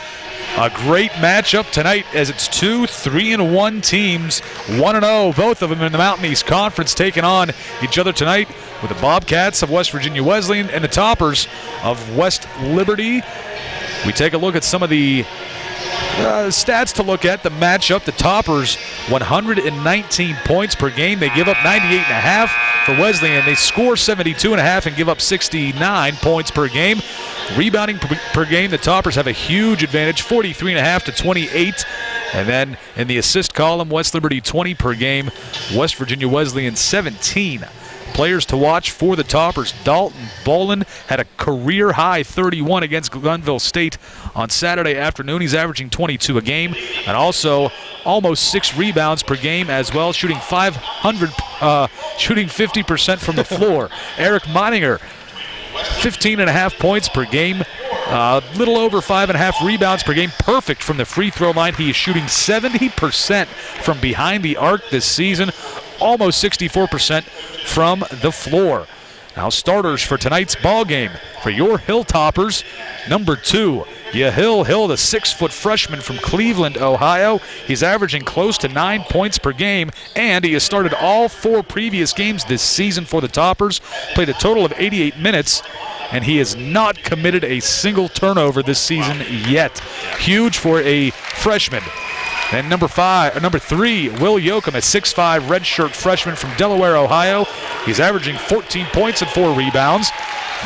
a great matchup tonight as it's two 3-1 teams, 1-0, both of them in the Mountain East Conference, taking on each other tonight with the Bobcats of West Virginia Wesleyan and the Toppers of West Liberty. We take a look at some of the stats to look at the matchup. The Toppers, 119 points per game. They give up 98.5 for Wesleyan. They score 72.5 and give up 69 points per game. Rebounding per game, the Toppers have a huge advantage, 43.5 to 28. And then in the assist column, West Liberty 20 per game, West Virginia Wesleyan 17. Players to watch for the Toppers. Dalton Bolin had a career-high 31 against Glenville State on Saturday afternoon. He's averaging 22 a game, and also almost 6 rebounds per game as well, shooting 50% from the floor. Eric Meininger, 15.5 points per game, little over 5.5 rebounds per game, perfect from the free throw line. He is shooting 70% from behind the arc this season, almost 64% from the floor. Now starters for tonight's ball game for your Hilltoppers. Number 2, Yahil Hill, the 6-foot freshman from Cleveland, Ohio. He's averaging close to 9 points per game, and he has started all 4 previous games this season for the Toppers, played a total of 88 minutes, and he has not committed a single turnover this season yet. Huge for a freshman. And number 3, Will Yoakum, a 6'5" redshirt freshman from Delaware, Ohio. He's averaging 14 points and 4 rebounds.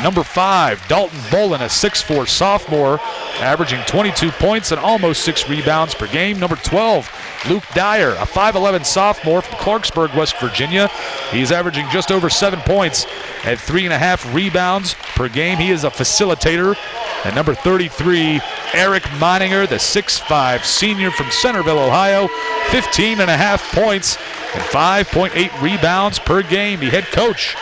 Number 5, Dalton Bolin, a 6'4" sophomore, averaging 22 points and almost 6 rebounds per game. Number 12, Luke Dyer, a 5'11" sophomore from Clarksburg, West Virginia. He's averaging just over 7 points and 3.5 rebounds per game. He is a facilitator. And number 33, Eric Meininger, the 6'5 senior from Centerville, Ohio, 15.5 points and 5.8 rebounds per game. The head coach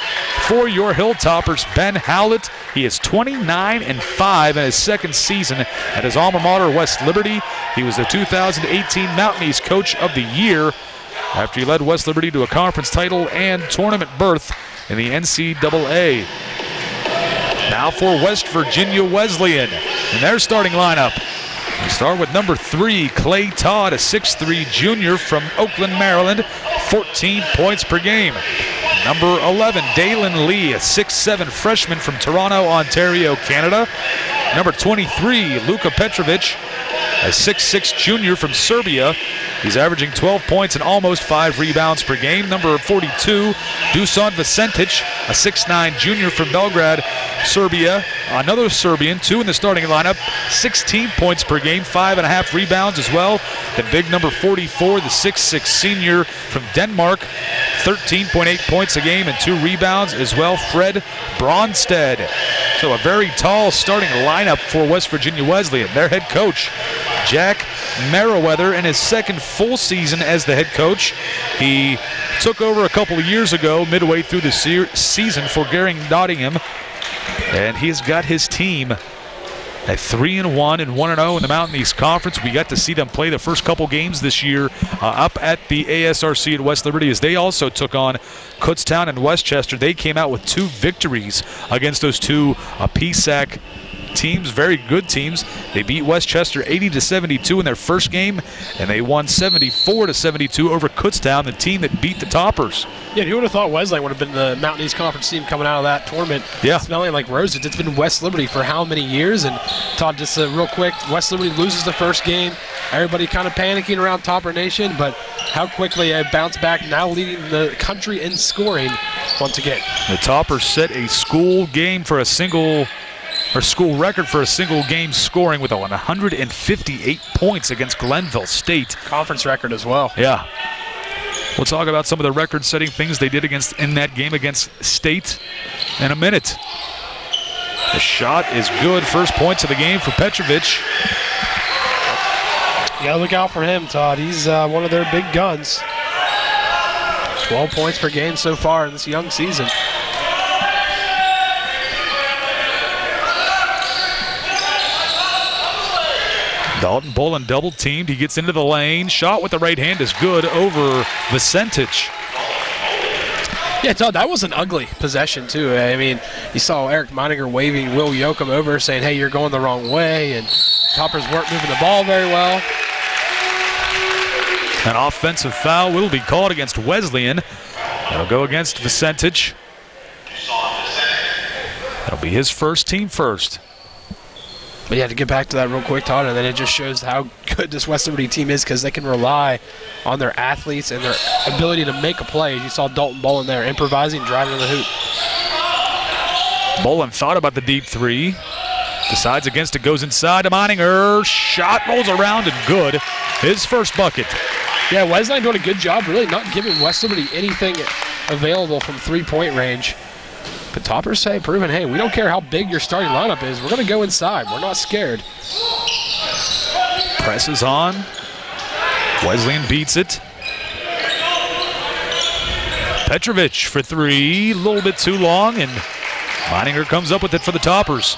for your Hilltoppers, Ben Howlett. He is 29-5 in his second season at his alma mater, West Liberty. He was the 2018 Mountain East Coach of the Year after he led West Liberty to a conference title and tournament berth in the NCAA. Now for West Virginia Wesleyan in their starting lineup. We start with number 3, Play-Todd, a 6'3 junior from Oakland, Maryland, 14 points per game. Number 11, Dalen Lee, a 6'7 freshman from Toronto, Ontario, Canada. Number 23, Luka Petrovic, a 6'6 junior from Serbia. He's averaging 12 points and almost 5 rebounds per game. Number 42, Dusan Vicentic, a 6'9 junior from Belgrade, Serbia. Another Serbian, 2 in the starting lineup, 16 points per game, 5.5 rebounds as well. Then big number 44, the 6'6 senior from Denmark, 13.8 points a game and 2 rebounds as well, Fred Bronsted. So a very tall starting lineup for West Virginia Wesleyan. Their head coach, Jack Meriwether, in his second full season as the head coach. He took over a couple of years ago, midway through the season for Gary Nottingham, and he's got his team at 3-1 and 1-0 in the Mountain East Conference. We got to see them play the first couple games this year up at the ASRC at West Liberty, as they also took on Kutztown and Westchester. They came out with 2 victories against those 2 PSAC teams, very good teams. They beat Westchester 80-72 in their first game, and they won 74-72 over Kutztown, the team that beat the Toppers. Yeah, who would have thought Wesleyan would have been the Mountain East Conference team coming out of that tournament? Yeah. Smelling like roses. It's been West Liberty for how many years? And Todd, just real quick, West Liberty loses the first game. Everybody kind of panicking around Topper Nation, but how quickly they bounce back, now leading the country in scoring once again. The Toppers set a school game for a single, or school record for a single game scoring with 158 points against Glenville State. Conference record as well. Yeah. We'll talk about some of the record-setting things they did in that game against State in a minute. The shot is good. First points of the game for Petrovic. You gotta look out for him, Todd. He's one of their big guns. 12 points per game so far in this young season. Dalton Bolin double-teamed. He gets into the lane. Shot with the right hand is good over Vicentic. Yeah, Todd, that was an ugly possession, too. I mean, you saw Eric Meininger waving Will Yoakum over, saying, hey, you're going the wrong way, and Toppers weren't moving the ball very well. An offensive foul will be called against Wesleyan. That'll go against Vicentic. That'll be his first, team first. But yeah, to get back to that real quick, Todd, and then it just shows how good this West Liberty team is, because they can rely on their athletes and their ability to make a play. You saw Dalton Bolin there improvising, driving to the hoop. Bolin thought about the deep 3. Decides against it, goes inside to Meininger. Shot rolls around and good. His first bucket. Yeah, Wesleyan doing a good job really not giving West Liberty anything available from 3-point range. But Toppers say, proving, hey, we don't care how big your starting lineup is. We're going to go inside. We're not scared. Presses on. Wesleyan beats it. Petrovic for 3. A little bit too long, and Meininger comes up with it for the Toppers.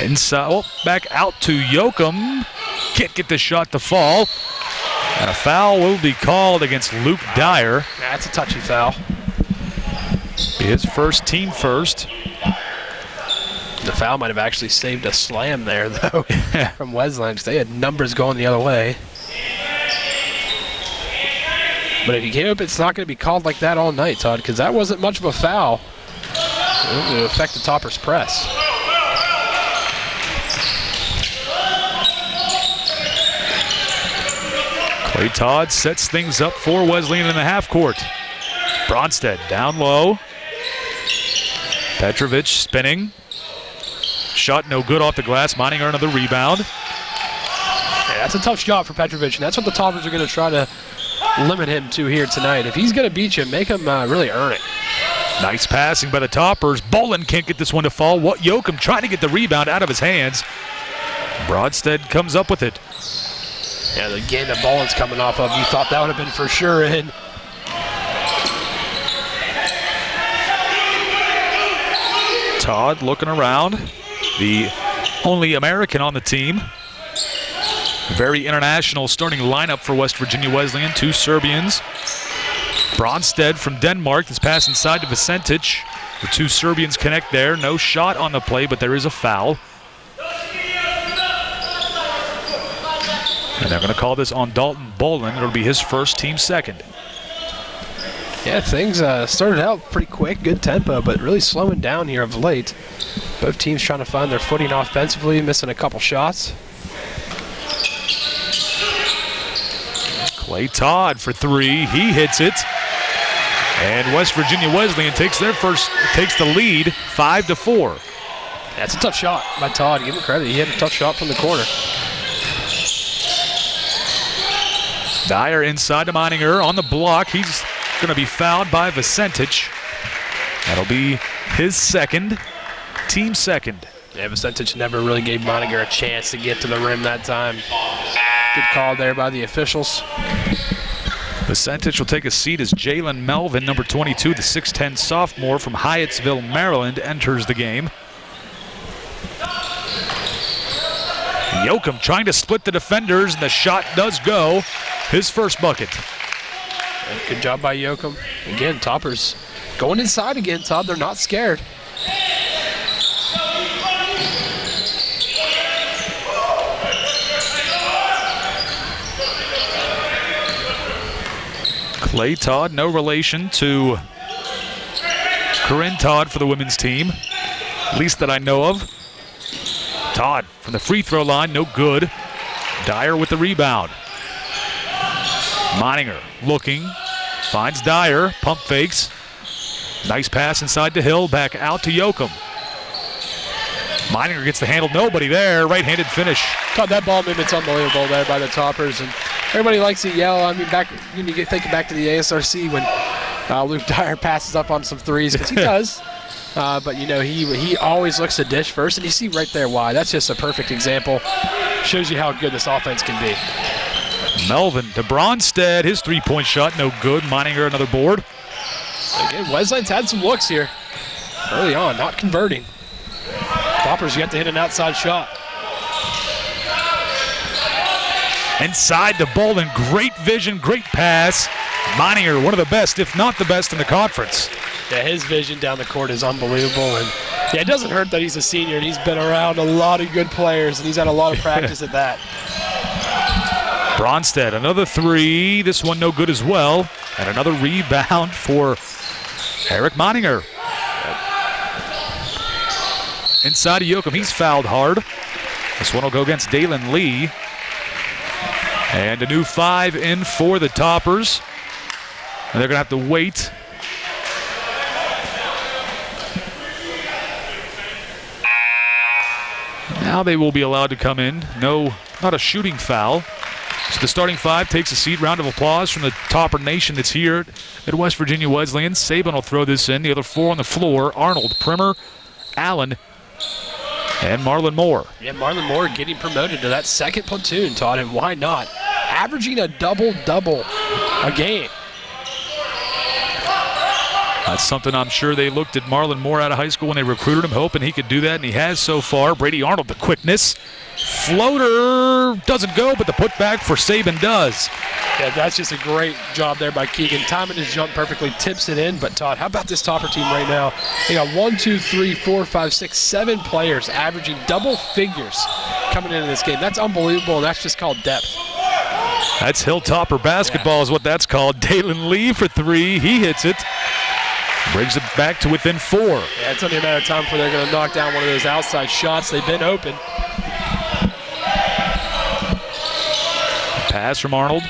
Inside, oh, back out to Yoakum. Can't get the shot to fall. And a foul will be called against Luke Dyer. That's a touchy foul. His first, team first. The foul might have actually saved a slam there, though, from Wesleyan, because they had numbers going the other way. But if you give up, it's not going to be called like that all night, Todd, because that wasn't much of a foul. It will affect the Toppers' press. Play-Todd sets things up for Wesleyan in the half court. Bronsted down low. Petrovic spinning. Shot no good off the glass. Meininger another rebound. Yeah, that's a tough shot for Petrovic, and that's what the Toppers are going to try to limit him to here tonight. If he's going to beat you, make him really earn it. Nice passing by the Toppers. Bolin can't get this one to fall. Ullom trying to get the rebound out of his hands. Broadstead comes up with it. Yeah, the game that Bolin's coming off of, you thought that would have been for sure in. Todd looking around. The only American on the team. Very international starting lineup for West Virginia Wesleyan. 2 Serbians. Bronsted from Denmark. This pass inside to Vicentic. The 2 Serbians connect there. No shot on the play, but there is a foul. And they're going to call this on Dalton Bolin. It'll be his first, team second. Yeah, things started out pretty quick, good tempo, but really slowing down here of late. Both teams trying to find their footing offensively, missing a couple shots. Play-Todd for 3. He hits it. And West Virginia Wesleyan takes the lead 5-4. That's a tough shot by Todd. Give him credit. He had a tough shot from the corner. Dyer inside to Meininger on the block. He's going to be fouled by Vicentic. That'll be his second, team second. Yeah, Vicentic never really gave Meininger a chance to get to the rim that time. Good call there by the officials. Vicentic will take a seat as Jalen Melvin, number 22, the 6'10 sophomore from Hyattsville, Maryland, enters the game. Ullom trying to split the defenders, and the shot does go. His first bucket. Good job by Ullom. Again, Toppers going inside again, Todd. They're not scared. Play-Todd, no relation to Corinne Todd for the women's team, at least that I know of. Todd from the free throw line, no good. Dyer with the rebound. Meininger looking, finds Dyer, pump fakes. Nice pass inside to Hill, back out to Ullom. Meininger gets the handle, nobody there, right-handed finish. Todd, that ball movement's unbelievable there by the Toppers, and everybody likes to yell. I mean, back when you get thinking back to the ASRC when Luke Dyer passes up on some threes, because he does. But you know, he always looks to dish first, and you see right there why. That's just a perfect example. Shows you how good this offense can be. Melvin to Bronsted, his three-point shot, no good. Meininger another board. Again, Wesleyan's had some looks here early on, not converting. Toppers yet to hit an outside shot. Inside to Bolin, great vision, great pass. Meininger, one of the best, if not the best in the conference. Yeah, his vision down the court is unbelievable. And yeah, it doesn't hurt that he's a senior and he's been around a lot of good players and he's had a lot of practice at that. Bronsted, another three. This one no good as well. And another rebound for Eric Meininger. Inside of Ullom, he's fouled hard. This one will go against Dalen Lee. And a new 5 in for the Toppers. And they're going to have to wait. Now they will be allowed to come in. No, not a shooting foul. So the starting 5 takes a seat. Round of applause from the Topper Nation that's here at West Virginia Wesleyan. Saban will throw this in. The other 4 on the floor, Arnold, Primer, Allen, and Marlon Moore. Yeah, Marlon Moore getting promoted to that second platoon, Todd, and why not? Averaging a double-double a game. That's something I'm sure they looked at Marlon Moore out of high school when they recruited him, hoping he could do that, and he has so far. Brady Arnold, the quickness. Floater doesn't go, but the putback for Saban does. Yeah, that's just a great job there by Keegan. Timing his jump perfectly, tips it in. But Todd, how about this Topper team right now? They got 1, 2, 3, 4, 5, 6, 7 players averaging double figures coming into this game. That's unbelievable, and that's just called depth. That's Hilltopper basketball is what that's called. Dalen Lee for 3. He hits it. Brings it back to within 4. Yeah, it's only a matter of time before they're going to knock down one of those outside shots. They've been open. Pass from Arnold.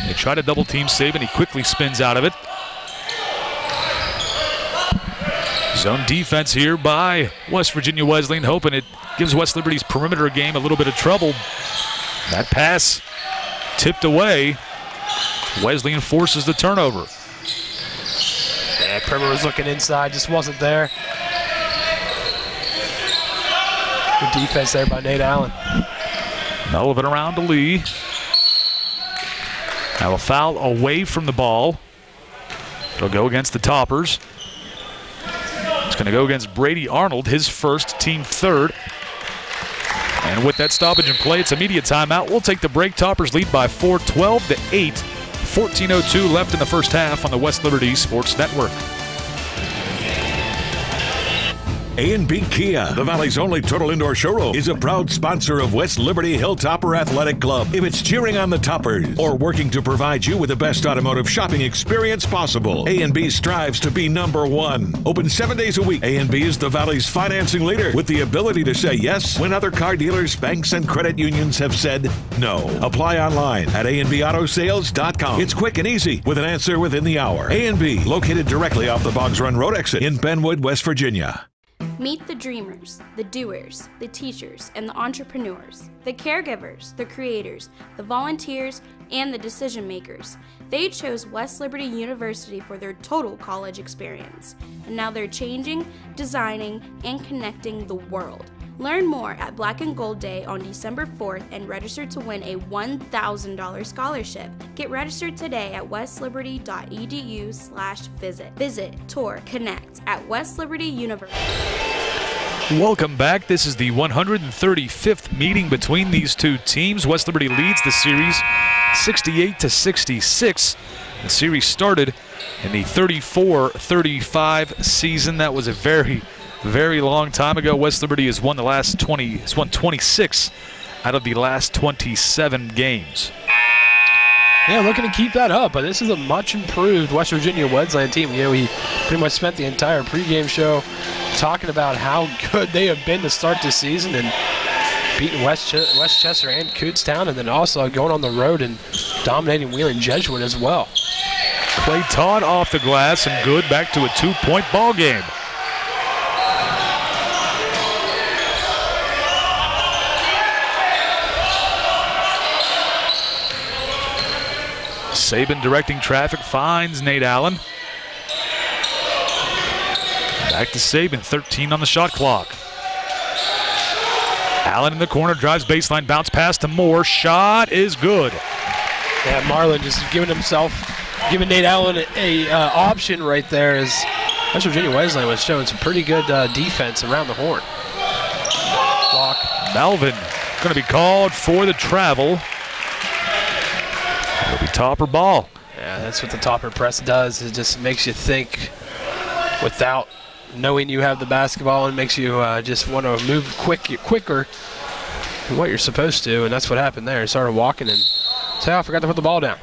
They try to double team Saban. He quickly spins out of it. Zone defense here by West Virginia Wesleyan, hoping it gives West Liberty's perimeter game a little bit of trouble. That pass tipped away. Wesleyan forces the turnover. Yeah, Primer was looking inside, just wasn't there. Good defense there by Nate Allen. Melvin around to Lee. Now a foul away from the ball. It'll go against the Toppers. It's going to go against Brady Arnold, his first, team third. And with that stoppage in play, it's immediate timeout. We'll take the break. Toppers lead by 4, 12-8. 14:02 left in the first half on the West Liberty Sports Network. A&B Kia, the Valley's only total indoor showroom, is a proud sponsor of West Liberty Hilltopper Athletic Club. If it's cheering on the Toppers or working to provide you with the best automotive shopping experience possible, A&B strives to be #1. Open 7 days a week, A&B is the Valley's financing leader with the ability to say yes when other car dealers, banks, and credit unions have said no. Apply online at ANBAutosales.com. It's quick and easy with an answer within the hour. A&B, located directly off the Boggs Run Road exit in Benwood, West Virginia. Meet the dreamers, the doers, the teachers, and the entrepreneurs, the caregivers, the creators, the volunteers, and the decision makers. They chose West Liberty University for their total college experience, and now they're changing, designing, and connecting the world. Learn more at Black and Gold Day on December 4th and register to win a $1,000 scholarship. Get registered today at westliberty.edu/visit. Visit, tour, connect at West Liberty University. Welcome back. This is the 135th meeting between these two teams. West Liberty leads the series 68-66. The series started in the 34-35 season. That was a very long time ago. West Liberty has won 26 out of the last 27 games. Yeah, looking to keep that up, but this is a much improved West Virginia Wesleyan team. You know, we pretty much spent the entire pregame show talking about how good they have been to start this season and beating West Chester and Kutztown, and then also going on the road and dominating Wheeling Jesuit as well. Play-Todd off the glass and good, back to a 2-point ball game. Saban directing traffic, finds Nate Allen. Back to Saban, 13 on the shot clock. Allen in the corner, drives baseline, bounce pass to Moore. Shot is good. Yeah, Marlin just giving Nate Allen a option right there as West Virginia Wesleyan was showing some pretty good defense around the horn. Block. Melvin going to be called for the travel. It'll be Topper ball. Yeah, that's what the Topper press does. It just makes you think without knowing you have the basketball, and makes you just want to move quicker than what you're supposed to, and that's what happened there. He started walking and I forgot to put the ball down.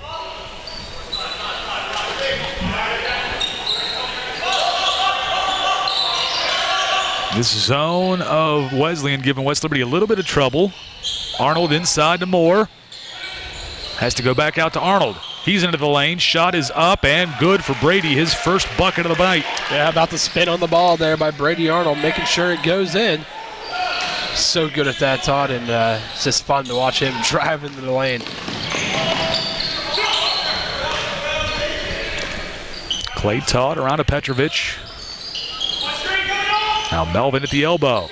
This zone of Wesleyan giving West Liberty a little bit of trouble. Arnold inside to Moore. Has to go back out to Arnold. He's into the lane. Shot is up and good for Brady, his first bucket of the night. Yeah, about to spin on the ball there by Brady Arnold, making sure it goes in. So good at that, Todd, and it's just fun to watch him drive into the lane. Play-Todd around to Petrovic. Now Melvin at the elbow.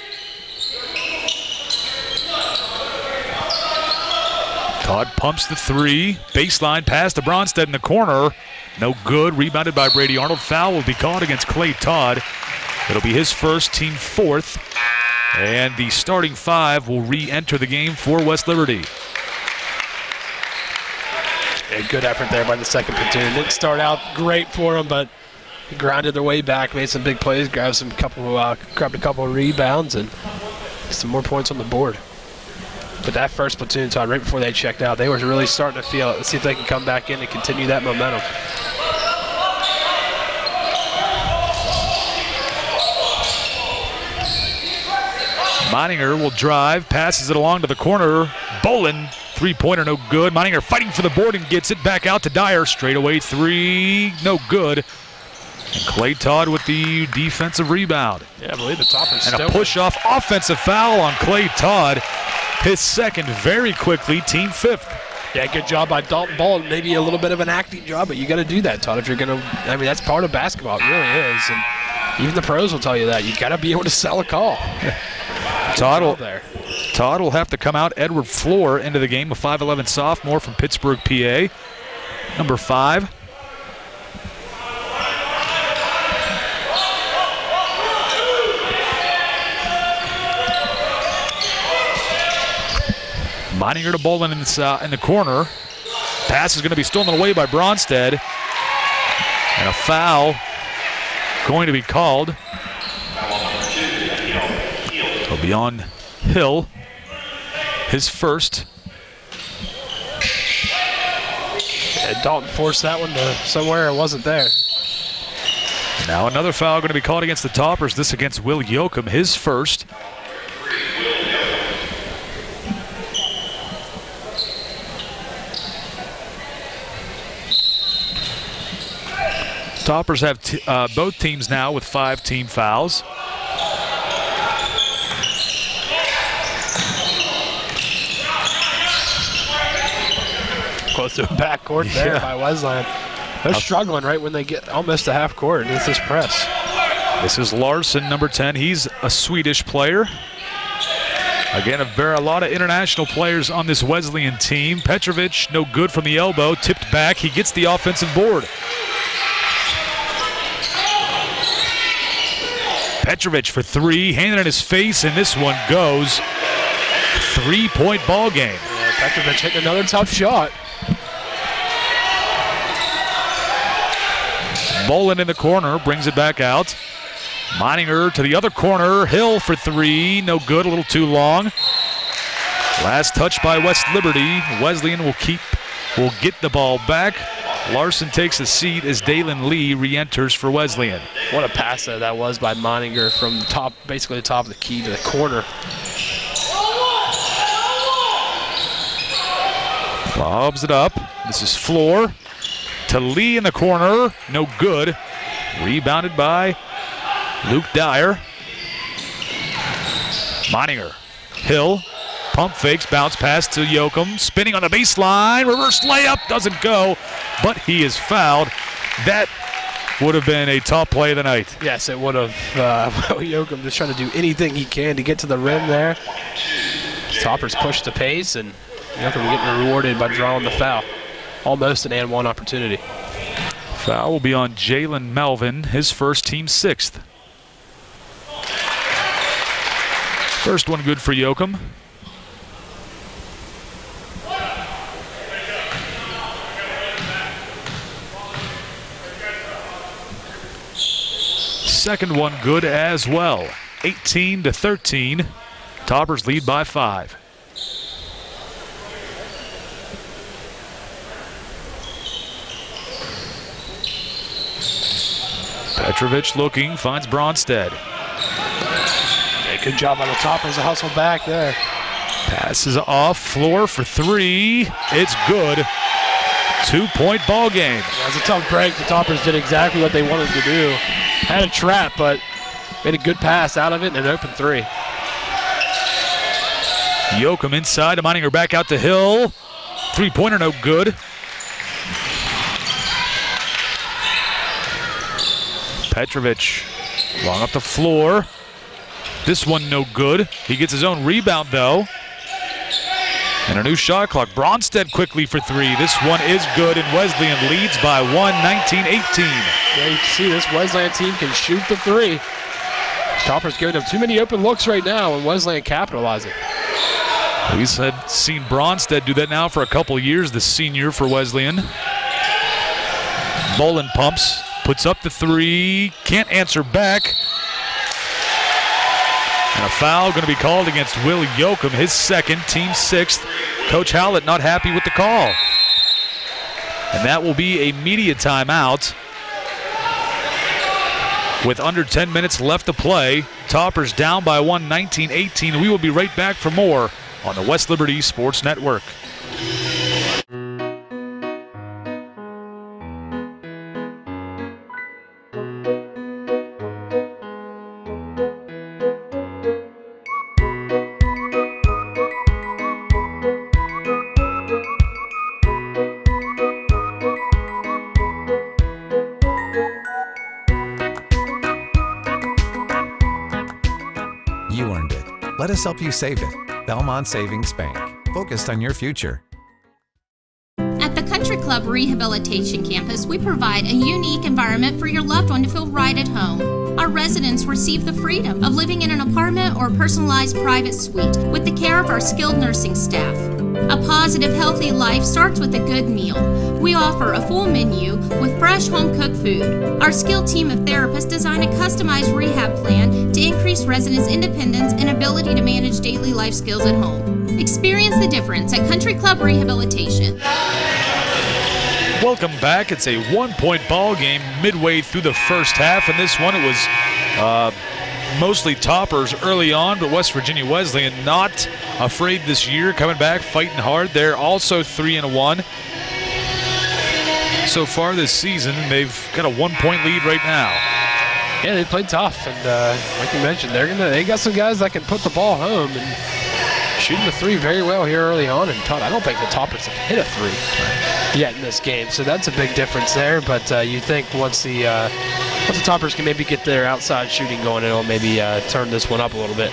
Todd pumps the three. Baseline pass to Bronstead in the corner. No good. Rebounded by Brady Arnold. Foul will be called against Play-Todd. It'll be his first, team fourth. And the starting five will re-enter the game for West Liberty. A good effort there by the second platoon. Didn't start out great for them, but grinded their way back, made some big plays, grabbed a couple of rebounds, and some more points on the board. But that first platoon, Todd, right before they checked out, they were really starting to feel it. Let's see if they can come back in and continue that momentum. Meininger will drive, passes it along to the corner. Bolin, three-pointer, no good. Meininger fighting for the board and gets it back out to Dyer. Straightaway three, no good. And Play-Todd with the defensive rebound. Yeah, I believe the Toppers and a push-off offensive foul on Play-Todd. His second very quickly, team fifth. Yeah, good job by Dalton Ball. Maybe a little bit of an acting job, but you got to do that, Todd, if you're going to. I mean, that's part of basketball. It really is. And even the pros will tell you that. You got to be able to sell a call. Todd will have to come out. Edward Floor into the game, a 5'11 sophomore from Pittsburgh, PA. Number 5. Meininger to Bolin in the corner. Pass is going to be stolen away by Bronsted. And a foul going to be called. It'll be on Hill, his first. Yeah, Dalton forced that one to somewhere it wasn't there. Now another foul going to be called against the Toppers. This against Will Yoakum, his first. Toppers have both teams now with 5 team fouls. Close to a backcourt there by Wesleyan. They're struggling right when they get almost to half court against this press. This is Larson, number 10. He's a Swedish player. Again, a lot of international players on this Wesleyan team. Petrovic, no good from the elbow, tipped back. He gets the offensive board. Petrovic for 3, handed in his face, and this one goes. 3-point ball game. Yeah, Petrovic hitting another tough shot. Bolin in the corner, brings it back out. Meininger to the other corner. Hill for 3, no good, a little too long. Last touch by West Liberty. Wesleyan will get the ball back. Larson takes a seat as Dalen Lee re-enters for Wesleyan. What a pass that was by Meininger from the top, basically the top of the key to the corner. Lobs it up. This is Floor to Lee in the corner. No good. Rebounded by Luke Dyer. Meininger. Hill. Pump fakes, bounce pass to Yoakum. Spinning on the baseline. Reverse layup. Doesn't go, but he is fouled. That would have been a top play of the night. Yes, it would have. Yoakum just trying to do anything he can to get to the rim there. Toppers push the pace, and Yoakum getting rewarded by drawing the foul. Almost an and one opportunity. Foul will be on Jalen Melvin, his first, team 6th. First one good for Yoakum. Second one good as well. 18-13. Toppers lead by 5. Petrovic looking, finds Bronsted. Yeah, good job by the Toppers to hustle back there. Passes off, Floor for 3. It's good. 2-point ball game. Yeah, it was a tough break. The Toppers did exactly what they wanted to do. Had a trap, but made a good pass out of it and an open 3. Yoakum inside to Meininger, back out to Hill. 3-pointer, no good. Petrovic long up the floor. This one no good. He gets his own rebound though. And a new shot clock. Bronsted quickly for 3. This one is good, and Wesleyan leads by 1, 19-18. Yeah, you can see this Wesleyan team can shoot the 3. Toppers giving them too many open looks right now, and Wesleyan capitalizing. We've seen Bronsted do that now for a couple years, the senior for Wesleyan. Bolin pumps, puts up the 3, can't answer back. And a foul going to be called against Will Yoakum, his second, team 6th. Coach Howlett not happy with the call. And that will be a media timeout. With under 10 minutes left to play, Toppers down by 1, 19-18. We will be right back for more on the West Liberty Sports Network. You earned it. Let us help you save it. Belmont Savings Bank. Focused on your future. At the Country Club Rehabilitation Campus, we provide a unique environment for your loved one to feel right at home. Our residents receive the freedom of living in an apartment or personalized private suite with the care of our skilled nursing staff. A positive, healthy life starts with a good meal. We offer a full menu with fresh home-cooked food. Our skilled team of therapists design a customized rehab plan to increase residents' independence and ability to manage daily life skills at home. Experience the difference at Country Club Rehabilitation. Welcome back. It's a one-point ball game midway through the first half. In this one, it was mostly toppers early on, but West Virginia Wesleyan not afraid this year, coming back, fighting hard. They're also 3-1. So far this season, they've got a one-point lead right now. Yeah, they played tough, and like you mentioned, they got some guys that can put the ball home and shooting the three very well here early on. And Todd, I don't think the Toppers have hit a three yet in this game, so that's a big difference there. But you think once the Toppers can maybe get their outside shooting going, it'll maybe turn this one up a little bit.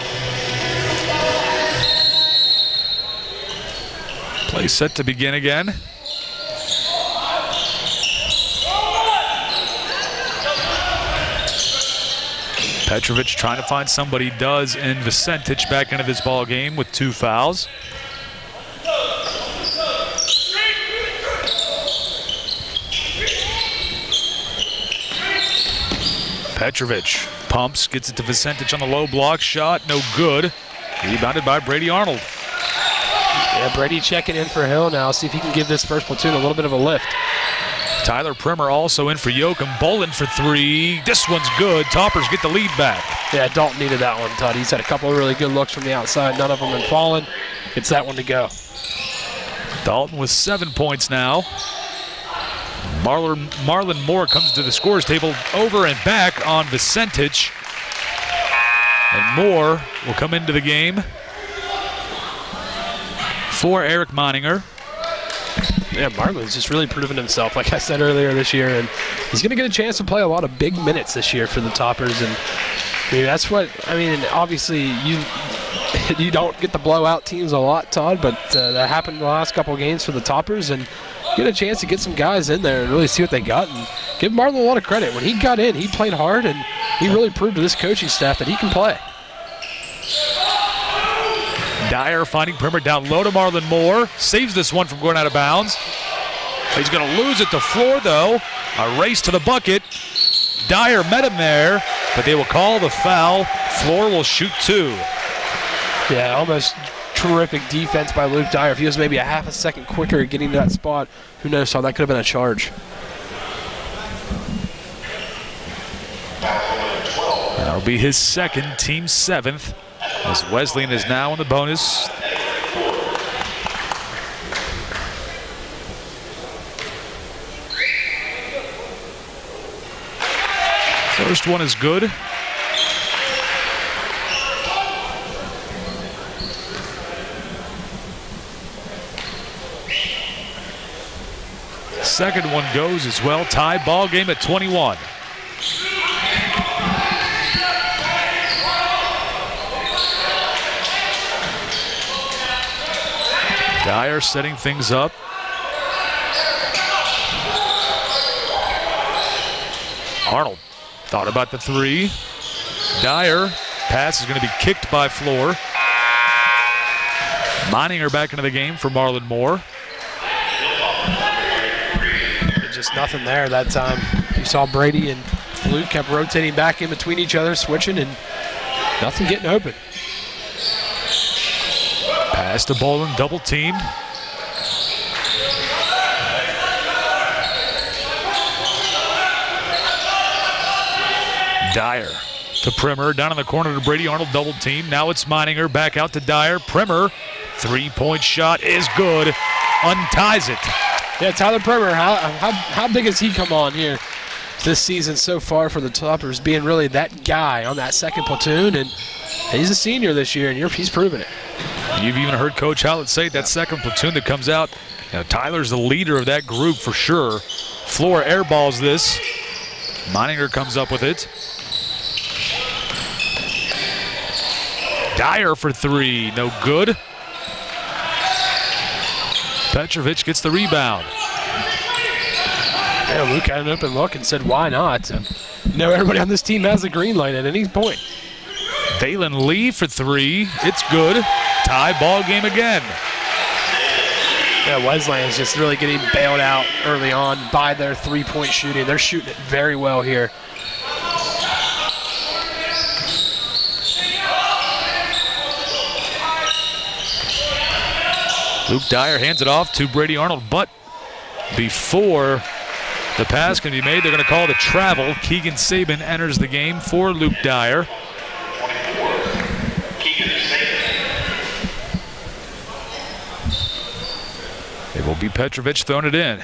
Play set to begin again. Petrovic trying to find somebody, does, and Vicentich back into this ball game with 2 fouls. Petrovic pumps, gets it to Vicentich on the low block shot, no good. Rebounded by Brady Arnold. Yeah, Brady checking in for Hill now, see if he can give this first platoon a little bit of a lift. Tyler Primer also in for Yoakum. Bolin for 3. This one's good. Toppers get the lead back. Yeah, Dalton needed that one, Todd. He's had a couple of really good looks from the outside. None of them have fallen. It's that one to go. Dalton with 7 points now. Marlon Moore comes to the scores table, over and back on Vicentich. And Moore will come into the game for Eric Moninger. Yeah, Marlon's just really proven himself, like I said earlier this year, and he's going to get a chance to play a lot of big minutes this year for the Toppers. And I mean, that's what, I mean, obviously you don't get to blow out teams a lot, Todd, but that happened in the last couple of games for the Toppers, and get a chance to get some guys in there and really see what they got. And give Marlon a lot of credit. When he got in, he played hard, and he really proved to this coaching staff that he can play. Dyer finding Primer down low to Marlon Moore. Saves this one from going out of bounds. He's going to lose it to Floor, though. A race to the bucket. Dyer met him there, but they will call the foul. Floor will shoot 2. Yeah, almost terrific defense by Luke Dyer. If he was maybe a half a second quicker at getting to that spot, who knows, so that could have been a charge. That'll be his second, team 7th. As Wesleyan is now in the bonus. First one is good. Second one goes as well. Tie ball game at 21. Dyer setting things up. Arnold thought about the 3. Dyer, pass is going to be kicked by Floor. Moninger back into the game for Marlon Moore. Just nothing there that time. You saw Brady and Luke kept rotating back in between each other, switching, and nothing getting open. Pass to Bolin, double teamed. Dyer to Primer, down in the corner to Brady Arnold, double team. Now it's Moninger, back out to Dyer. Primer, 3-point shot is good, unties it. Yeah, Tyler Primer, how big has he come on here this season so far for the Toppers, being really that guy on that second platoon, and he's a senior this year, and he's proven it. You've even heard Coach Howlett say that second platoon that comes out, you know, Tyler's the leader of that group for sure. Floor airballs this. Moninger comes up with it. Dyer for three, no good. Petrovic gets the rebound. Yeah, Luke had an open look and said, why not? Everybody on this team has a green light at any point. Valen Lee for three. It's good. Tie ball game again. Yeah, Wesleyan's just really getting bailed out early on by their three-point shooting. They're shooting it very well here. Luke Dyer hands it off to Brady Arnold, but before the pass can be made, they're going to call the travel. Keegan Sabin enters the game for Luke Dyer. It will be Petrovic throwing it in.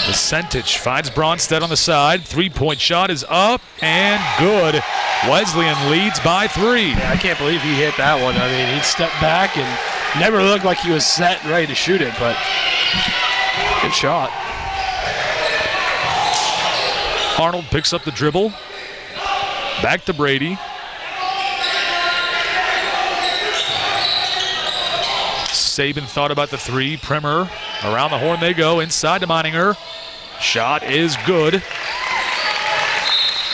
Vicentich finds Bronstedt on the side. Three-point shot is up and good. Wesleyan leads by three. Yeah, I can't believe he hit that one. I mean, he stepped back and never looked like he was set and ready to shoot it, but good shot. Arnold picks up the dribble. Back to Brady. Sabin thought about the three. Primer around the horn they go. Inside to Meininger. Shot is good.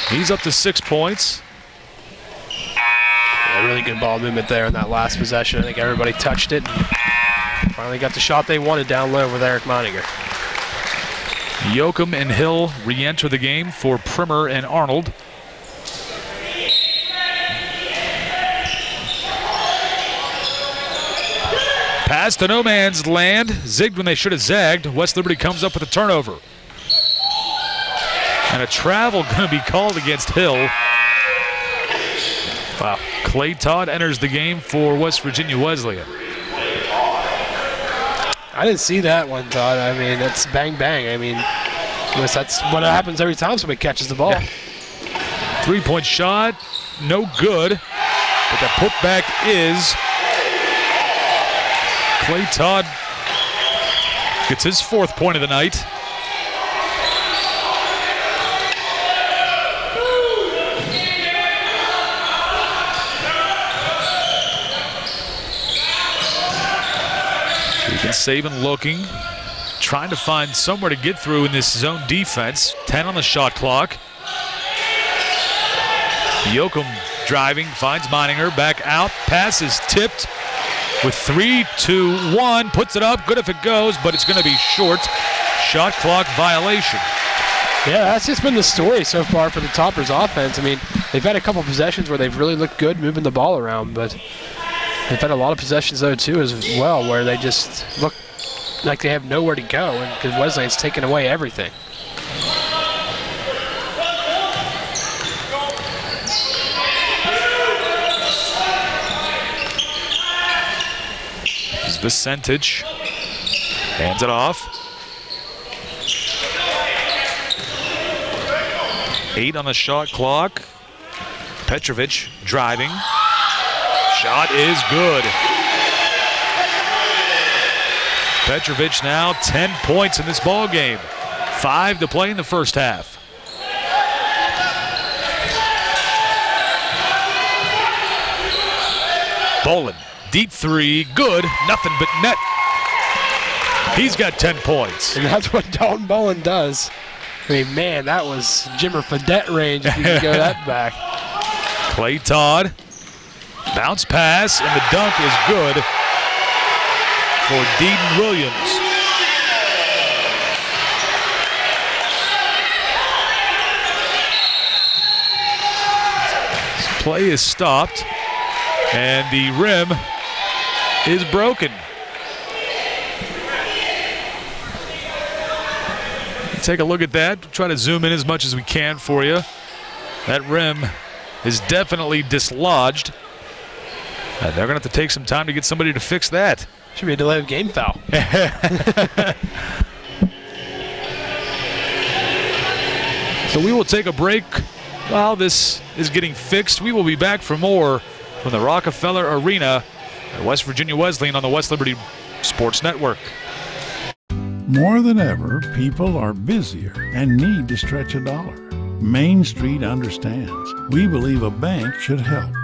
He's up to 6 points. Yeah, really good ball movement there in that last possession. I think everybody touched it and finally got the shot they wanted down low with Eric Meininger. Yoakum and Hill re-enter the game for Primer and Arnold. Pass to no man's land. Zigged when they should have zagged. West Liberty comes up with a turnover. And a travel going to be called against Hill. Wow. Play-Todd enters the game for West Virginia Wesleyan. I didn't see that one, Todd. I mean, that's bang, bang. I mean, that's what happens every time somebody catches the ball. Yeah. Three-point shot, no good. But the putback is. Play-Todd gets his 4th point of the night. Sabin looking, trying to find somewhere to get through in this zone defense. 10 on the shot clock. Yoakum driving, finds Meininger, back out. Pass is tipped with 3-2-1. Puts it up, good if it goes, but it's going to be short. Shot clock violation. Yeah, that's just been the story so far for the Toppers offense. I mean, they've had a couple possessions where they've really looked good moving the ball around, but they've had a lot of possessions, though, too, as well, where they just look like they have nowhere to go because Wesleyan's taken away everything. This is Vicentich. Hands it off. 8 on the shot clock. Petrovic driving. Shot is good. Petrovic now 10 points in this ball game. 5 to play in the first half. Bolin, deep three, good, nothing but net. He's got 10 points. And that's what Dalton Bolin does. I mean, man, that was Jimmer Fredette range if you can go that back. Play-Todd. Bounce pass, and the dunk is good for Deedon Williams. This play is stopped, and the rim is broken. Take a look at that. Try to zoom in as much as we can for you. That rim is definitely dislodged. And they're going to have to take some time to get somebody to fix that. Should be a delay of game foul. So we will take a break while this is getting fixed. We will be back for more from the Rockefeller Arena at West Virginia Wesleyan on the West Liberty Sports Network. More than ever, people are busier and need to stretch a dollar. Main Street understands. We believe a bank should help.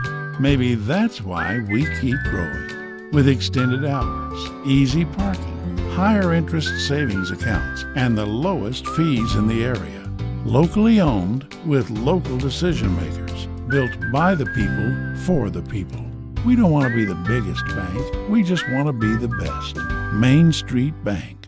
Maybe that's why we keep growing. With extended hours, easy parking, higher interest savings accounts, and the lowest fees in the area. Locally owned with local decision makers. Built by the people, for the people. We don't want to be the biggest bank. We just want to be the best. Main Street Bank.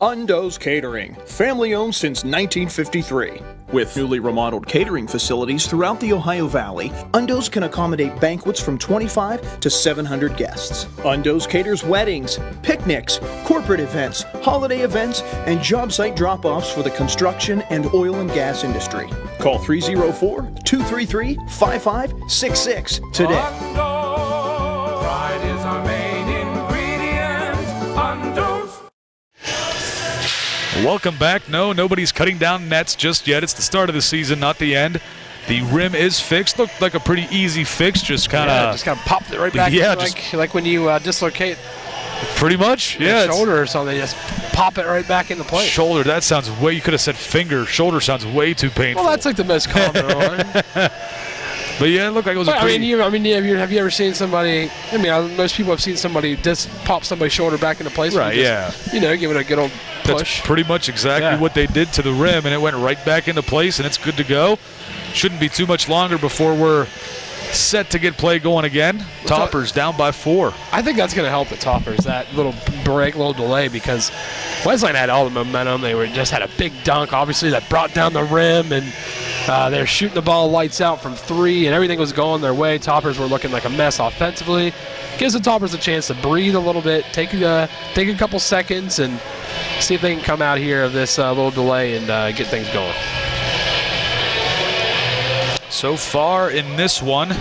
Undo's Catering, family-owned since 1953. With newly remodeled catering facilities throughout the Ohio Valley, Undo's can accommodate banquets from 25 to 700 guests. Undo's caters weddings, picnics, corporate events, holiday events, and job site drop-offs for the construction and oil and gas industry. Call 304-233-5566 today. Pride is our main ingredient. Undo's. Welcome back. No, nobody's cutting down nets just yet. It's the start of the season, not the end. The rim is fixed. Looked like a pretty easy fix. Just kind of popped it right back. Yeah, like when you dislocate. Pretty much, yeah. Shoulder or something, just pop it right back into place. Shoulder. That sounds way. You could have said finger. Shoulder sounds way too painful. Well, that's like the most common one. But yeah, it looked like it was a pretty... have you ever seen somebody... most people have seen somebody just pop somebody's shoulder back into place. Right, yeah. Give it a good old push. That's pretty much exactly what they did to the rim, and it went right back into place, and it's good to go. Shouldn't be too much longer before we're set to get play going again. Toppers down by 4. I think that's going to help the Toppers, that little break, little delay, because Wesleyan had all the momentum. They just had a big dunk, obviously, that brought down the rim, and they're shooting the ball lights out from 3, and everything was going their way. Toppers were looking like a mess offensively. Gives the Toppers a chance to breathe a little bit, take a couple seconds, and see if they can come out here of this little delay and get things going. So far in this one, the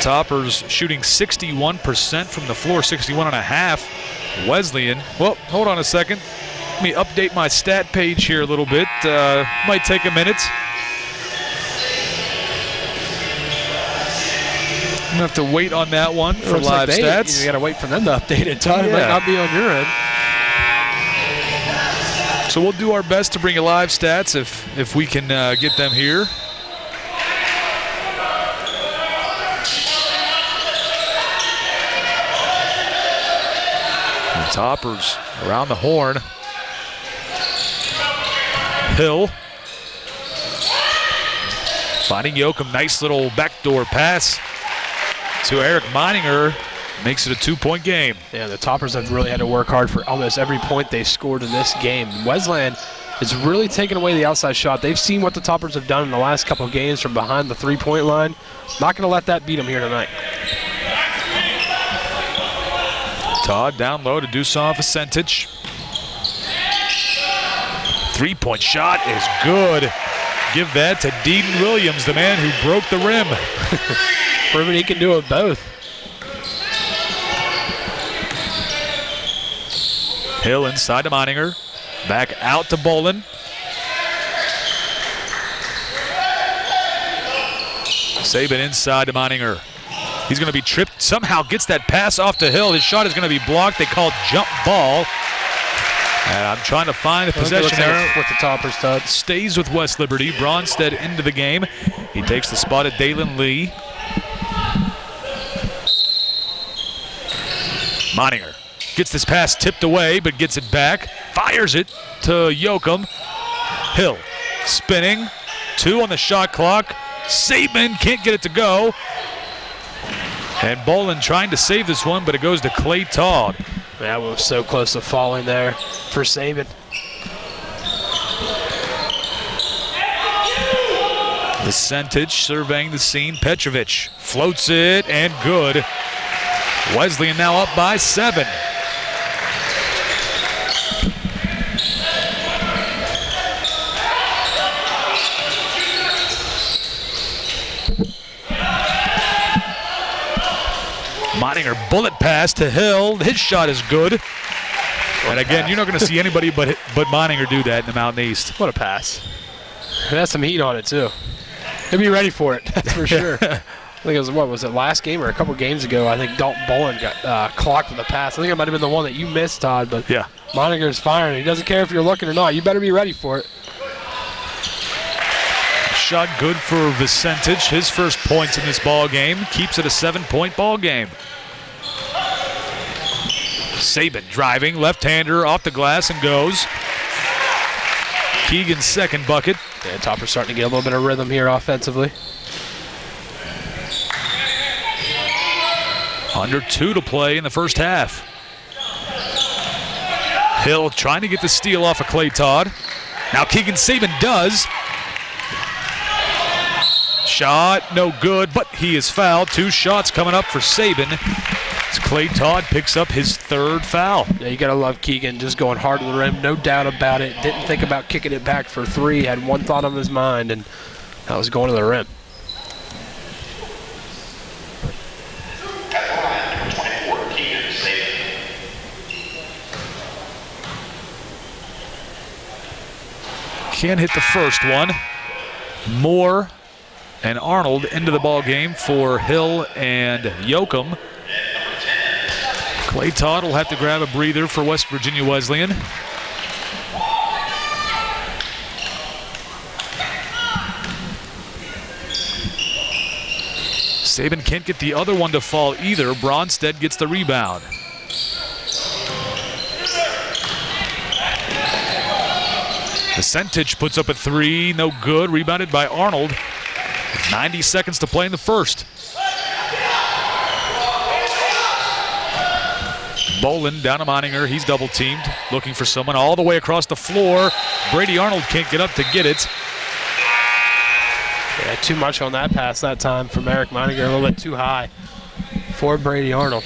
Toppers shooting 61% from the floor, 61.5. Wesleyan, well, hold on a second. Let me update my stat page here a little bit. Might take a minute. I'm going to have to wait on that one for live stats. You got to wait for them to update it, Todd. It might not be on your end. So we'll do our best to bring you live stats if we can get them here. The Toppers around the horn. Hill finding Ullom. Nice little backdoor pass to Eric Meininger. Makes it a 2-point game. Yeah, the Toppers have really had to work hard for almost every point they scored in this game. Wesleyan is really taking away the outside shot. They've seen what the Toppers have done in the last couple of games from behind the 3-point line. Not going to let that beat them here tonight. Todd down low to Dusan Vicentich. 3-point shot is good. Give that to Deedon Williams, the man who broke the rim. Proving he can do it both. Hill inside to Meininger. Back out to Bolin. Saban inside to Meininger. He's going to be tripped. Somehow gets that pass off to Hill. His shot is going to be blocked. They call it jump ball. And I'm trying to find the possession error. With the Toppers, Todd. Stays with West Liberty. Bronstead into the game. He takes the spot at Dalen Lee. Meininger gets this pass tipped away, but gets it back. Fires it to Ullom. Hill spinning. 2 on the shot clock. Saban can't get it to go. And Bolin trying to save this one, but it goes to Play-Todd. That one was so close to falling there for Saban. Vicentich surveying the scene. Petrovic floats it, and good. Wesleyan now up by 7. Meininger bullet pass to Hill. His shot is good. And again, you're not going to see anybody but Meininger do that in the Mountain East. What a pass. It has some heat on it, too. He'll be ready for it, that's for sure. think it was, what was it, last game or a couple games ago, I think Dalton Bolin got clocked with a pass. I think it might have been the one that you missed, Todd, but yeah. Moniger's firing. He doesn't care if you're looking or not. You better be ready for it. Shot good for Vicentich. His first points in this ball game. Keeps it a 7-point ball game. Saban driving, left-hander off the glass and goes. Keegan's second bucket. Yeah, Topper's starting to get a little bit of rhythm here offensively. Under 2 to play in the first half. Hill trying to get the steal off of Play-Todd. Now Keegan Saban does. Shot, no good, but he is fouled. 2 shots coming up for Saban as Play-Todd picks up his 3rd foul. Yeah, you got to love Keegan just going hard to the rim, no doubt about it. Didn't think about kicking it back for 3. Had one thought on his mind, and that was going to the rim. Can't hit the first one. Moore and Arnold into the ball game for Hill and Ullom. Play-Todd will have to grab a breather for West Virginia Wesleyan. Saban can't get the other one to fall either. Bronstead gets the rebound. Vicentich puts up a 3, no good. Rebounded by Arnold. 90 seconds to play in the first. Bolin down to Moninger. He's double teamed, looking for someone all the way across the floor. Brady Arnold can't get up to get it. Yeah, too much on that pass that time from Eric Moninger. A little bit too high for Brady Arnold.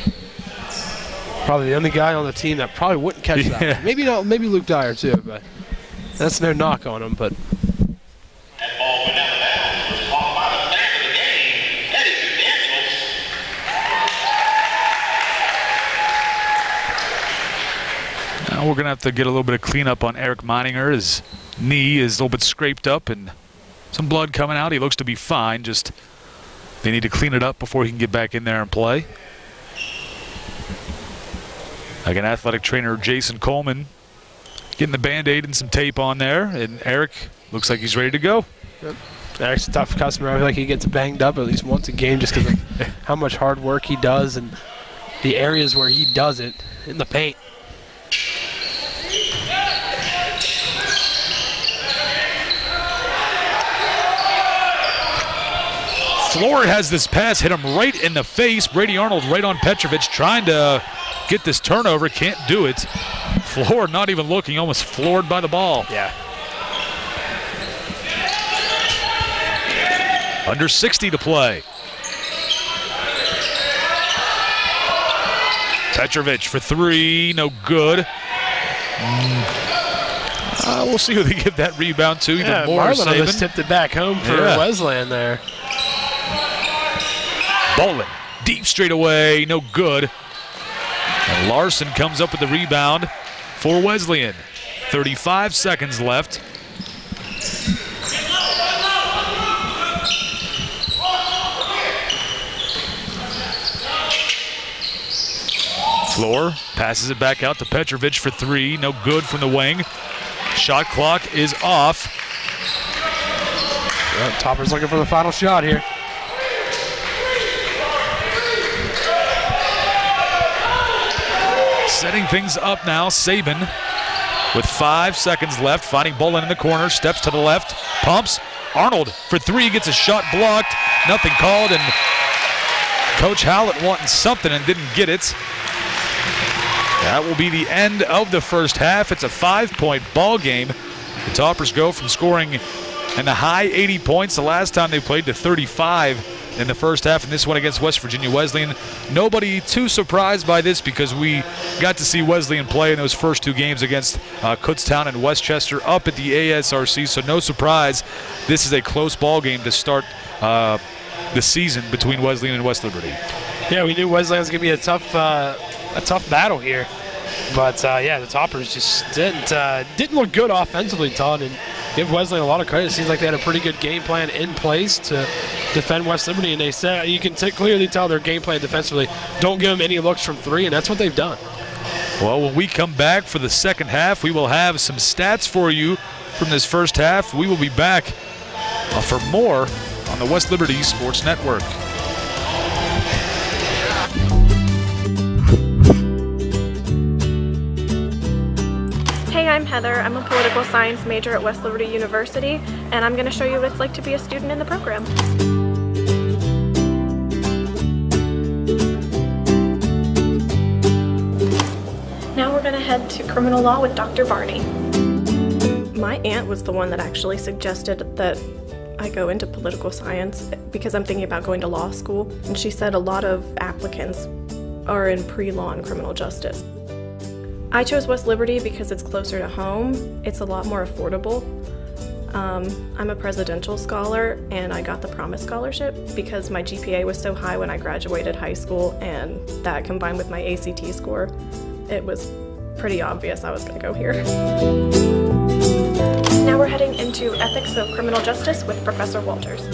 Probably the only guy on the team that probably wouldn't catch that. Maybe not. Maybe Luke Dyer too, but that's no knock on him. But now we're gonna have to get a little bit of cleanup on Eric Moninger. His knee is a little bit scraped up and some blood coming out. He looks to be fine. Just they need to clean it up before he can get back in there and play. Again, athletic trainer Jason Coleman getting the Band-Aid and some tape on there, and Eric looks like he's ready to go. Yep. Eric's a tough customer. I feel like he gets banged up at least once a game just because of how much hard work he does and the areas where he does it in the paint. Floor has this pass, hit him right in the face. Brady Arnold right on Petrovic, trying to get this turnover, can't do it. Floor not even looking, almost floored by the ball. Yeah. Under 60 to play. Petrovic for 3, no good. We'll see who they give that rebound to. Either Moore or Marlon just tipped it back home for Wesleyan there. Bolin, deep straight away, no good. And Larson comes up with the rebound for Wesleyan. 35 seconds left. Floor passes it back out to Petrovic for 3, no good from the wing. Shot clock is off. Well, Topper's looking for the final shot here. Setting things up now, Saban with 5 seconds left, finding Bolin in the corner, steps to the left, pumps. Arnold for 3, gets a shot blocked, nothing called, and Coach Howlett wanting something and didn't get it. That will be the end of the first half. It's a 5-point ball game. The Toppers go from scoring in the high 80 points the last time they played to 35 in the first half, and this one against West Virginia Wesleyan. Nobody too surprised by this because we got to see Wesleyan play in those first 2 games against Kutztown and Westchester up at the ASRC, so no surprise. This is a close ball game to start the season between Wesleyan and West Liberty. Yeah, we knew Wesleyan was going to be a tough battle here. But, yeah, the Toppers just didn't look good offensively, Todd, and give Wesleyan a lot of credit. It seems like they had a pretty good game plan in place to defend West Liberty, and they said you can clearly tell their game plan defensively. Don't give them any looks from three, and that's what they've done. Well, when we come back for the second half, we will have some stats for you from this first half. We will be back for more on the West Liberty Sports Network. Hey, I'm Heather. I'm a political science major at West Liberty University, and I'm going to show you what it's like to be a student in the program. Now we're going to head to criminal law with Dr. Barney. My aunt was the one that actually suggested that I go into political science because I'm thinking about going to law school, and she said a lot of applicants are in pre-law and criminal justice. I chose West Liberty because it's closer to home, it's a lot more affordable. I'm a presidential scholar, and I got the Promise Scholarship because my GPA was so high when I graduated high school, and that combined with my ACT score, it was pretty obvious I was going to go here. Now we're heading into Ethics of Criminal Justice with Professor Walters. So,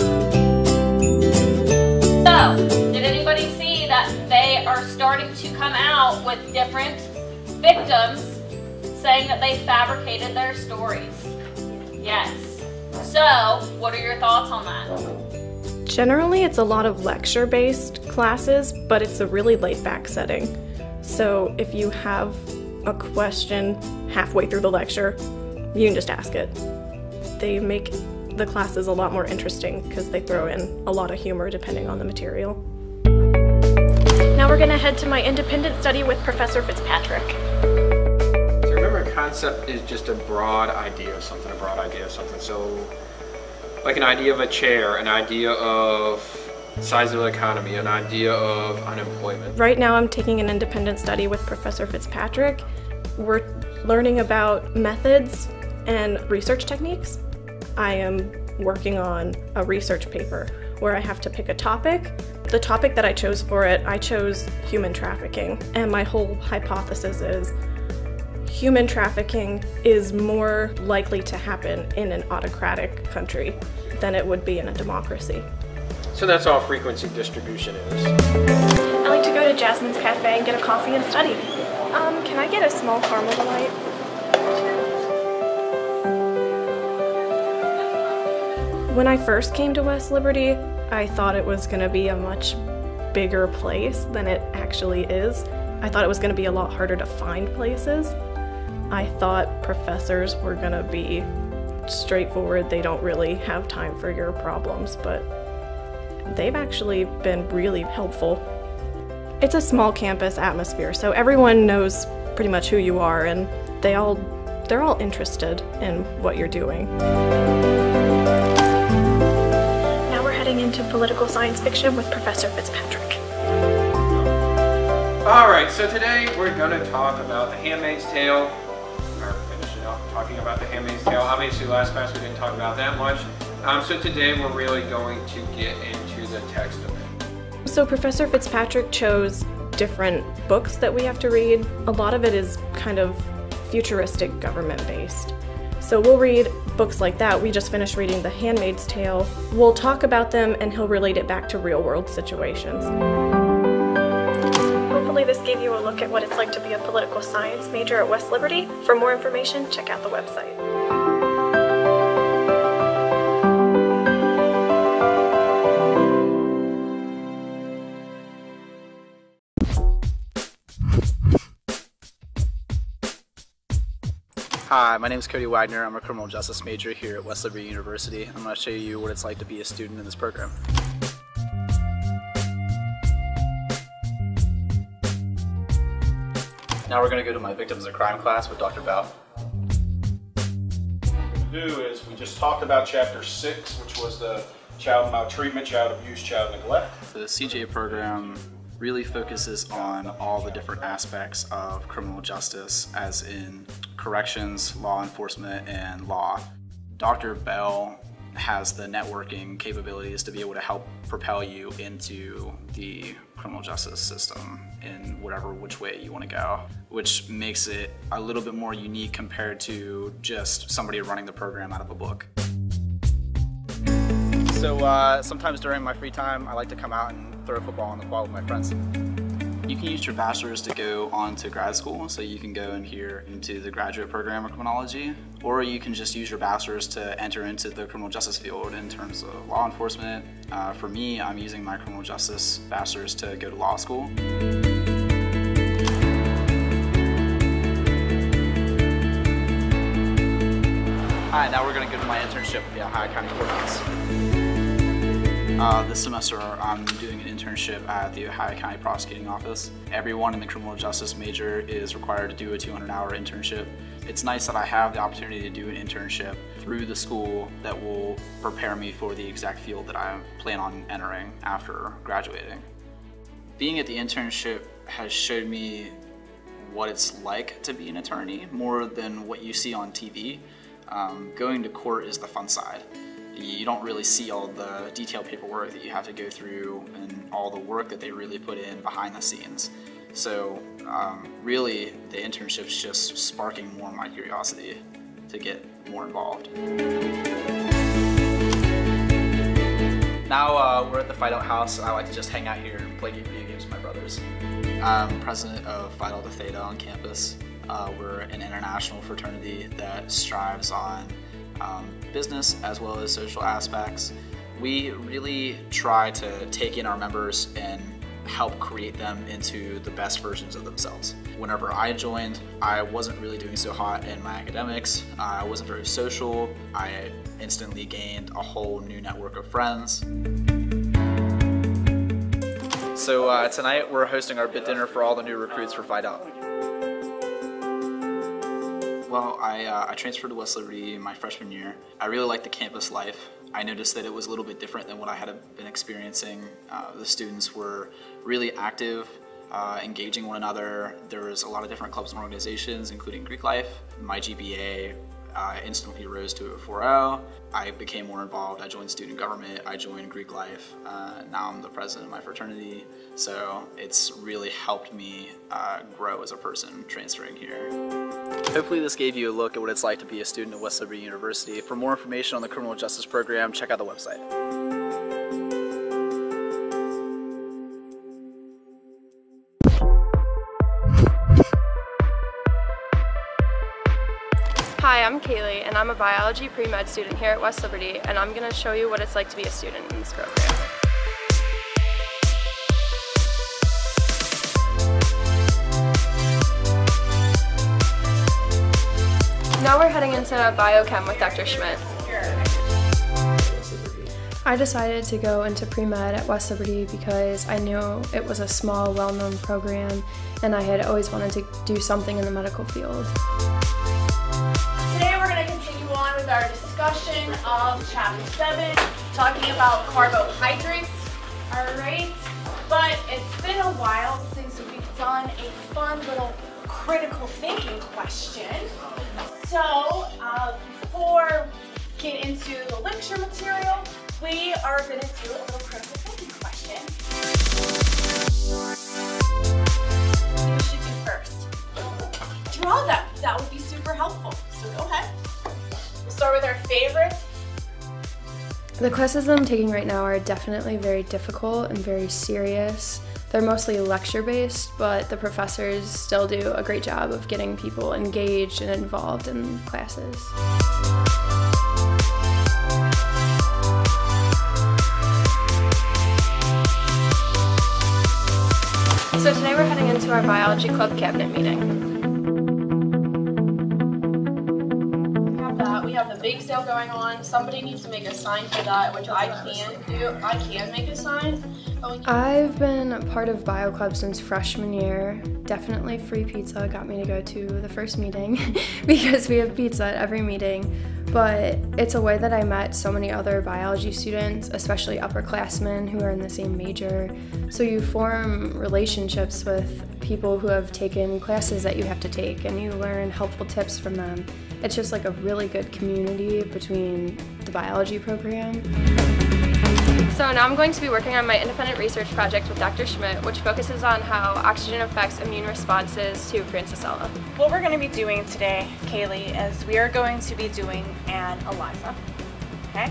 did anybody see that they are starting to come out with different victims saying that they fabricated their stories? Yes. So, what are your thoughts on that? Generally, it's a lot of lecture-based classes, but it's a really laid-back setting. So if you have a question halfway through the lecture, you can just ask it. They make the classes a lot more interesting because they throw in a lot of humor depending on the material. Now we're going to head to my independent study with Professor Fitzpatrick. So remember, a concept is just a broad idea of something, So like an idea of a chair, an idea of size of the economy, an idea of unemployment. Right now I'm taking an independent study with Professor Fitzpatrick. We're learning about methods and research techniques. I am working on a research paper where I have to pick a topic. The topic that I chose for it, I chose human trafficking. And my whole hypothesis is human trafficking is more likely to happen in an autocratic country than it would be in a democracy. So that's all frequency distribution is. I like to go to Jasmine's Cafe and get a coffee and study. Can I get a small caramel delight? When I first came to West Liberty, I thought it was going to be a much bigger place than it actually is. I thought it was going to be a lot harder to find places. I thought professors were going to be straightforward, they don't really have time for your problems, but they've actually been really helpful. It's a small campus atmosphere, so everyone knows pretty much who you are, and they're all interested in what you're doing. Now we're heading into political science fiction with Professor Fitzpatrick. Alright, so today we're going to talk about The Handmaid's Tale. Or finishing up talking about The Handmaid's Tale. Obviously last class we didn't talk about that much. So today we're really going to get into the text of it. So Professor Fitzpatrick chose different books that we have to read. A lot of it is kind of futuristic government based. So we'll read books like that. We just finished reading The Handmaid's Tale. We'll talk about them and he'll relate it back to real world situations. Hopefully this gave you a look at what it's like to be a political science major at West Liberty. For more information, check out the website. Hi, my name is Cody Wagner. I'm a criminal justice major here at West Liberty University. I'm going to show you what it's like to be a student in this program. Now we're going to go to my victims of crime class with Dr. Bao. What we do is we just talked about chapter 6, which was the child maltreatment, child abuse, child neglect. The CJA program really focuses on all the different aspects of criminal justice, as in corrections, law enforcement, and law. Dr. Bell has the networking capabilities to be able to help propel you into the criminal justice system in which way you want to go, which makes it a little bit more unique compared to just somebody running the program out of a book. So sometimes during my free time, I like to come out and throw a football on the quad with my friends. You can use your bachelor's to go on to grad school, so you can go in here into the graduate program of criminology, or you can just use your bachelor's to enter into the criminal justice field in terms of law enforcement. For me, I'm using my criminal justice bachelor's to go to law school. Hi, now we're going to go to my internship at the Ohio County Courthouse. This semester I'm doing an internship at the Ohio County Prosecuting Office. Everyone in the criminal justice major is required to do a 200-hour internship. It's nice that I have the opportunity to do an internship through the school that will prepare me for the exact field that I plan on entering after graduating. Being at the internship has showed me what it's like to be an attorney more than what you see on TV. Going to court is the fun side. You don't really see all the detailed paperwork that you have to go through and all the work that they really put in behind the scenes. So really the internship's just sparking more of my curiosity to get more involved. Now we're at the Fight Out House. I like to just hang out here and play video games with my brothers. I'm president of Phi Delta Theta on campus. We're an international fraternity that strives on business as well as social aspects. We really try to take in our members and help create them into the best versions of themselves. Whenever I joined, I wasn't really doing so hot in my academics. I wasn't very social. I instantly gained a whole new network of friends. So tonight we're hosting our bid dinner for all the new recruits for Phi Delta. Well, I transferred to West Liberty my freshman year. I really liked the campus life. I noticed that it was a little bit different than what I had been experiencing. The students were really active, engaging one another. There was a lot of different clubs and organizations, including Greek life. My GPA instantly rose to a 4.0. I became more involved. I joined student government. I joined Greek life. Now I'm the president of my fraternity. So it's really helped me grow as a person transferring here. Hopefully this gave you a look at what it's like to be a student at West Liberty University. For more information on the criminal justice program, check out the website. Hi, I'm Kaylee, and I'm a biology pre-med student here at West Liberty, and I'm going to show you what it's like to be a student in this program. Now we're heading into biochem with Dr. Schmidt. I decided to go into pre-med at West Liberty because I knew it was a small, well-known program, and I had always wanted to do something in the medical field. Today we're going to continue on with our discussion of Chapter 7, talking about carbohydrates. Alright, but it's been a while since we've done a fun little critical thinking question. So, before we get into the lecture material, we are going to do a little critical thinking question. What should do first? Draw them. That would be super helpful. So go ahead. We'll start with our favorite. The classes that I'm taking right now are definitely very difficult and very serious. They're mostly lecture-based, but the professors still do a great job of getting people engaged and involved in classes. So today we're heading into our biology club cabinet meeting. We have the bake sale going on. Somebody needs to make a sign for that, which I can do. I can make a sign. I've been a part of Bio Club since freshman year. Definitely free pizza got me to go to the first meeting because we have pizza at every meeting. But it's a way that I met so many other biology students, especially upperclassmen who are in the same major. So you form relationships with people who have taken classes that you have to take, and you learn helpful tips from them. It's just like a really good community between the biology program. So now I'm going to be working on my independent research project with Dr. Schmidt, which focuses on how oxygen affects immune responses to Francisella. What we're going to be doing today, Kaylee, is we are going to be doing an ELISA, okay?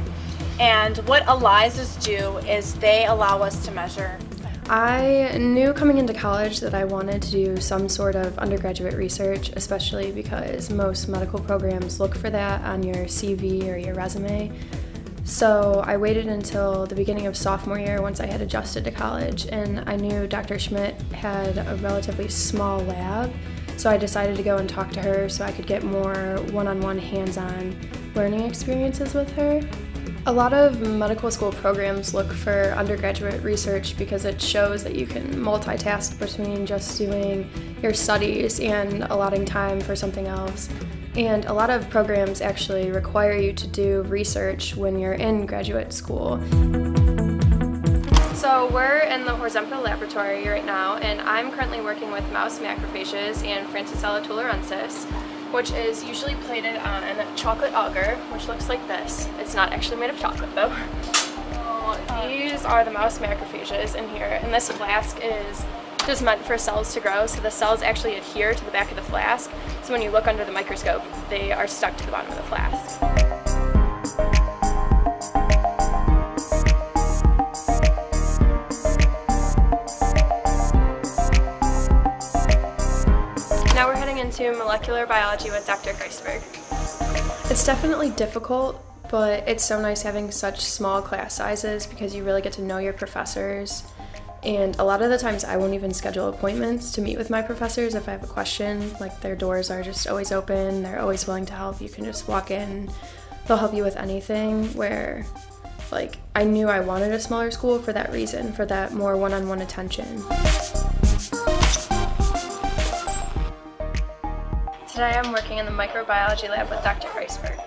And what ELISAs do is they allow us to measure. I knew coming into college that I wanted to do some sort of undergraduate research, especially because most medical programs look for that on your CV or your resume. So I waited until the beginning of sophomore year once I had adjusted to college, and I knew Dr. Schmidt had a relatively small lab, so I decided to go and talk to her so I could get more one-on-one hands-on learning experiences with her. A lot of medical school programs look for undergraduate research because it shows that you can multitask between just doing your studies and allotting time for something else. And a lot of programs actually require you to do research when you're in graduate school. So we're in the horizontal laboratory right now, and I'm currently working with mouse macrophages and Francisella tularensis, which is usually plated on chocolate agar, which looks like this. It's not actually made of chocolate though. So these are the mouse macrophages in here, and this flask is just meant for cells to grow, so the cells actually adhere to the back of the flask, so when you look under the microscope, they are stuck to the bottom of the flask. Now we're heading into molecular biology with Dr. Kreisberg. It's definitely difficult, but it's so nice having such small class sizes because you really get to know your professors. And a lot of the times I won't even schedule appointments to meet with my professors if I have a question. Like, their doors are just always open, they're always willing to help. You can just walk in, they'll help you with anything, where like I knew I wanted a smaller school for that reason, for that more one-on-one attention. Today I'm working in the microbiology lab with Dr. Kreisberg.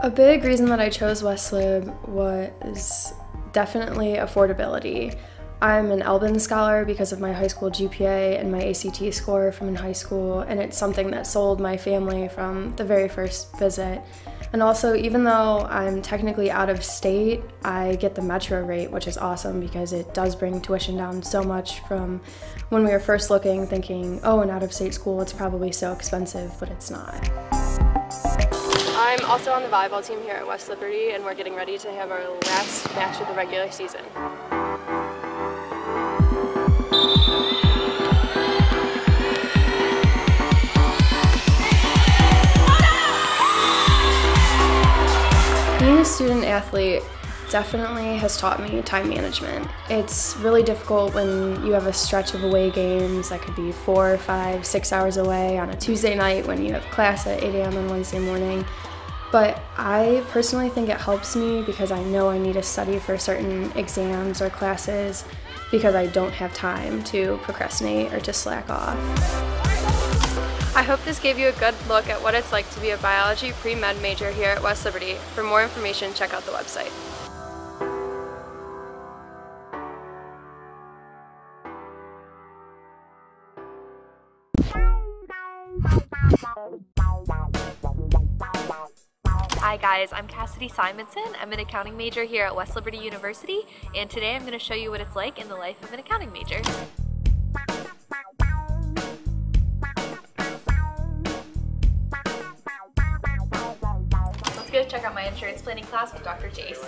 A big reason that I chose Westlib was definitely affordability. I'm an Elbin scholar because of my high school GPA and my ACT score from in high school, and it's something that sold my family from the very first visit. And also, even though I'm technically out of state, I get the metro rate, which is awesome because it does bring tuition down so much from when we were first looking, thinking, oh, an out-of-state school, it's probably so expensive, but it's not. I'm also on the volleyball team here at West Liberty, and we're getting ready to have our last match of the regular season. Being a student athlete definitely has taught me time management. It's really difficult when you have a stretch of away games that could be 4, 5, 6 hours away on a Tuesday night when you have class at 8 a.m. on Wednesday morning. But I personally think it helps me because I know I need to study for certain exams or classes because I don't have time to procrastinate or to slack off. I hope this gave you a good look at what it's like to be a biology pre-med major here at West Liberty. For more information, check out the website. Hi guys, I'm Cassidy Simonson. I'm an accounting major here at West Liberty University, and today I'm going to show you what it's like in the life of an accounting major. Let's go check out my insurance planning class with Dr. Jace.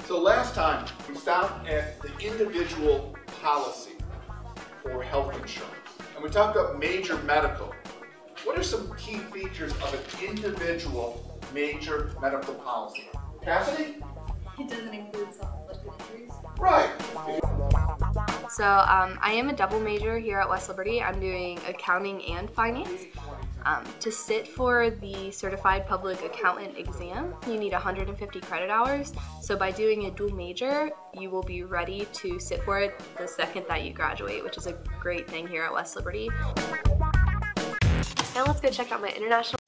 So last time we stopped at the individual policy for health insurance. And we talked about major medical. What are some key features of an individual major medical policy? Cassidy? It doesn't include self-inflicted injuries. Right. So I am a double major here at West Liberty. I'm doing accounting and finance. To sit for the Certified Public Accountant exam, you need 150 credit hours. So by doing a dual major, you will be ready to sit for it the second that you graduate, which is a great thing here at West Liberty. Now let's go check out my international.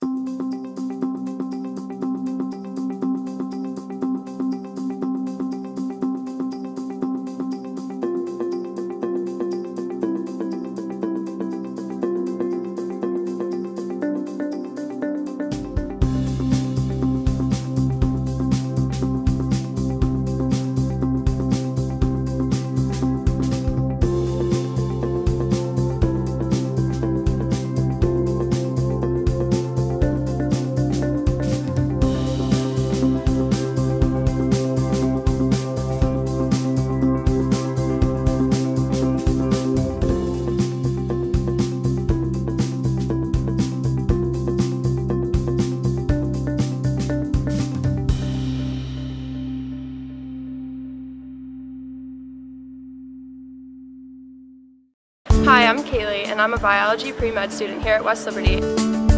Hi, I'm Kaylee, and I'm a biology pre-med student here at West Liberty.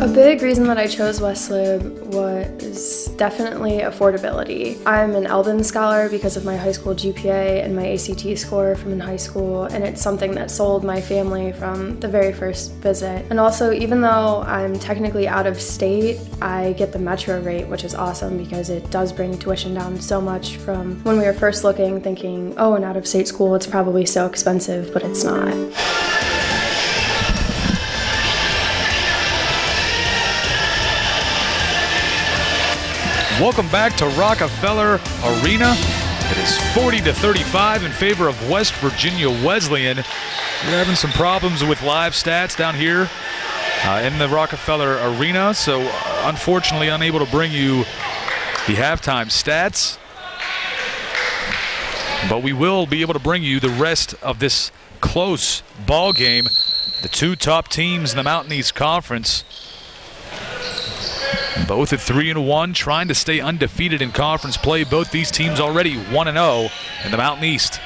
A big reason that I chose West Lib was definitely affordability. I'm an Eldon Scholar because of my high school GPA and my ACT score from in high school, and it's something that sold my family from the very first visit. And also, even though I'm technically out of state, I get the metro rate, which is awesome because it does bring tuition down so much from when we were first looking, thinking, oh, an out-of-state school, it's probably so expensive, but it's not. Welcome back to Rockefeller Arena. It is 40-35 in favor of West Virginia Wesleyan. We're having some problems with live stats down here in the Rockefeller Arena, so unfortunately unable to bring you the halftime stats. But we will be able to bring you the rest of this close ball game. The two top teams in the Mountain East Conference, both at 3-1, trying to stay undefeated in conference play. Both these teams already 1-0 in the Mountain East.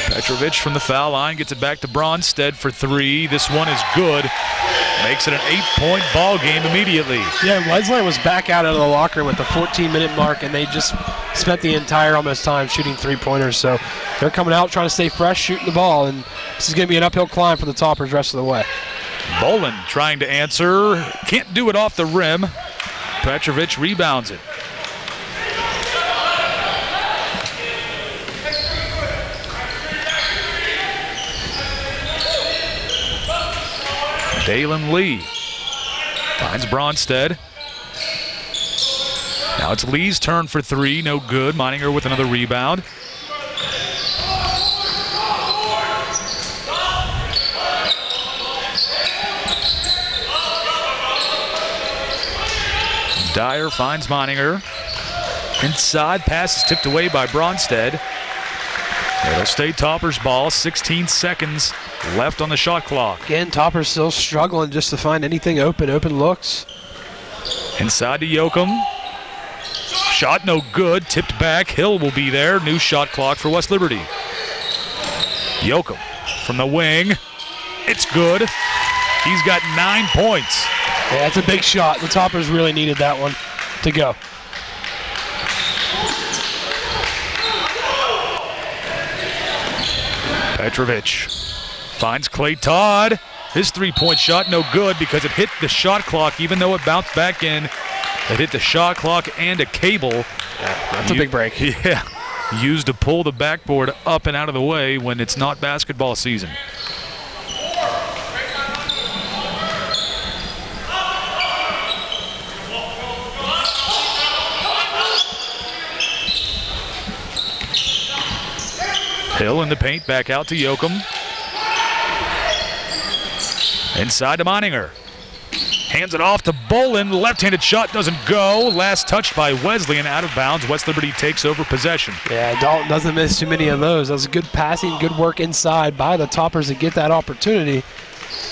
Petrovic from the foul line gets it back to Bronstead for three. This one is good. Makes it an 8-point ball game immediately. Yeah, Wesleyan was back out of the locker room with the 14-minute mark, and they just spent the entire almost time shooting three-pointers. So they're coming out trying to stay fresh, shooting the ball, and this is going to be an uphill climb for the Toppers the rest of the way. Bolin trying to answer. Can't do it off the rim. Petrovic rebounds it. Dalen Lee finds Bronstead. Now it's Lee's turn for three. No good. Meininger with another rebound. Dyer finds Meininger. Inside, pass is tipped away by Bronstead. It'll stay Toppers' ball. 16 seconds left on the shot clock. Again, Toppers still struggling just to find anything open looks. Inside to Ullom. Shot no good, tipped back. Hill will be there. New shot clock for West Liberty. Ullom from the wing. It's good. He's got 9 points. Yeah, that's a big shot. The Toppers really needed that one to go. Petrovic finds Play-Todd. His three-point shot no good because it hit the shot clock, even though it bounced back in. It hit the shot clock and a cable. Yeah, that's a big break. Yeah, used to pull the backboard up and out of the way when it's not basketball season. Hill in the paint, back out to Ullom. Inside to Meininger. Hands it off to Bolin. Left-handed shot doesn't go. Last touched by Wesleyan, out of bounds. West Liberty takes over possession. Yeah, Dalton doesn't miss too many of those. That was good passing, good work inside by the Toppers to get that opportunity.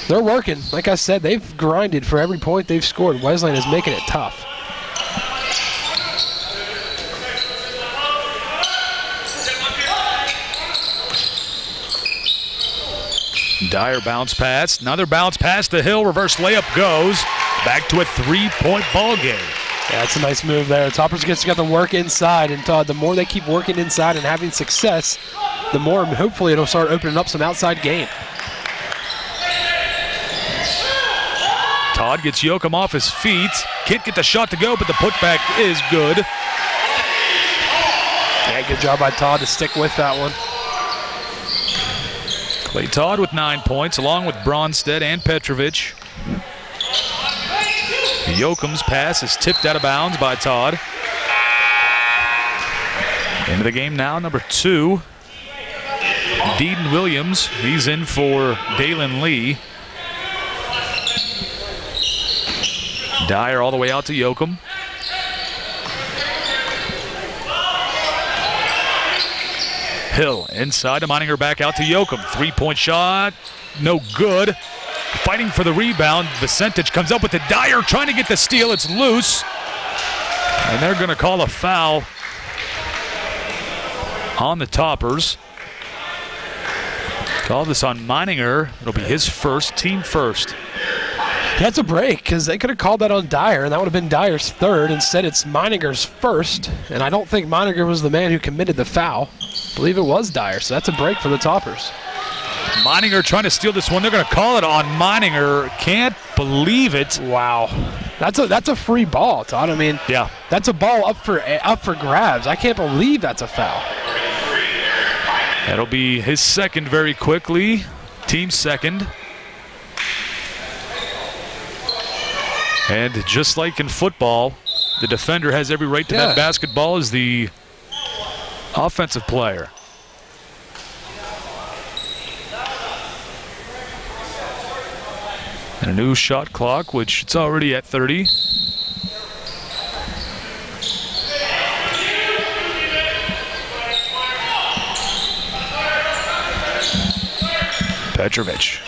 They're working. Like I said, they've grinded for every point they've scored. Wesleyan is making it tough. Dyer bounce pass, another bounce pass to Hill, reverse layup goes. Back to a 3-point ball game. Yeah, that's a nice move there. Toppers got the work inside, and Todd, the more they keep working inside and having success, the more hopefully it'll start opening up some outside game. Todd gets Ullom off his feet. Can't get the shot to go, but the putback is good. Yeah, good job by Todd to stick with that one. Play-Todd with 9 points, along with Bronstead and Petrovic. Ullom's pass is tipped out of bounds by Todd. Into the game now, number 2. Deedon Williams, he's in for Dalen Lee. Dyer all the way out to Ullom. Hill inside to Meininger, back out to Ullom. 3-point shot, no good. Fighting for the rebound. Vicentich comes up with it. Dyer trying to get the steal. It's loose. And they're going to call a foul on the Toppers. Call this on Meininger. It'll be his first, team first. That's a break, because they could have called that on Dyer, and that would have been Dyer's third. Instead, it's Meininger's first, and I don't think Meininger was the man who committed the foul. I believe it was Dyer, so that's a break for the Toppers. Meininger trying to steal this one. They're going to call it on Meininger. Can't believe it. Wow. That's a free ball, Todd. I mean, yeah, that's a ball up for grabs. I can't believe that's a foul. That'll be his second very quickly. Team second. And just like in football, the defender has every right to that basketball as the offensive player. And a new shot clock, which it's already at 30. Petrovic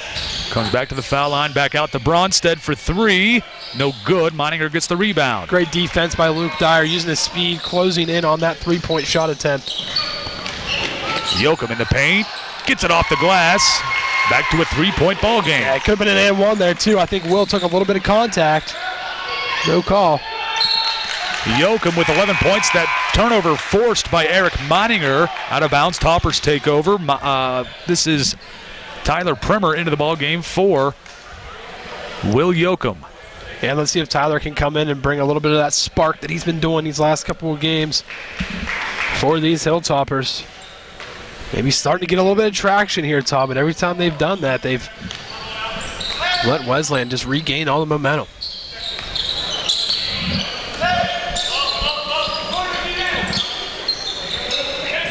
comes back to the foul line, back out to Bronstead for three. No good. Meininger gets the rebound. Great defense by Luke Dyer, using his speed, closing in on that three-point shot attempt. Ullom in the paint, gets it off the glass. Back to a three-point ball game. Yeah, it could have been an and one there, too. I think Will took a little bit of contact. No call. Ullom with 11 points. That turnover forced by Eric Meininger. Out of bounds, Toppers take over. This is Tyler Primer into the ball game for Will Ullom. Yeah, let's see if Tyler can come in and bring a little bit of that spark that he's been doing these last couple of games for these Hilltoppers. Maybe starting to get a little bit of traction here, Tom, but every time they've done that, they've let Wesleyan just regain all the momentum.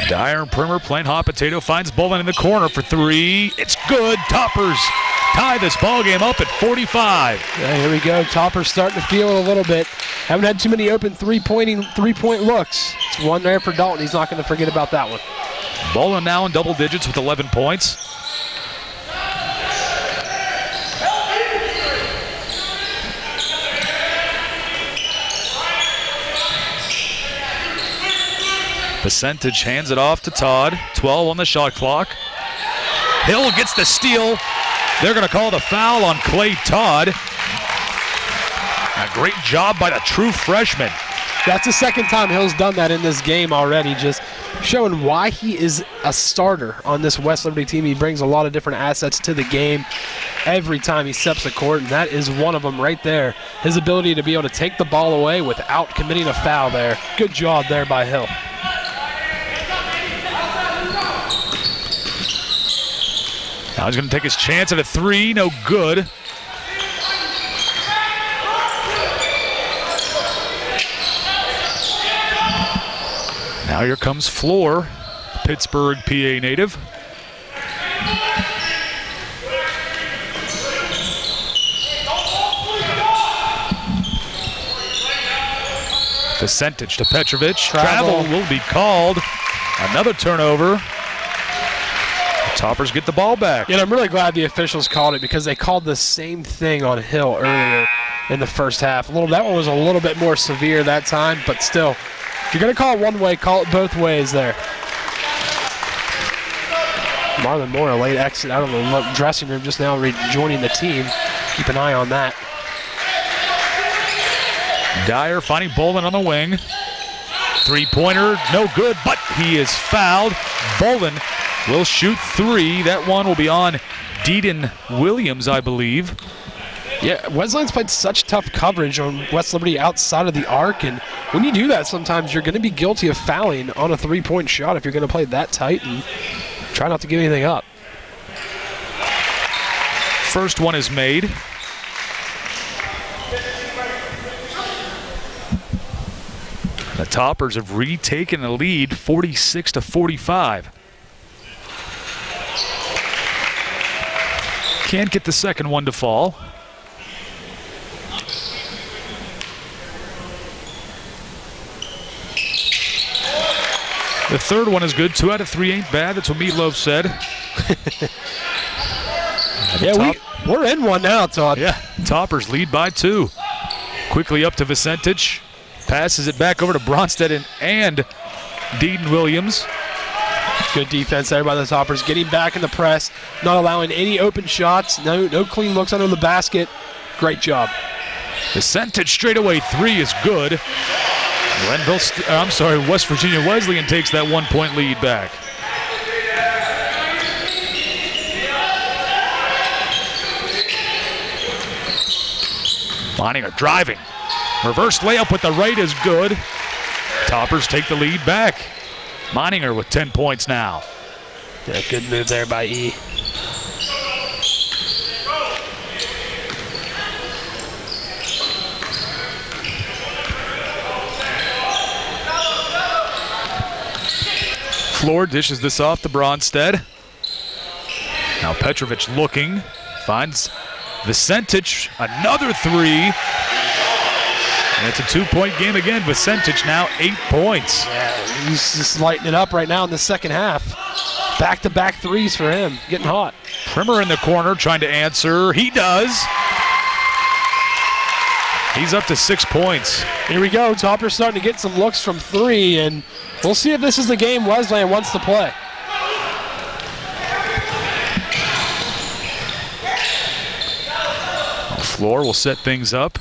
Dyer and Primer playing hot potato, finds Bolin in the corner for three. It's good. Toppers tie this ball game up at 45. Yeah, here we go. Toppers starting to feel it a little bit. Haven't had too many open three-point looks. It's one there for Dalton. He's not going to forget about that one. Bolin now in double digits with 11 points. Percentage hands it off to Todd. 12 on the shot clock. Hill gets the steal. They're going to call the foul on Play-Todd. A great job by the true freshman. That's the second time Hill's done that in this game already, just showing why he is a starter on this West Liberty team. He brings a lot of different assets to the game every time he steps the court, and that is one of them right there. His ability to be able to take the ball away without committing a foul there. Good job there by Hill. Now he's going to take his chance at a three. No good. Now here comes Floor, Pittsburgh, PA native. Percentage to Petrovic. Travel will be called. Another turnover. The Toppers get the ball back. Yeah, I'm really glad the officials called it because they called the same thing on Hill earlier in the first half. That one was a little bit more severe that time, but still, if you're going to call it one way, call it both ways there. Marlon Moore, a late exit out of the dressing room, just now rejoining the team. Keep an eye on that. Dyer finding Bolin on the wing. Three-pointer, no good, but he is fouled. Bolin will shoot three. That one will be on Deedon Williams, I believe. Yeah, Wesleyan's played such tough coverage on West Liberty outside of the arc, and when you do that, sometimes you're going to be guilty of fouling on a three-point shot if you're going to play that tight and try not to give anything up. First one is made. The Toppers have retaken the lead, 46-45. Can't get the second one to fall. The third one is good. 2 out of 3 ain't bad. That's what Meatloaf said. Yeah, we're in one now, Todd. Yeah, Toppers lead by 2. Quickly up to Vicentich. Passes it back over to Bronstead and Deedon Williams. Good defense there by the Toppers, getting back in the press, not allowing any open shots, no clean looks under the basket. Great job. Vicente straightaway three is good. West Virginia Wesleyan takes that 1-point lead back. Moninger driving. Reverse layup with the right is good. Toppers take the lead back. Moninger with 10 points now. Yeah, good move there by E. Floor dishes this off to Bronstead. Now Petrovic looking, finds Vicente, another three. And it's a 2-point game again. Vicente now 8 points. Yeah, he's just lighting it up right now in the second half. Back-to-back threes for him, getting hot. Primer in the corner trying to answer. He does. He's up to 6 points. Here we go. Topper's starting to get some looks from three, and we'll see if this is the game Wesleyan wants to play. Floor will set things up.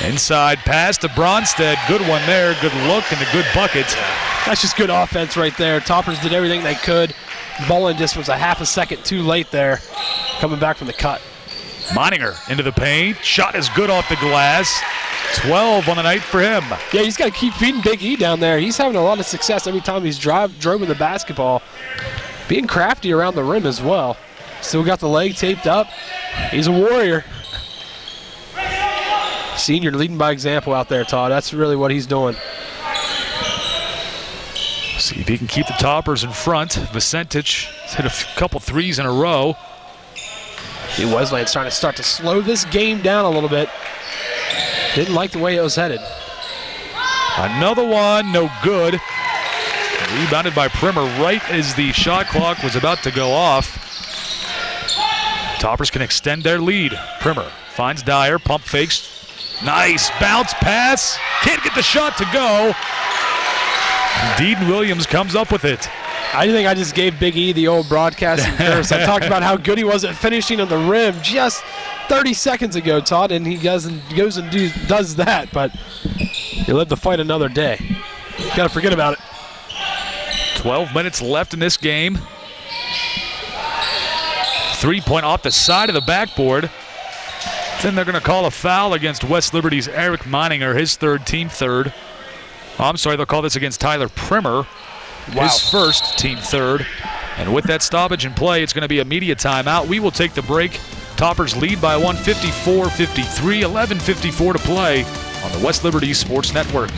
Inside pass to Bronstead. Good one there. Good look and a good bucket. That's just good offense right there. Toppers did everything they could. Bolin just was a half a second too late there, coming back from the cut. Moninger into the paint. Shot is good off the glass. 12 on the night for him. Yeah, he's got to keep feeding Big E down there. He's having a lot of success every time he's driving the basketball. Being crafty around the rim as well. Still got the leg taped up. He's a warrior. Senior leading by example out there, Todd. That's really what he's doing. See if he can keep the Toppers in front. Vicente hit a couple threes in a row. Wesleyan's trying to slow this game down a little bit. Didn't like the way it was headed. Another one, no good. Rebounded by Primer right as the shot clock was about to go off. Toppers can extend their lead. Primer finds Dyer, pump fakes. Nice bounce pass. Can't get the shot to go. Dean Williams comes up with it. I think I just gave Big E the old broadcasting curse. I talked about how good he was at finishing on the rim just 30 seconds ago, Todd, and he goes and does that, but he'll live to fight another day. Got to forget about it. 12 minutes left in this game. 3-point off the side of the backboard. Then they're going to call a foul against West Liberty's Eric Moninger, his third, team third. Oh, I'm sorry, they'll call this against Tyler Primer, his first, team third. And with that stoppage in play, it's going to be a media timeout. We will take the break. Toppers lead by 1, 54-53, 11:54 to play on the West Liberty Sports Network.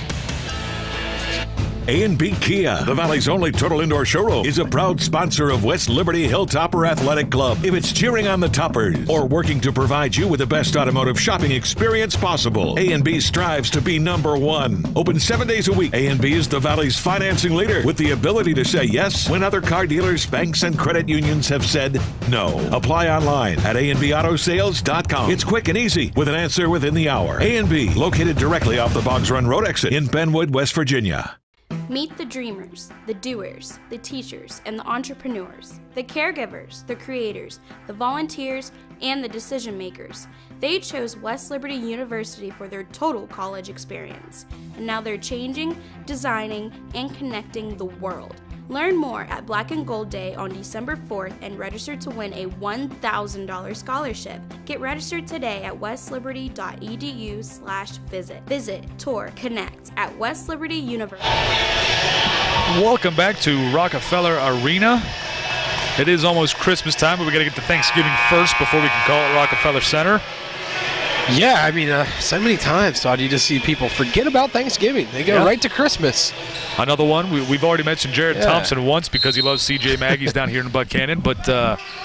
A&B Kia, the Valley's only total indoor showroom, is a proud sponsor of West Liberty Hilltopper Athletic Club. If it's cheering on the Toppers or working to provide you with the best automotive shopping experience possible, A&B strives to be #1. Open 7 days a week, A&B is the Valley's financing leader with the ability to say yes when other car dealers, banks, and credit unions have said no. Apply online at ANBAutosales.com. It's quick and easy with an answer within the hour. A&B, located directly off the Boggs Run Road exit in Benwood, West Virginia. Meet the dreamers, the doers, the teachers, and the entrepreneurs, the caregivers, the creators, the volunteers, and the decision makers. They chose West Liberty University for their total college experience, and now they're changing, designing, and connecting the world. Learn more at Black and Gold Day on December 4th and register to win a $1,000 scholarship. Get registered today at westliberty.edu/visit. Visit, tour, connect at West Liberty University. Welcome back to Rockefeller Arena. It is almost Christmas time, but we got to get to Thanksgiving first before we can call it Rockefeller Center. Yeah, I mean, so many times, Todd, you just see people forget about Thanksgiving. They go right to Christmas. Another one, we've already mentioned Jared Thompson once because he loves CJ Maggie's down here in Buck Cannon, but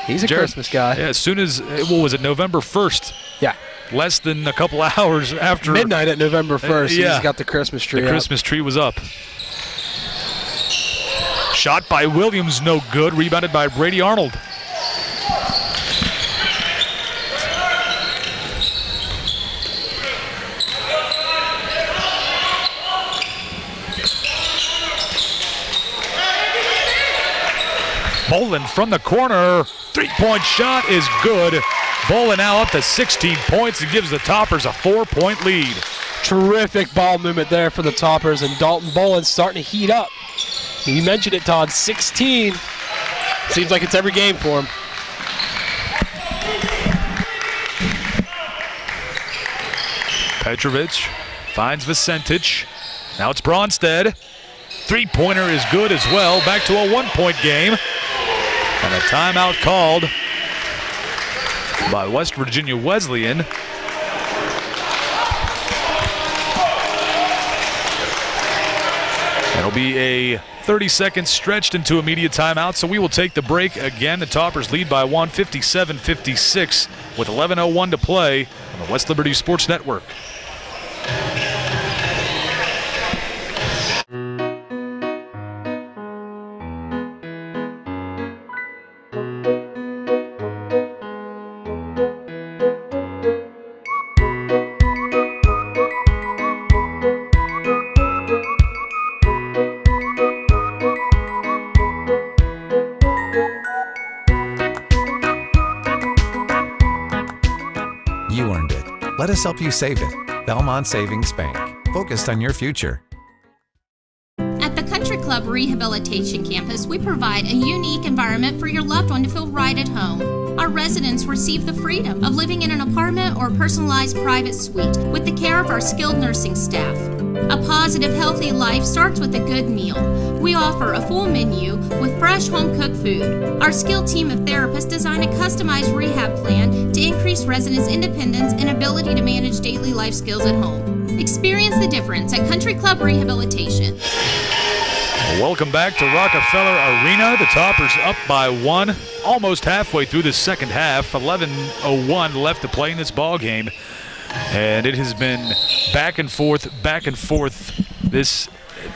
he's a Christmas guy. Yeah, as soon as, what was it, November 1st? Yeah. Less than a couple hours after. Midnight at November 1st, he's got the Christmas tree The Christmas tree was up. Shot by Williams, no good. Rebounded by Brady Arnold. Bolin from the corner. Three-point shot is good. Bolin now up to 16 points and gives the Toppers a 4-point lead. Terrific ball movement there for the Toppers, and Dalton Bolin starting to heat up. You mentioned it, Todd, 16. Seems like it's every game for him. Petrovic finds Vicentich. Now it's Bronstead. Three-pointer is good as well. Back to a 1-point game. And a timeout called by West Virginia Wesleyan. It'll be a 30-second stretched into immediate timeout, so we will take the break again. The Toppers lead by 1, 57-56, with 11:01 to play on the West Liberty Sports Network. You earned it. Let us help you save it. Belmont Savings Bank. Focused on your future. At the Country Club Rehabilitation Campus, we provide a unique environment for your loved one to feel right at home. Our residents receive the freedom of living in an apartment or personalized private suite with the care of our skilled nursing staff. A positive, healthy life starts with a good meal. We offer a full menu with fresh home-cooked food. Our skilled team of therapists design a customized rehab plan to increase residents' independence and ability to manage daily life skills at home. Experience the difference at Country Club Rehabilitation. Welcome back to Rockefeller Arena. The Toppers up by 1, almost halfway through the second half. 11:01 left to play in this ball game. And it has been back and forth this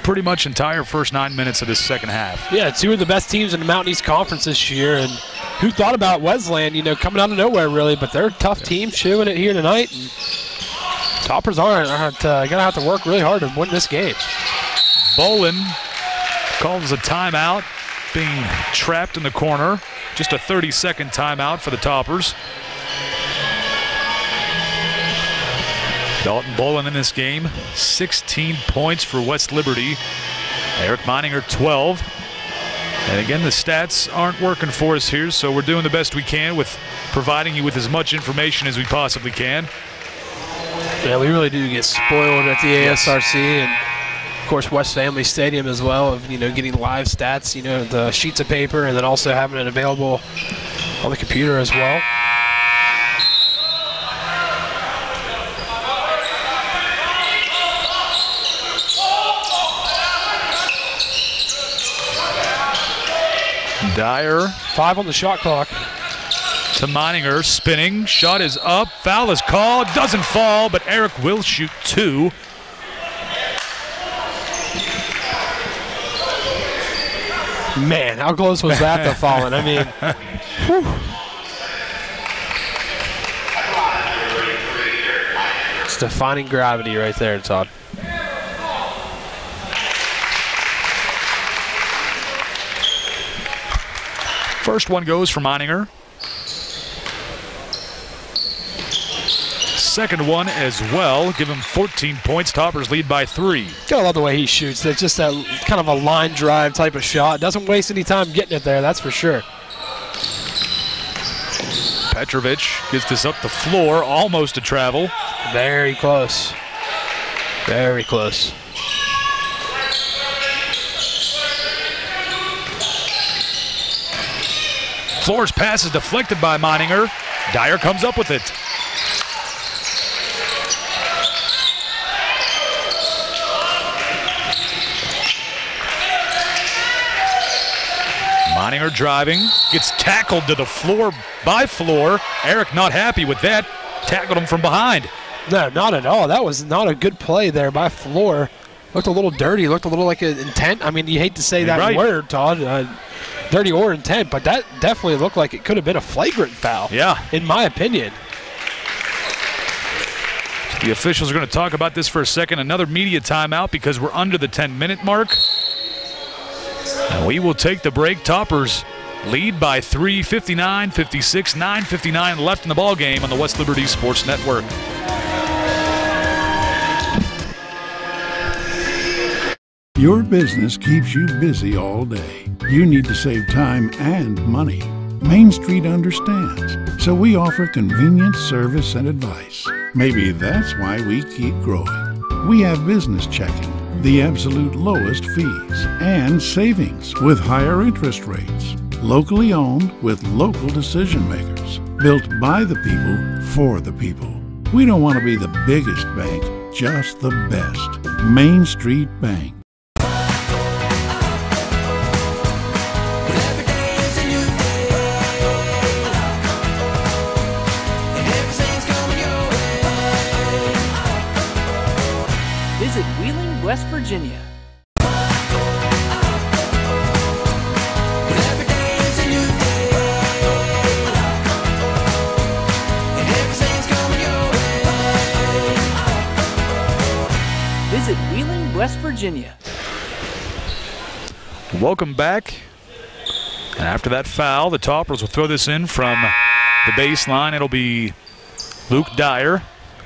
pretty much entire first 9 minutes of this second half. Yeah, two of the best teams in the Mountain East Conference this year, and who thought about Wesleyan, coming out of nowhere really, but they're a tough team showing it here tonight. And Toppers aren't going to have to work really hard to win this game. Bolin calls a timeout, being trapped in the corner. Just a 30-second timeout for the Toppers. Dalton Bolin in this game, 16 points for West Liberty. Eric Meininger, 12. And again, the stats aren't working for us here, so we're doing the best we can with providing you with as much information as we possibly can. Yeah, we really do get spoiled at the ASRC, and of course West Family Stadium as well, of getting live stats, the sheets of paper, and then also having it available on the computer as well. Dyer. 5 on the shot clock. To Meininger, spinning. Shot is up. Foul is called. Doesn't fall, but Eric will shoot 2. Man, how close was that to falling? I mean, whew. It's defying gravity right there, Todd. First one goes for Meininger. Second one as well. Give him 14 points. Toppers lead by 3. Gotta love the way he shoots. It's just that kind of a line drive type of shot. Doesn't waste any time getting it there, that's for sure. Petrovic gets this up the floor, almost to travel. Very close. Very close. Floor's pass is deflected by Meininger. Dyer comes up with it. Meininger driving, gets tackled to the floor by Floor. Eric not happy with that, tackled him from behind. No, not at all. That was not a good play there by Floor. Looked a little dirty, looked a little like an intent. I mean, you hate to say that word, Todd. Dirty or intent, but that definitely looked like it could have been a flagrant foul. Yeah. In my opinion. The officials are going to talk about this for a second. Another media timeout because we're under the 10-minute mark. And we will take the break. Toppers lead by 3, 59-56, 9:59 left in the ball game on the West Liberty Sports Network. Your business keeps you busy all day. You need to save time and money. Main Street understands, so we offer convenience, service, and advice. Maybe that's why we keep growing. We have business checking, the absolute lowest fees, and savings with higher interest rates. Locally owned with local decision makers. Built by the people, for the people. We don't want to be the biggest bank, just the best. Main Street Bank. Visit Wheeling, West Virginia. Visit Wheeling, West Virginia. Welcome back. And after that foul, the Toppers will throw this in from the baseline. It'll be Luke Dyer.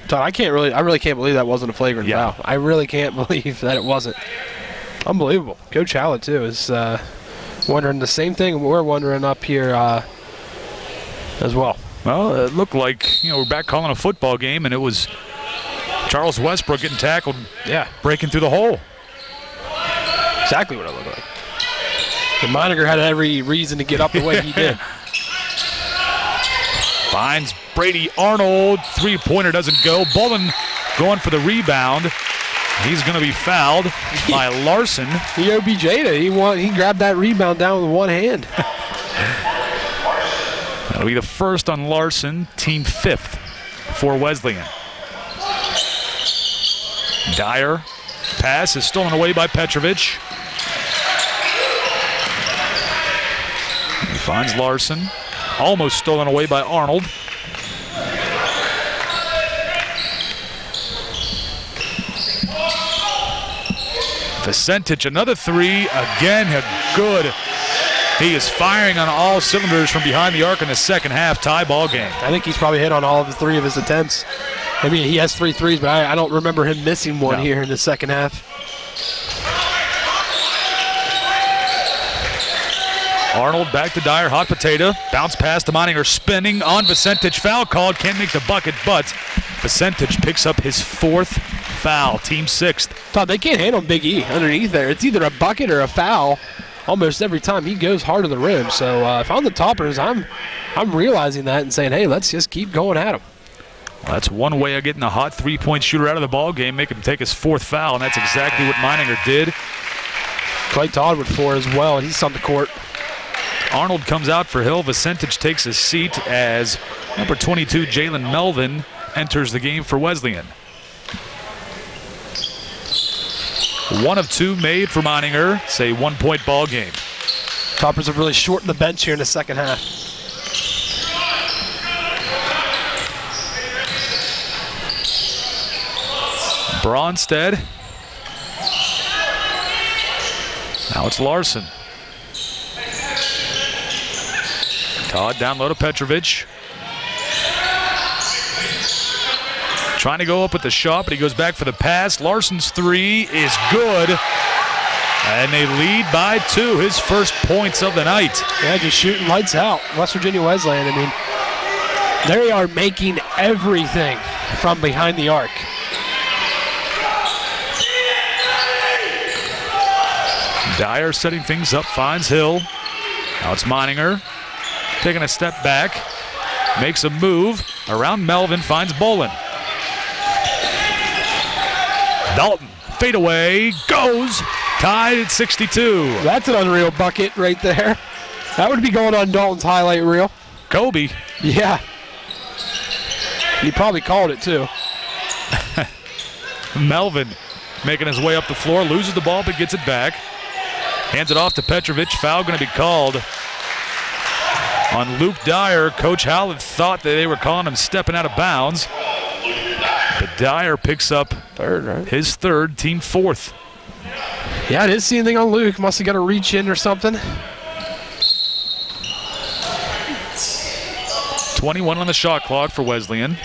Todd, I really can't believe that wasn't a flagrant foul. I really can't believe that it wasn't. Unbelievable. Coach Hallett, too, is wondering the same thing we're wondering up here as well. Well, it looked like, we're back calling a football game, and it was Charles Westbrook getting tackled, breaking through the hole. Exactly what it looked like. And Meininger had every reason to get up the way he did. Finds Brady Arnold. Three-pointer doesn't go. Bullen going for the rebound. He's going to be fouled by Larson. He OBJ'd it. He grabbed that rebound down with one hand. That'll be the first on Larson, team 5th for Wesleyan. Dyer. Pass is stolen away by Petrovic. He finds Larson. Almost stolen away by Arnold. Vicentich, another three. Again, good. He is firing on all cylinders from behind the arc in the second half. Tie ball game. I think he's probably hit on all of the 3 of his attempts. I mean, he has 3 threes, but I don't remember him missing one here in the second half. Arnold back to Dyer, hot potato. Bounce pass to Meininger, spinning on Vicentich. Foul called, can't make the bucket, but Vicentich picks up his 4th foul, team 6th. Todd, they can't handle Big E underneath there. It's either a bucket or a foul almost every time he goes hard to the rim. So if I'm the Toppers, I'm realizing that and saying, hey, let's just keep going at him. Well, that's one way of getting a hot three-point shooter out of the ball game, make him take his 4th foul, and that's exactly what Meininger did. Play-Todd with 4 as well, and he's on the court. Arnold comes out for Hill. Vicentich takes his seat as number 22, Jalen Melvin, enters the game for Wesleyan. 1 of 2 made for Meininger. It's a 1-point ball game. Toppers have really shortened the bench here in the second half. Bronstead. Now it's Larson. Todd down low to Petrovic. Trying to go up with the shot, but he goes back for the pass. Larson's 3 is good. And they lead by 2, his first points of the night. Yeah, just shooting lights out. West Virginia Wesleyan, I mean, they are making everything from behind the arc. Dyer setting things up, finds Hill. Now it's Meininger. Taking a step back, makes a move around Melvin, finds Bolin. Dalton, fade away, goes, tied at 62. That's an unreal bucket right there. That would be going on Dalton's highlight reel. Kobe. Yeah. He probably called it too. Melvin making his way up the floor, loses the ball but gets it back. Hands it off to Petrovic. Foul going to be called on Luke Dyer. Coach Howlett thought that they were calling him stepping out of bounds. But Dyer picks up his 3rd, team 4th. Yeah, I didn't see anything on Luke. Must have got a reach in or something. 21 on the shot clock for Wesleyan.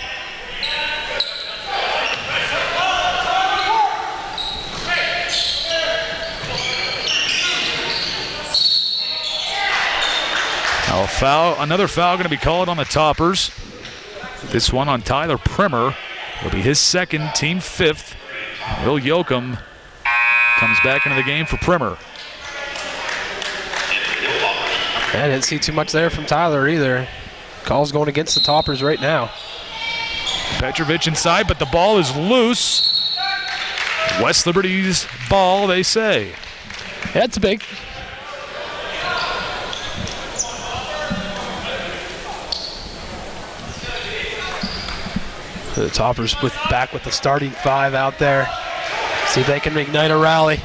Another foul going to be called on the Toppers. This one on Tyler Primer. It'll be his second, team 5th. Will Ullom comes back into the game for Primer. I didn't see too much there from Tyler either. Call's going against the Toppers right now. Petrovic inside, but the ball is loose. West Liberty's ball, they say. Yeah, it's big. The Toppers back with the starting 5 out there. See if they can ignite a rally.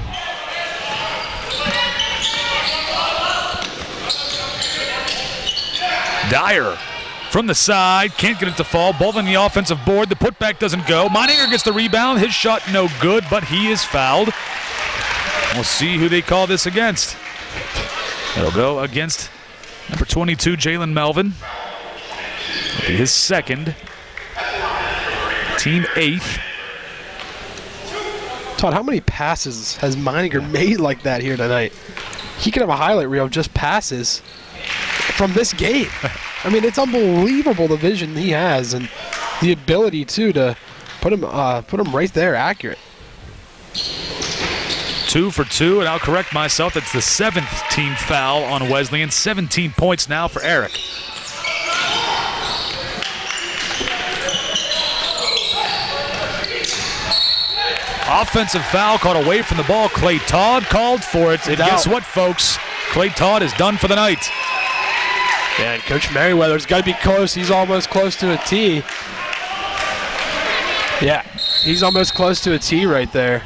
Dyer from the side, can't get it to fall. Ball on the offensive board. The putback doesn't go. Meininger gets the rebound. His shot no good, but he is fouled. We'll see who they call this against. It'll go against number 22, Jalen Melvin. It'll be his second. Team 8th. Todd, how many passes has Meininger made like that here tonight? He could have a highlight reel of just passes from this game. I mean, it's unbelievable the vision he has and the ability to put him right there accurate. 2 for 2, and I'll correct myself. That's the 7th team foul on Wesleyan. 17 points now for Eric. Offensive foul caught away from the ball. Play-Todd called for it. And guess what, folks? Play-Todd is done for the night. Yeah, and Coach Merriweather's got to be close. He's almost close to a T. Yeah, he's almost close to a T right there.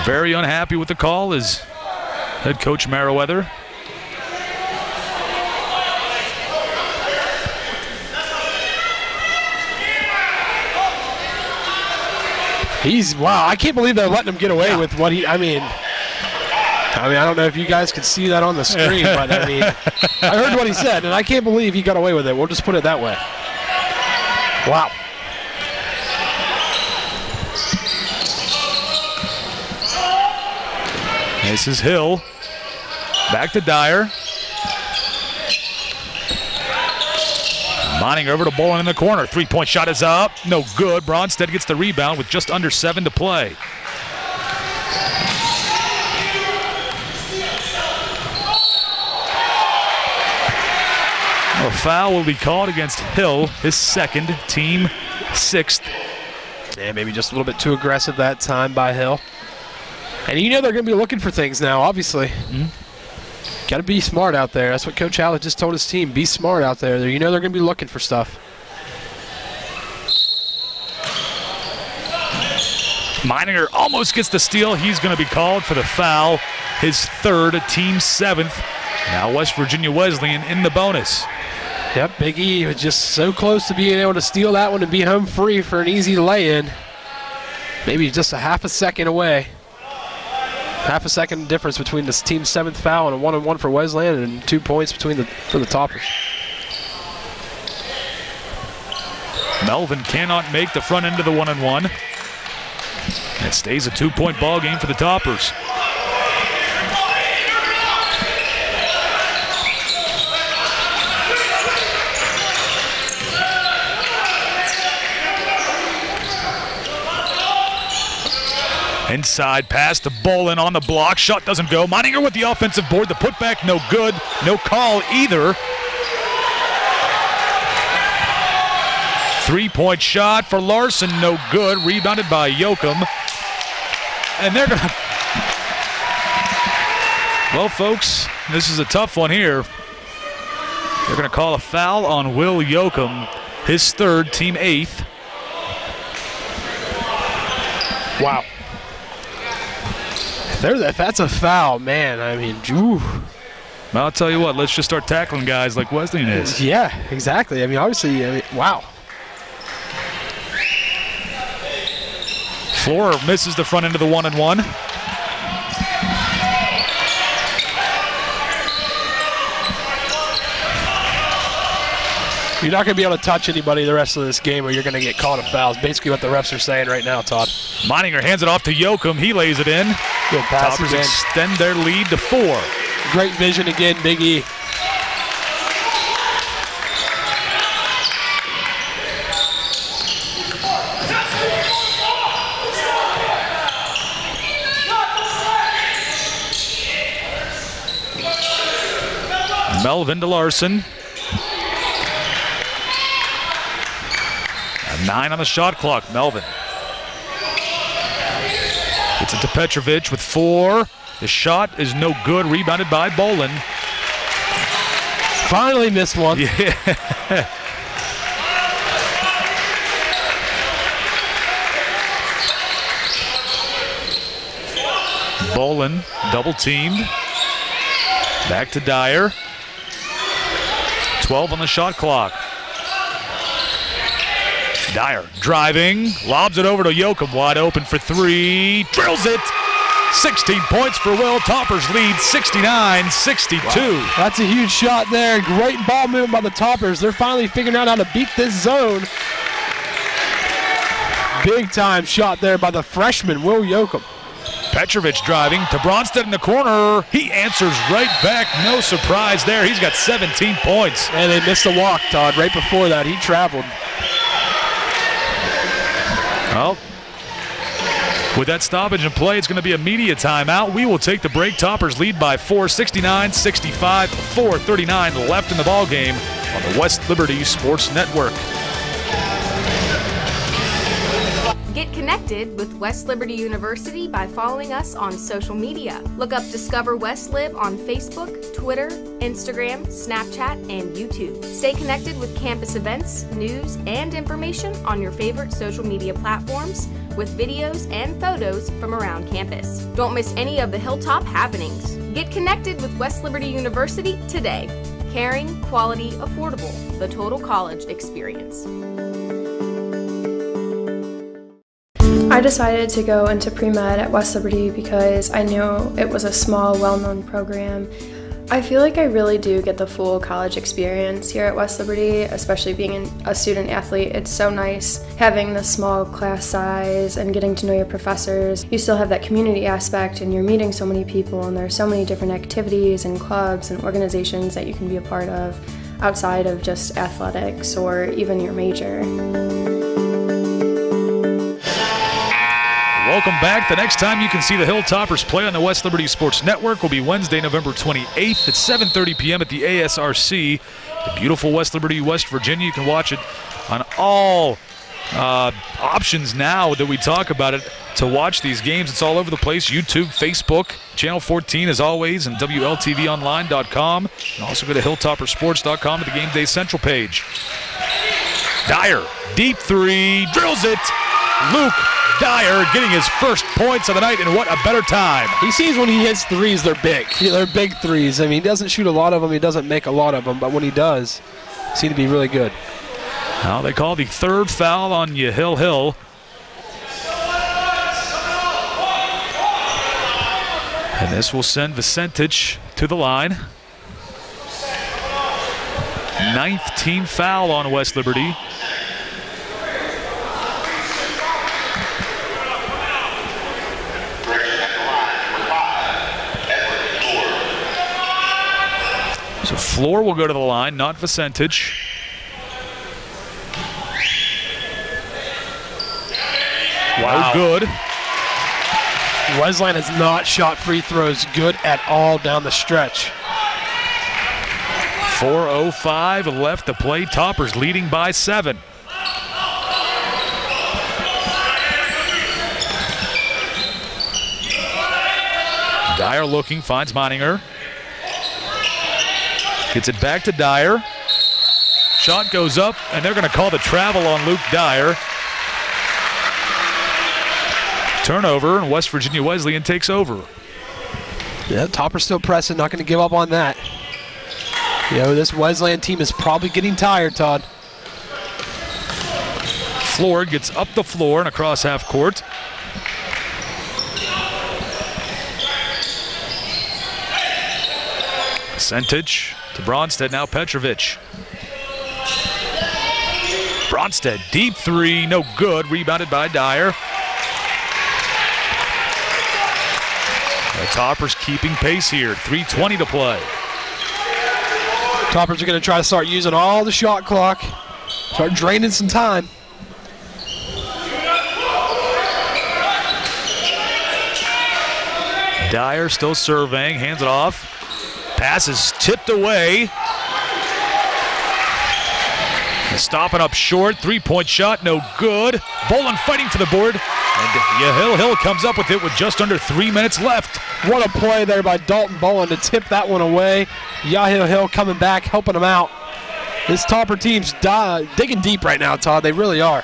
Very unhappy with the call is head coach Merriweather. Wow, I can't believe they're letting him get away with what I mean, I don't know if you guys could see that on the screen, but I mean, I heard what he said, and I can't believe he got away with it. We'll just put it that way. Wow. This is Hill. Back to Dyer. Meininger over to Bolin in the corner. 3-point shot is up. No good. Bronstead gets the rebound with just under 7 to play. A foul will be called against Hill, his second, team 6th. Yeah, maybe just a little bit too aggressive that time by Hill. And you know they're going to be looking for things now, obviously. Got to be smart out there. That's what Coach Hallett just told his team. Be smart out there. You know they're going to be looking for stuff. Meininger almost gets the steal. He's going to be called for the foul. His 3rd, team 7th. Now West Virginia Wesleyan in the bonus. Yep, Big E was just so close to being able to steal that one and be home free for an easy lay-in. Maybe just a half a second away. Half a second difference between this team's 7th foul and a 1-on-1 for Wesleyan, and 2 points for the Toppers. Melvin cannot make the front end of the 1-on-1. It stays a 2-point ball game for the Toppers. Inside pass to Bolin on the block. Shot doesn't go. Meininger with the offensive board. The putback no good. No call either. 3-point shot for Larson. No good. Rebounded by Ullom. And they're going to... Well, folks, this is a tough one here. They're going to call a foul on Will Ullom, his 3rd, team 8th. Wow. If that's a foul, man, I mean, ooh. Well, I'll tell you what, let's just start tackling guys like Wesleyan is. Yeah, exactly. I mean, obviously, wow. Florer misses the front end of the 1-on-1. You're not going to be able to touch anybody the rest of this game or you're going to get called a foul. It's basically what the refs are saying right now, Todd. Meininger hands it off to Ullom. He lays it in. Good pass. Toppers extend their lead to 4. Great vision again, Big E. Melvin to Larson. 9 on the shot clock. Melvin gets it to Petrovic with 4. The shot is no good. Rebounded by Bolin. Finally missed one. Yeah. Bolin double teamed. Back to Dyer. 12 on the shot clock. Dyer driving, lobs it over to Ullom, wide open for 3, drills it. 16 points for Will. Toppers lead 69-62. Wow. That's a huge shot there. Great ball movement by the Toppers. They're finally figuring out how to beat this zone. Big time shot there by the freshman, Will Ullom. Petrovic driving to Bronstedt in the corner. He answers right back. No surprise there. He's got 17 points. And they missed the walk, Todd. Right before that, he traveled. Well, with that stoppage in play, it's going to be a media timeout. We will take the break. Toppers lead by 4, 69-65, 4:39 left in the ballgame on the West Liberty Sports Network. Get connected with West Liberty University by following us on social media. Look up Discover West Lib on Facebook, Twitter, Instagram, Snapchat, and YouTube. Stay connected with campus events, news, and information on your favorite social media platforms with videos and photos from around campus. Don't miss any of the Hilltop happenings. Get connected with West Liberty University today. Caring, quality, affordable. The total college experience. I decided to go into pre-med at West Liberty because I knew it was a small, well-known program. I feel like I really do get the full college experience here at West Liberty, especially being a student athlete. It's so nice having the small class size and getting to know your professors. You still have that community aspect and you're meeting so many people, and there are so many different activities and clubs and organizations that you can be a part of outside of just athletics or even your major. Welcome back. The next time you can see the Hilltoppers play on the West Liberty Sports Network will be Wednesday, November 28th at 7:30 p.m. at the ASRC. The beautiful West Liberty, West Virginia. You can watch it on all options now that we talk about it to watch these games. It's all over the place. YouTube, Facebook, Channel 14 as always, and WLTVonline.com. And also go to hilltoppersports.com at the Game Day Central page. Dyer, deep 3, drills it. Luke Dyer getting his first points of the night, and what a better time. He sees when he hits threes, they're big. They're big threes. I mean, he doesn't shoot a lot of them. He doesn't make a lot of them, but when he does, seem to be really good. Now they call the 3rd foul on Yahil Hill. And this will send Vicentich to the line. 9th team foul on West Liberty. So Floor will go to the line, not Vicentich. Wow. No good. Wesleyan has not shot free throws good at all down the stretch. 4:05 left to play. Toppers leading by 7. Dyer looking, finds Meininger. Gets it back to Dyer. Shot goes up, and they're going to call the travel on Luke Dyer. Turnover, and West Virginia Wesleyan takes over. Yeah, Toppers still pressing, not going to give up on that. You know, this Wesleyan team is probably getting tired, Todd. Floor gets up the floor and across half court. Vicentich to Bronstedt, now Petrovic. Bronstead, deep three, no good. Rebounded by Dyer. The Toppers keeping pace here. 3:20 to play. Toppers are going to try to start using all the shot clock. Start draining some time. Dyer still surveying, hands it off. Pass is tipped away. Stopping up short, three-point shot, no good. Bolin fighting for the board, and Hill comes up with it with just under 3 minutes left. What a play there by Dalton Bolin to tip that one away. Yahil Hill coming back, helping him out. This Topper team's digging deep right now, Todd. They really are.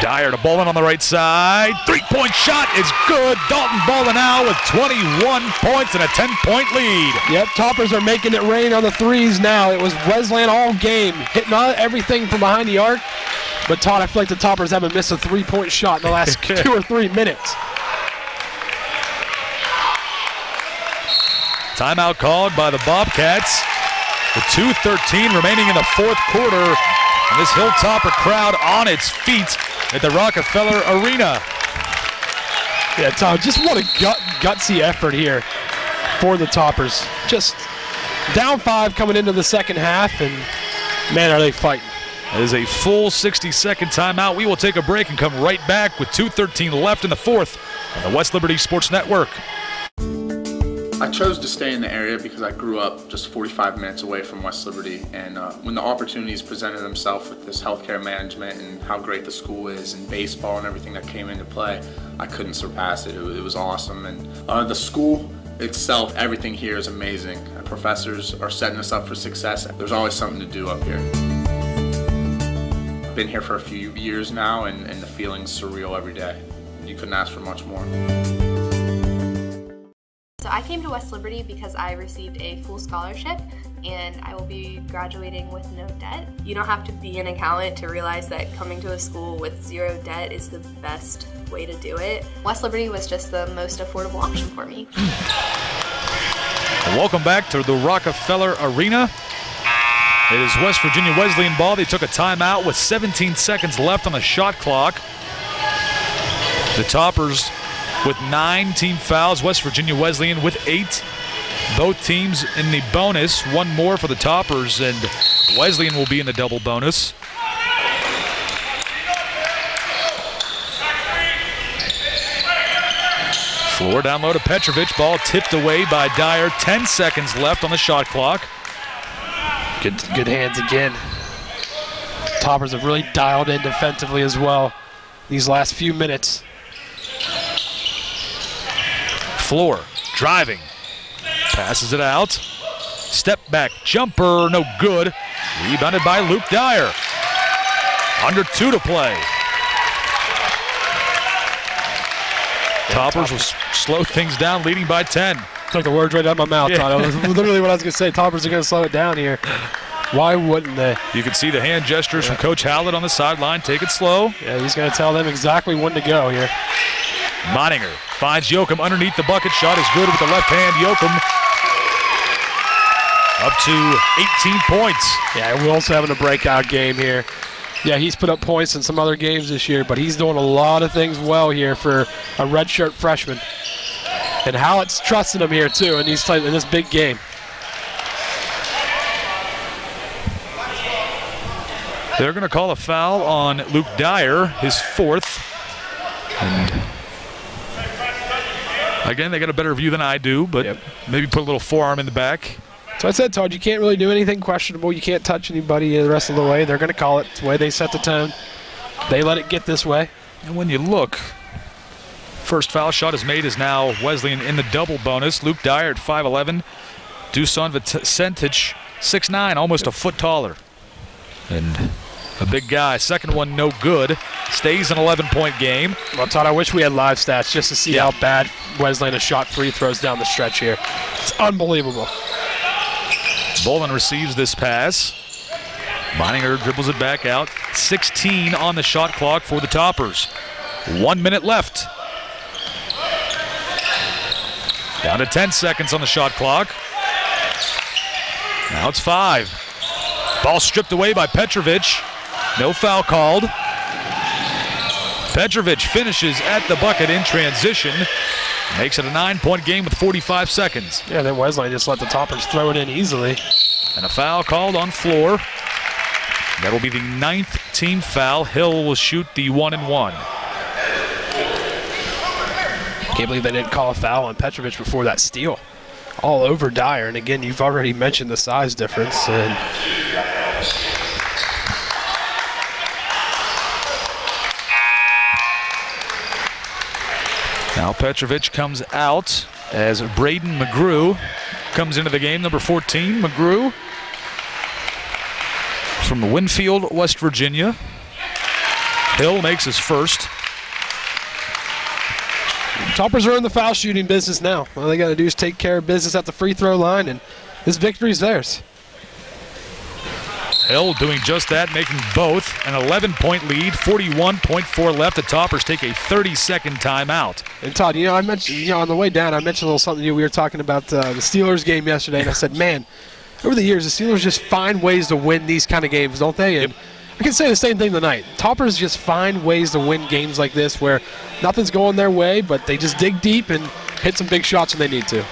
Dyer to Bolin on the right side. Three-point shot is good. Dalton Bolin now with 21 points and a 10-point lead. Yep, Toppers are making it rain on the threes now. It was Wesleyan all game, hitting everything from behind the arc. But Todd, I feel like the Toppers haven't missed a three-point shot in the last 2 or 3 minutes. Timeout called by the Bobcats. With 2:13 remaining in the fourth quarter. And this Hilltopper crowd on its feet at the Rockefeller Arena. Yeah, Todd, just what a gutsy effort here for the Toppers. Just down 5 coming into the second half, and man, are they fighting. It is a full 60-second timeout. We will take a break and come right back with 2:13 left in the fourth on the West Liberty Sports Network. I chose to stay in the area because I grew up just 45 minutes away from West Liberty, and when the opportunities presented themselves with this healthcare management and how great the school is and baseball and everything that came into play, I couldn't surpass it. It was awesome, and the school itself, everything here is amazing. Professors are setting us up for success. There's always something to do up here. I've been here for a few years now, and the feeling's surreal every day. You couldn't ask for much more. So I came to West Liberty because I received a full scholarship and I will be graduating with no debt. You don't have to be an accountant to realize that coming to a school with 0 debt is the best way to do it. West Liberty was just the most affordable option for me. Welcome back to the Rockefeller Arena. It is West Virginia Wesleyan ball. They took a timeout with 17 seconds left on the shot clock. The Toppers with 9 team fouls, West Virginia Wesleyan with 8. Both teams in the bonus, one more for the Toppers, and Wesleyan will be in the double bonus. Floor down low to Petrovic, ball tipped away by Dyer. 10 seconds left on the shot clock. Good hands again. Toppers have really dialed in defensively as well these last few minutes. Floor, driving, passes it out. Step back jumper, no good. Rebounded by Luke Dyer. Under 2 to play. Toppers will slow things down, leading by 10. Took the words right out of my mouth, Todd. That was literally what I was going to say. Toppers are going to slow it down here. Why wouldn't they? You can see the hand gestures from Coach Howlett on the sideline. Take it slow. Yeah, he's going to tell them exactly when to go here. Moninger finds Yoakum underneath the bucket. Shot is good with the left hand. Yoakum up to 18 points. Yeah, Will's having a breakout game here. Yeah, he's put up points in some other games this year, but he's doing a lot of things well here for a redshirt freshman. And Howlett's trusting him here too in this big game. They're going to call a foul on Luke Dyer, his 4th. And again, they got a better view than I do, but maybe put a little forearm in the back. So I said, Todd, you can't really do anything questionable. You can't touch anybody the rest of the way. They're going to call it. It's the way they set the tone. They let it get this way. And when you look, first foul shot is made is now Wesleyan in the double bonus. Luke Dyer at 5'11". Dusan Vicentich, 6'9", almost a foot taller. And a big guy. Second one no good. Stays an 11-point game. Well, Todd, I wish we had live stats just to see how bad Wesleyan has shot free throws down the stretch here. It's unbelievable. Bolin receives this pass. Moninger dribbles it back out. 16 on the shot clock for the Toppers. 1 minute left. Down to 10 seconds on the shot clock. Now it's 5. Ball stripped away by Petrovic. No foul called. Petrovic finishes at the bucket in transition. Makes it a 9-point game with 45 seconds. Yeah, then Wesleyan just let the Toppers throw it in easily. And a foul called on floor. That will be the 9th team foul. Hill will shoot the 1-and-1. Can't believe they didn't call a foul on Petrovic before that steal. All over Dyer. And again, you've already mentioned the size difference. And now Petrovic comes out as Braden McGrew comes into the game. Number 14, McGrew from Winfield, West Virginia. Hill makes his first. Toppers are in the foul shooting business now. All they got to do is take care of business at the free throw line, and this victory's theirs. Hill doing just that, making both. An 11-point lead, 41.4 left. The Toppers take a 30-second timeout. And Todd, I mentioned, on the way down, I mentioned a little something to you. We were talking about the Steelers game yesterday, and I said, man, over the years, the Steelers just find ways to win these kind of games, don't they? And I can say the same thing tonight. Toppers just find ways to win games like this where nothing's going their way, but they just dig deep and hit some big shots when they need to.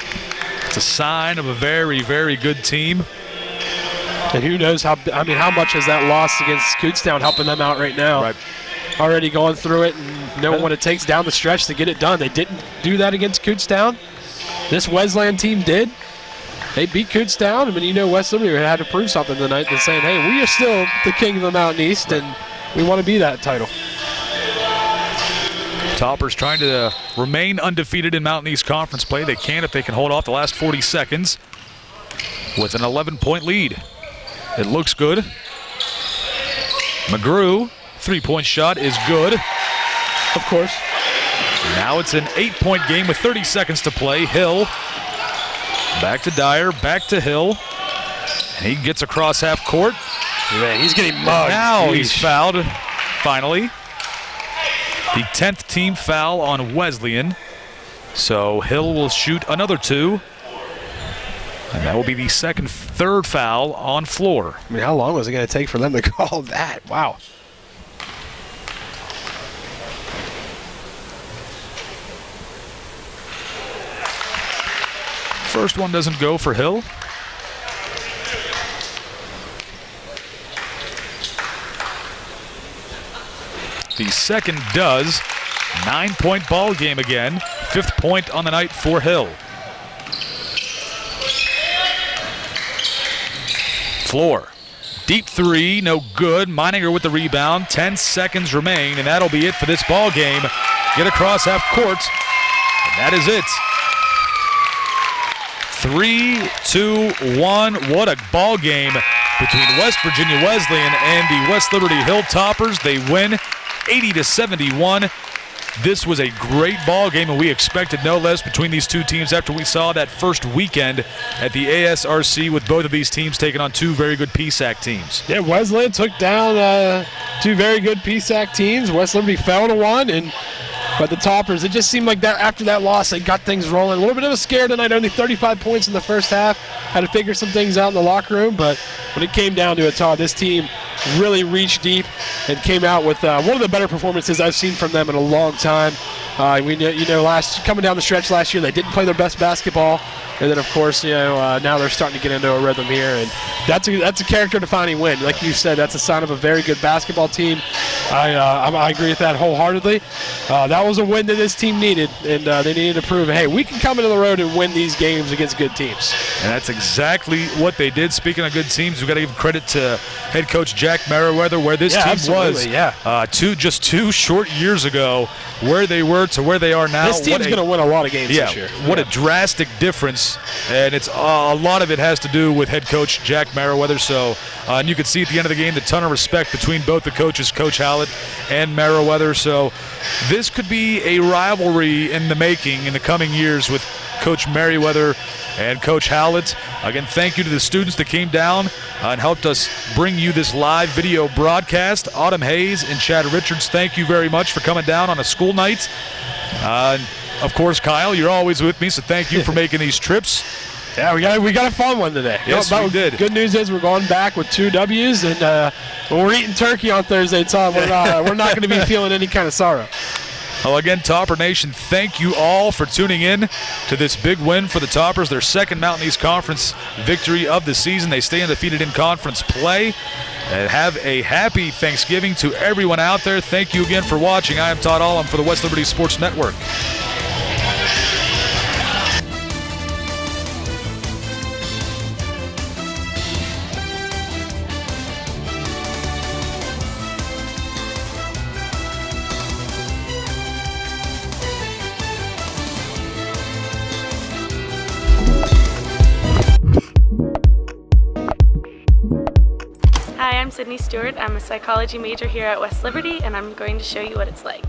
It's a sign of a very, very good team. And who knows how much has that loss against Kutztown helping them out right now. Right. Already going through it and knowing what it takes down the stretch to get it done. They didn't do that against Kutztown. This Wesleyan team did. They beat Kutztown. West Liberty had to prove something tonight. They're saying, hey, we are still the king of the Mountain East, and we want to be that title. Toppers trying to remain undefeated in Mountain East Conference play. They can if they can hold off the last 40 seconds with an 11-point lead. It looks good. McGrew, three-point shot is good. Of course. Now it's an 8-point game with 30 seconds to play. Hill back to Dyer, back to Hill. He gets across half court. Man, he's getting mugged. Now he's fouled, finally. The 10th team foul on Wesleyan. So Hill will shoot another 2. And that will be the third foul on floor. How long was it going to take for them to call that? Wow. First one doesn't go for Hill. The second does. 9-point ball game again. 5th point on the night for Hill. Floor. Deep 3, no good. Meininger with the rebound. 10 seconds remain, and that'll be it for this ball game. Get across half court, and that is it. 3-2-1. What a ball game between West Virginia Wesleyan and the West Liberty Hill Toppers. They win 80-71. This was a great ball game, and we expected no less between these two teams after we saw that first weekend at the ASRC with both of these teams taking on 2 very good PSAC teams. Yeah, Wesleyan took down 2 very good PSAC teams. West Liberty fell to 1, but the Toppers, it just seemed like that after that loss, they got things rolling. A little bit of a scare tonight, only 35 points in the first half. Had to figure some things out in the locker room, but when it came down to it, Todd, this team really reached deep and came out with one of the better performances I've seen from them in a long time. Coming down the stretch last year, they didn't play their best basketball, and then of course, now they're starting to get into a rhythm here, and that's a character-defining win. Like you said, that's a sign of a very good basketball team. I agree with that wholeheartedly. That was a win that this team needed, and they needed to prove, hey, we can come into the road and win these games against good teams. And that's exactly what they did. Speaking of good teams, we've got to give credit to head coach Jack Merriweather, where this team was just 2 short years ago, where they were to where they are now. This team's going to win a lot of games this year. What a drastic difference, and it's a lot of it has to do with head coach Jack Merriweather. So, and you could see at the end of the game the ton of respect between both the coaches, Coach Hallett and Merriweather. So this could be a rivalry in the making in the coming years with Coach Merriweather and Coach Hallett. Again, thank you to the students that came down and helped us bring you this live video broadcast. Autumn Hayes and Chad Richards, thank you very much for coming down on a school night. Of course, Kyle, you're always with me, so thank you for making these trips. Yeah, we got a fun one today. Yes, we did. Good news is we're going back with 2 W's, and when we're eating turkey on Thursday, Todd, we're not going to be feeling any kind of sorrow. Well, again, Topper Nation, thank you all for tuning in to this big win for the Toppers, their second Mountain East Conference victory of the season. They stay undefeated in conference play. And have a happy Thanksgiving to everyone out there. Thank you again for watching. I am Todd Ullom for the West Liberty Sports Network. Hi, I'm Sydney Stewart. I'm a psychology major here at West Liberty, and I'm going to show you what it's like.